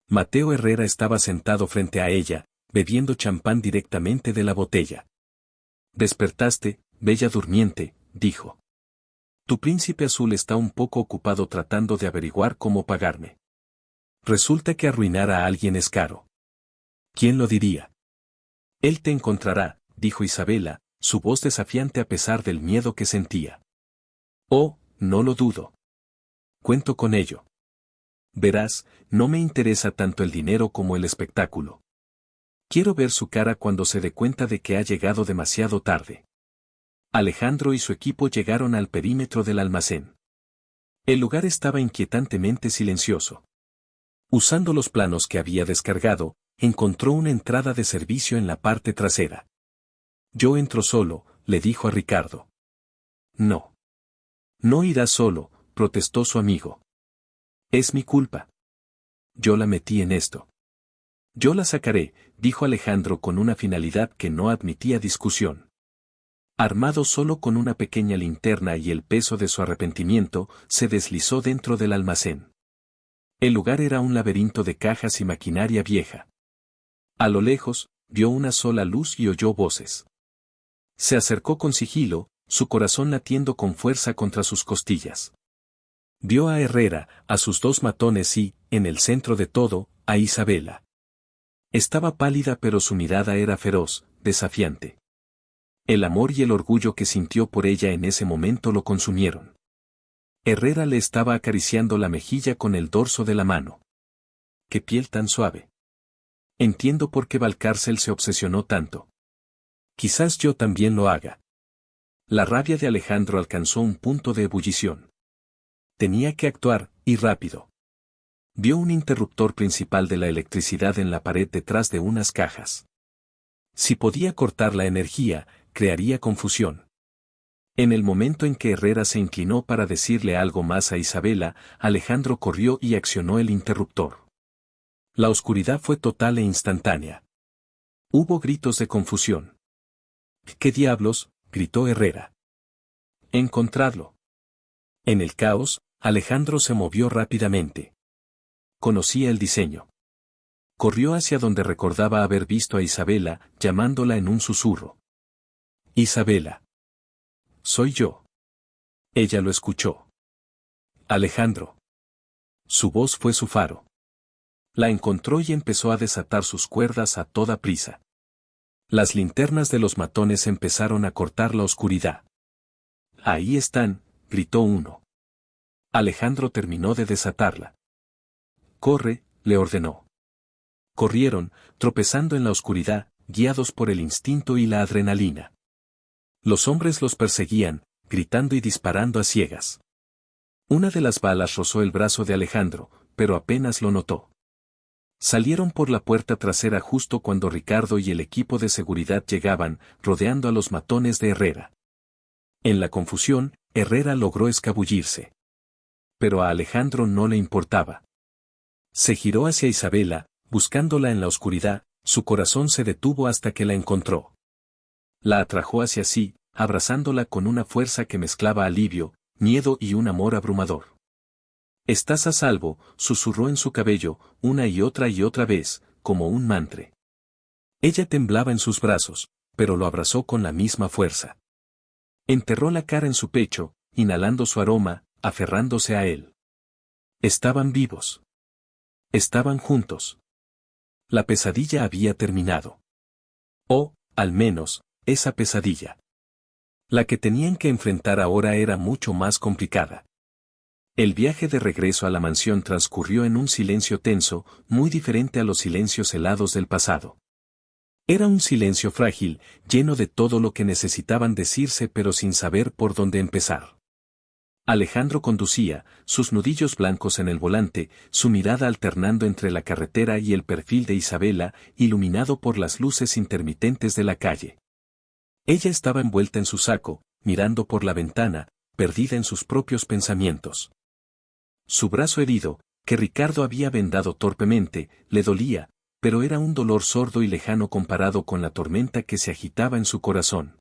Mateo Herrera estaba sentado frente a ella, bebiendo champán directamente de la botella. «Despertaste, bella durmiente», dijo. «Tu príncipe azul está un poco ocupado tratando de averiguar cómo pagarme. Resulta que arruinar a alguien es caro. ¿Quién lo diría?» «Él te encontrará», dijo Isabela, su voz desafiante a pesar del miedo que sentía. «Oh, no lo dudo. Cuento con ello. Verás, no me interesa tanto el dinero como el espectáculo. Quiero ver su cara cuando se dé cuenta de que ha llegado demasiado tarde». Alejandro y su equipo llegaron al perímetro del almacén. El lugar estaba inquietantemente silencioso. Usando los planos que había descargado, encontró una entrada de servicio en la parte trasera. «Yo entro solo», le dijo a Ricardo. «No. No irás solo», protestó su amigo. «Es mi culpa. Yo la metí en esto». «Yo la sacaré», dijo Alejandro con una finalidad que no admitía discusión. Armado solo con una pequeña linterna y el peso de su arrepentimiento, se deslizó dentro del almacén. El lugar era un laberinto de cajas y maquinaria vieja. A lo lejos, vio una sola luz y oyó voces. Se acercó con sigilo, su corazón latiendo con fuerza contra sus costillas. Vio a Herrera, a sus dos matones y, en el centro de todo, a Isabela. Estaba pálida pero su mirada era feroz, desafiante. El amor y el orgullo que sintió por ella en ese momento lo consumieron. Herrera le estaba acariciando la mejilla con el dorso de la mano. ¡Qué piel tan suave! Entiendo por qué Valcárcel se obsesionó tanto. Quizás yo también lo haga. La rabia de Alejandro alcanzó un punto de ebullición. Tenía que actuar, y rápido. Vio un interruptor principal de la electricidad en la pared detrás de unas cajas. Si podía cortar la energía, crearía confusión. En el momento en que Herrera se inclinó para decirle algo más a Isabela, Alejandro corrió y accionó el interruptor. La oscuridad fue total e instantánea. Hubo gritos de confusión. «¿Qué diablos?», gritó Herrera. «Encontradlo». En el caos, Alejandro se movió rápidamente. Conocía el diseño. Corrió hacia donde recordaba haber visto a Isabela, llamándola en un susurro. «Isabela. Soy yo». Ella lo escuchó. «Alejandro». Su voz fue su faro. La encontró y empezó a desatar sus cuerdas a toda prisa. Las linternas de los matones empezaron a cortar la oscuridad. «Ahí están», gritó uno. Alejandro terminó de desatarla. «Corre», le ordenó. Corrieron, tropezando en la oscuridad, guiados por el instinto y la adrenalina. Los hombres los perseguían, gritando y disparando a ciegas. Una de las balas rozó el brazo de Alejandro, pero apenas lo notó. Salieron por la puerta trasera justo cuando Ricardo y el equipo de seguridad llegaban, rodeando a los matones de Herrera. En la confusión, Herrera logró escabullirse. Pero a Alejandro no le importaba. Se giró hacia Isabela, buscándola en la oscuridad, su corazón se detuvo hasta que la encontró. La atrajo hacia sí, abrazándola con una fuerza que mezclaba alivio, miedo y un amor abrumador. «Estás a salvo», susurró en su cabello, una y otra vez, como un mantra. Ella temblaba en sus brazos, pero lo abrazó con la misma fuerza. Enterró la cara en su pecho, inhalando su aroma, aferrándose a él. Estaban vivos. Estaban juntos. La pesadilla había terminado. O, al menos, esa pesadilla. La que tenían que enfrentar ahora era mucho más complicada. El viaje de regreso a la mansión transcurrió en un silencio tenso, muy diferente a los silencios helados del pasado. Era un silencio frágil, lleno de todo lo que necesitaban decirse pero sin saber por dónde empezar. Alejandro conducía, sus nudillos blancos en el volante, su mirada alternando entre la carretera y el perfil de Isabela, iluminado por las luces intermitentes de la calle. Ella estaba envuelta en su saco, mirando por la ventana, perdida en sus propios pensamientos. Su brazo herido, que Ricardo había vendado torpemente, le dolía, pero era un dolor sordo y lejano comparado con la tormenta que se agitaba en su corazón.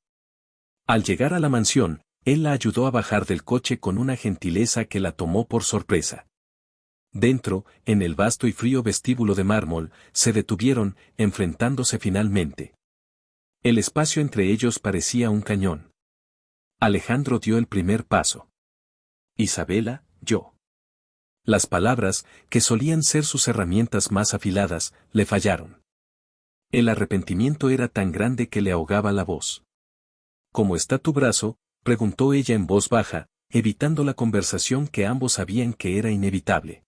Al llegar a la mansión, Él la ayudó a bajar del coche con una gentileza que la tomó por sorpresa. Dentro, en el vasto y frío vestíbulo de mármol, se detuvieron, enfrentándose finalmente. El espacio entre ellos parecía un cañón. Alejandro dio el primer paso. Isabela, yo. Las palabras, que solían ser sus herramientas más afiladas, le fallaron. El arrepentimiento era tan grande que le ahogaba la voz. ¿Cómo está tu brazo?, preguntó ella en voz baja, evitando la conversación que ambos sabían que era inevitable.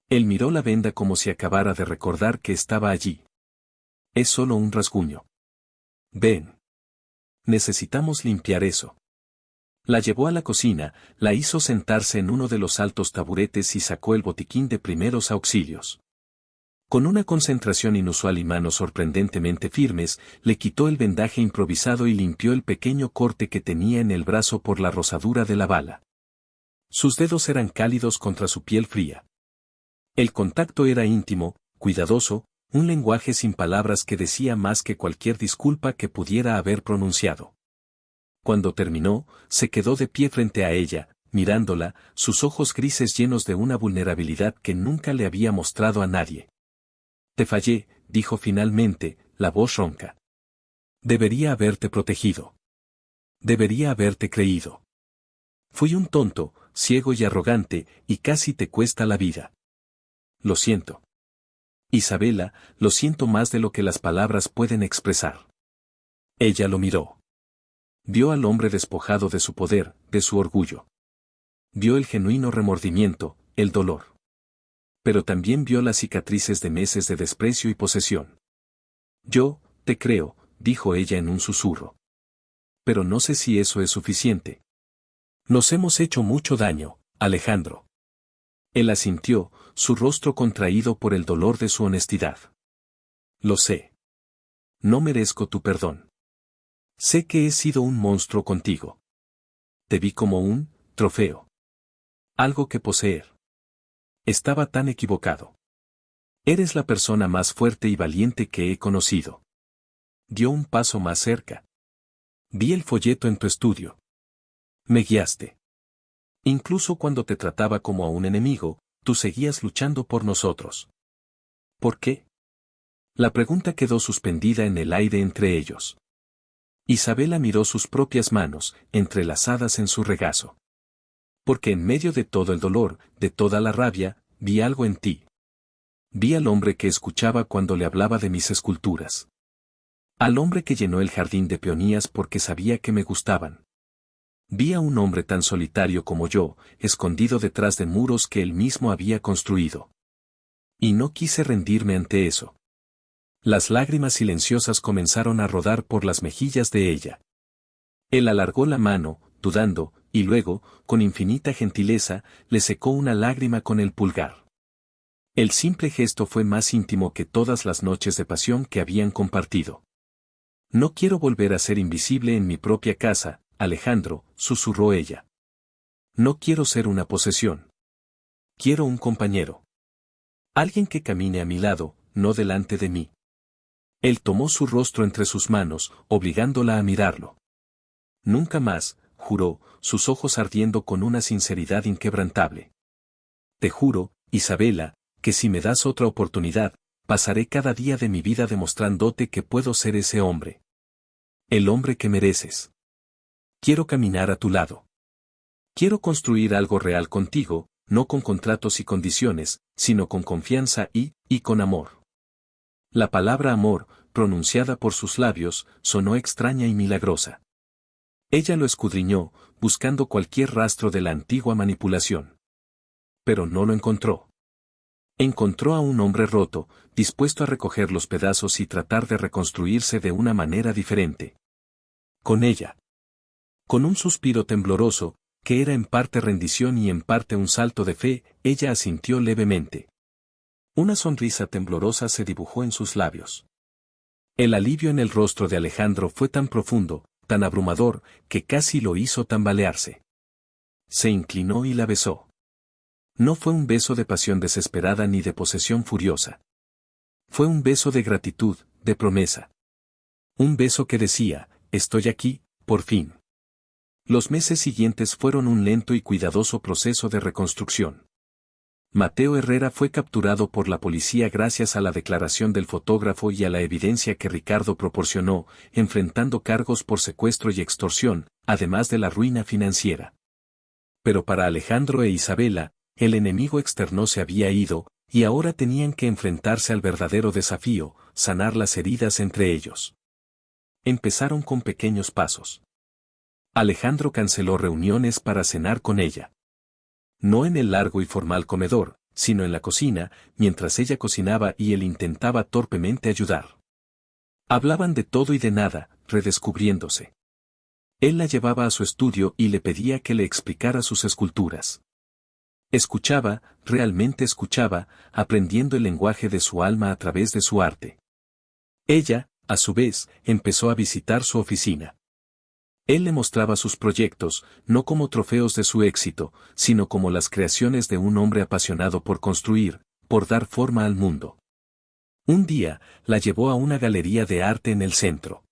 Él miró la venda como si acabara de recordar que estaba allí. Es solo un rasguño. Ven. Necesitamos limpiar eso. La llevó a la cocina, la hizo sentarse en uno de los altos taburetes y sacó el botiquín de primeros auxilios. Con una concentración inusual y manos sorprendentemente firmes, le quitó el vendaje improvisado y limpió el pequeño corte que tenía en el brazo por la rozadura de la bala. Sus dedos eran cálidos contra su piel fría. El contacto era íntimo, cuidadoso, un lenguaje sin palabras que decía más que cualquier disculpa que pudiera haber pronunciado. Cuando terminó, se quedó de pie frente a ella, mirándola, sus ojos grises llenos de una vulnerabilidad que nunca le había mostrado a nadie. Te fallé, dijo finalmente, la voz ronca. Debería haberte protegido. Debería haberte creído. Fui un tonto, ciego y arrogante, y casi te cuesta la vida. Lo siento. Isabela, lo siento más de lo que las palabras pueden expresar. Ella lo miró. Vio al hombre despojado de su poder, de su orgullo. Vio el genuino remordimiento, el dolor. Pero también vio las cicatrices de meses de desprecio y posesión. Yo, te creo, dijo ella en un susurro. Pero no sé si eso es suficiente. Nos hemos hecho mucho daño, Alejandro. Él asintió, su rostro contraído por el dolor de su honestidad. Lo sé. No merezco tu perdón. Sé que he sido un monstruo contigo. Te vi como un trofeo. Algo que poseer. Estaba tan equivocado. Eres la persona más fuerte y valiente que he conocido. Dio un paso más cerca. Vi el folleto en tu estudio. Me guiaste. Incluso cuando te trataba como a un enemigo, tú seguías luchando por nosotros. ¿Por qué? La pregunta quedó suspendida en el aire entre ellos. Isabela miró sus propias manos, entrelazadas en su regazo. Porque en medio de todo el dolor, de toda la rabia, vi algo en ti. Vi al hombre que escuchaba cuando le hablaba de mis esculturas. Al hombre que llenó el jardín de peonías porque sabía que me gustaban. Vi a un hombre tan solitario como yo, escondido detrás de muros que él mismo había construido. Y no quise rendirme ante eso. Las lágrimas silenciosas comenzaron a rodar por las mejillas de ella. Él alargó la mano, dudando, y luego, con infinita gentileza, le secó una lágrima con el pulgar. El simple gesto fue más íntimo que todas las noches de pasión que habían compartido. No quiero volver a ser invisible en mi propia casa, Alejandro, susurró ella. No quiero ser una posesión. Quiero un compañero. Alguien que camine a mi lado, no delante de mí. Él tomó su rostro entre sus manos, obligándola a mirarlo. Nunca más, juró, sus ojos ardiendo con una sinceridad inquebrantable. Te juro, Isabela, que si me das otra oportunidad, pasaré cada día de mi vida demostrándote que puedo ser ese hombre. El hombre que mereces. Quiero caminar a tu lado. Quiero construir algo real contigo, no con contratos y condiciones, sino con confianza y con amor. La palabra amor, pronunciada por sus labios, sonó extraña y milagrosa. Ella lo escudriñó, buscando cualquier rastro de la antigua manipulación. Pero no lo encontró. Encontró a un hombre roto, dispuesto a recoger los pedazos y tratar de reconstruirse de una manera diferente. Con ella. Con un suspiro tembloroso, que era en parte rendición y en parte un salto de fe, ella asintió levemente. Una sonrisa temblorosa se dibujó en sus labios. El alivio en el rostro de Alejandro fue tan profundo, tan abrumador, que casi lo hizo tambalearse. Se inclinó y la besó. No fue un beso de pasión desesperada ni de posesión furiosa. Fue un beso de gratitud, de promesa. Un beso que decía, estoy aquí, por fin. Los meses siguientes fueron un lento y cuidadoso proceso de reconstrucción. Mateo Herrera fue capturado por la policía gracias a la declaración del fotógrafo y a la evidencia que Ricardo proporcionó, enfrentando cargos por secuestro y extorsión, además de la ruina financiera. Pero para Alejandro e Isabela, el enemigo externo se había ido, y ahora tenían que enfrentarse al verdadero desafío, sanar las heridas entre ellos. Empezaron con pequeños pasos. Alejandro canceló reuniones para cenar con ella. No en el largo y formal comedor, sino en la cocina, mientras ella cocinaba y él intentaba torpemente ayudar. Hablaban de todo y de nada, redescubriéndose. Él la llevaba a su estudio y le pedía que le explicara sus esculturas. Escuchaba, realmente escuchaba, aprendiendo el lenguaje de su alma a través de su arte. Ella, a su vez, empezó a visitar su oficina. Él le mostraba sus proyectos, no como trofeos de su éxito, sino como las creaciones de un hombre apasionado por construir, por dar forma al mundo. Un día, la llevó a una galería de arte en el centro.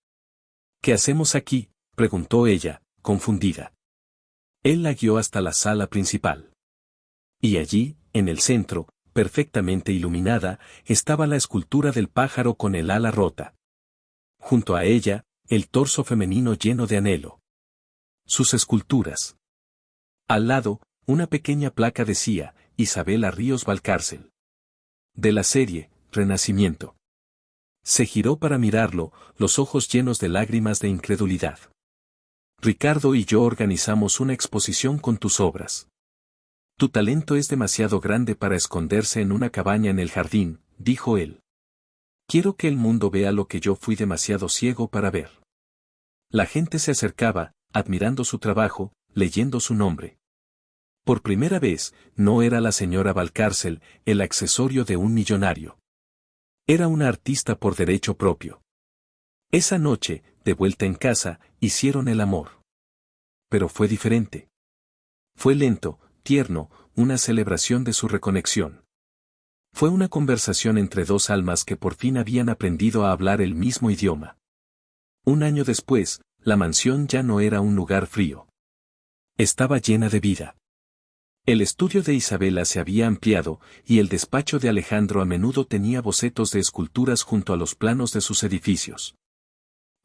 ¿Qué hacemos aquí?, preguntó ella, confundida. Él la guió hasta la sala principal. Y allí, en el centro, perfectamente iluminada, estaba la escultura del pájaro con el ala rota. Junto a ella, el torso femenino lleno de anhelo. Sus esculturas. Al lado, una pequeña placa decía, Isabela Ríos Valcárcel. De la serie, Renacimiento. Se giró para mirarlo, los ojos llenos de lágrimas de incredulidad. Ricardo y yo organizamos una exposición con tus obras. Tu talento es demasiado grande para esconderse en una cabaña en el jardín, dijo él. Quiero que el mundo vea lo que yo fui demasiado ciego para ver. La gente se acercaba, admirando su trabajo, leyendo su nombre. Por primera vez, no era la señora Valcárcel, el accesorio de un millonario. Era una artista por derecho propio. Esa noche, de vuelta en casa, hicieron el amor. Pero fue diferente. Fue lento, tierno, una celebración de su reconexión. Fue una conversación entre dos almas que por fin habían aprendido a hablar el mismo idioma. Un año después, la mansión ya no era un lugar frío. Estaba llena de vida. El estudio de Isabela se había ampliado, y el despacho de Alejandro a menudo tenía bocetos de esculturas junto a los planos de sus edificios.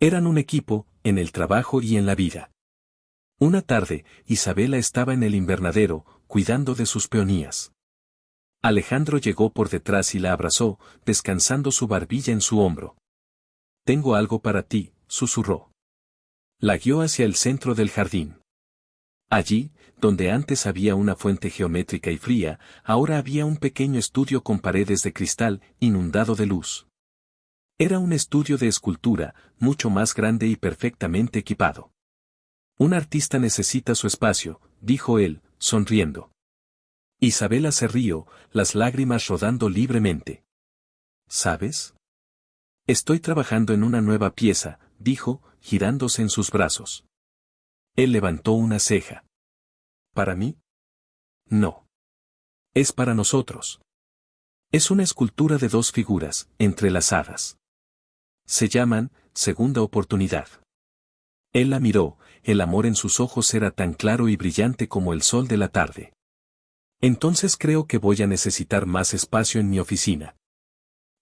Eran un equipo, en el trabajo y en la vida. Una tarde, Isabela estaba en el invernadero, cuidando de sus peonías. Alejandro llegó por detrás y la abrazó, descansando su barbilla en su hombro. Tengo algo para ti, susurró. La guió hacia el centro del jardín. Allí, donde antes había una fuente geométrica y fría, ahora había un pequeño estudio con paredes de cristal, inundado de luz. Era un estudio de escultura, mucho más grande y perfectamente equipado. Un artista necesita su espacio, dijo él, sonriendo. Isabela se rió, las lágrimas rodando libremente. ¿Sabes? Estoy trabajando en una nueva pieza, dijo, girándose en sus brazos. Él levantó una ceja. ¿Para mí? No. Es para nosotros. Es una escultura de dos figuras, entrelazadas. Se llaman, Segunda Oportunidad. Él la miró, el amor en sus ojos era tan claro y brillante como el sol de la tarde. Entonces creo que voy a necesitar más espacio en mi oficina.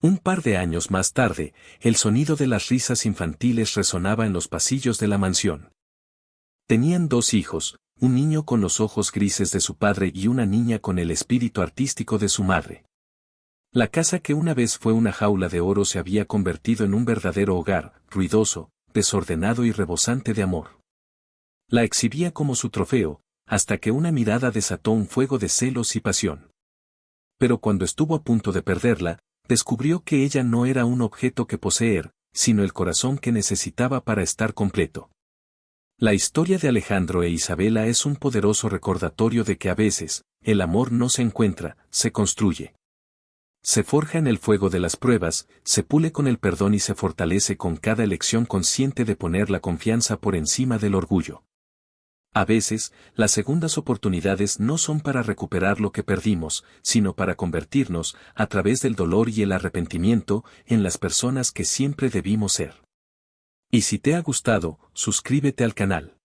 Un par de años más tarde, el sonido de las risas infantiles resonaba en los pasillos de la mansión. Tenían dos hijos, un niño con los ojos grises de su padre y una niña con el espíritu artístico de su madre. La casa que una vez fue una jaula de oro se había convertido en un verdadero hogar, ruidoso, desordenado y rebosante de amor. La exhibía como su trofeo, hasta que una mirada desató un fuego de celos y pasión. Pero cuando estuvo a punto de perderla, descubrió que ella no era un objeto que poseer, sino el corazón que necesitaba para estar completo. La historia de Alejandro e Isabela es un poderoso recordatorio de que a veces, el amor no se encuentra, se construye. Se forja en el fuego de las pruebas, se pule con el perdón y se fortalece con cada elección consciente de poner la confianza por encima del orgullo. A veces, las segundas oportunidades no son para recuperar lo que perdimos, sino para convertirnos, a través del dolor y el arrepentimiento, en las personas que siempre debimos ser. Y si te ha gustado, suscríbete al canal.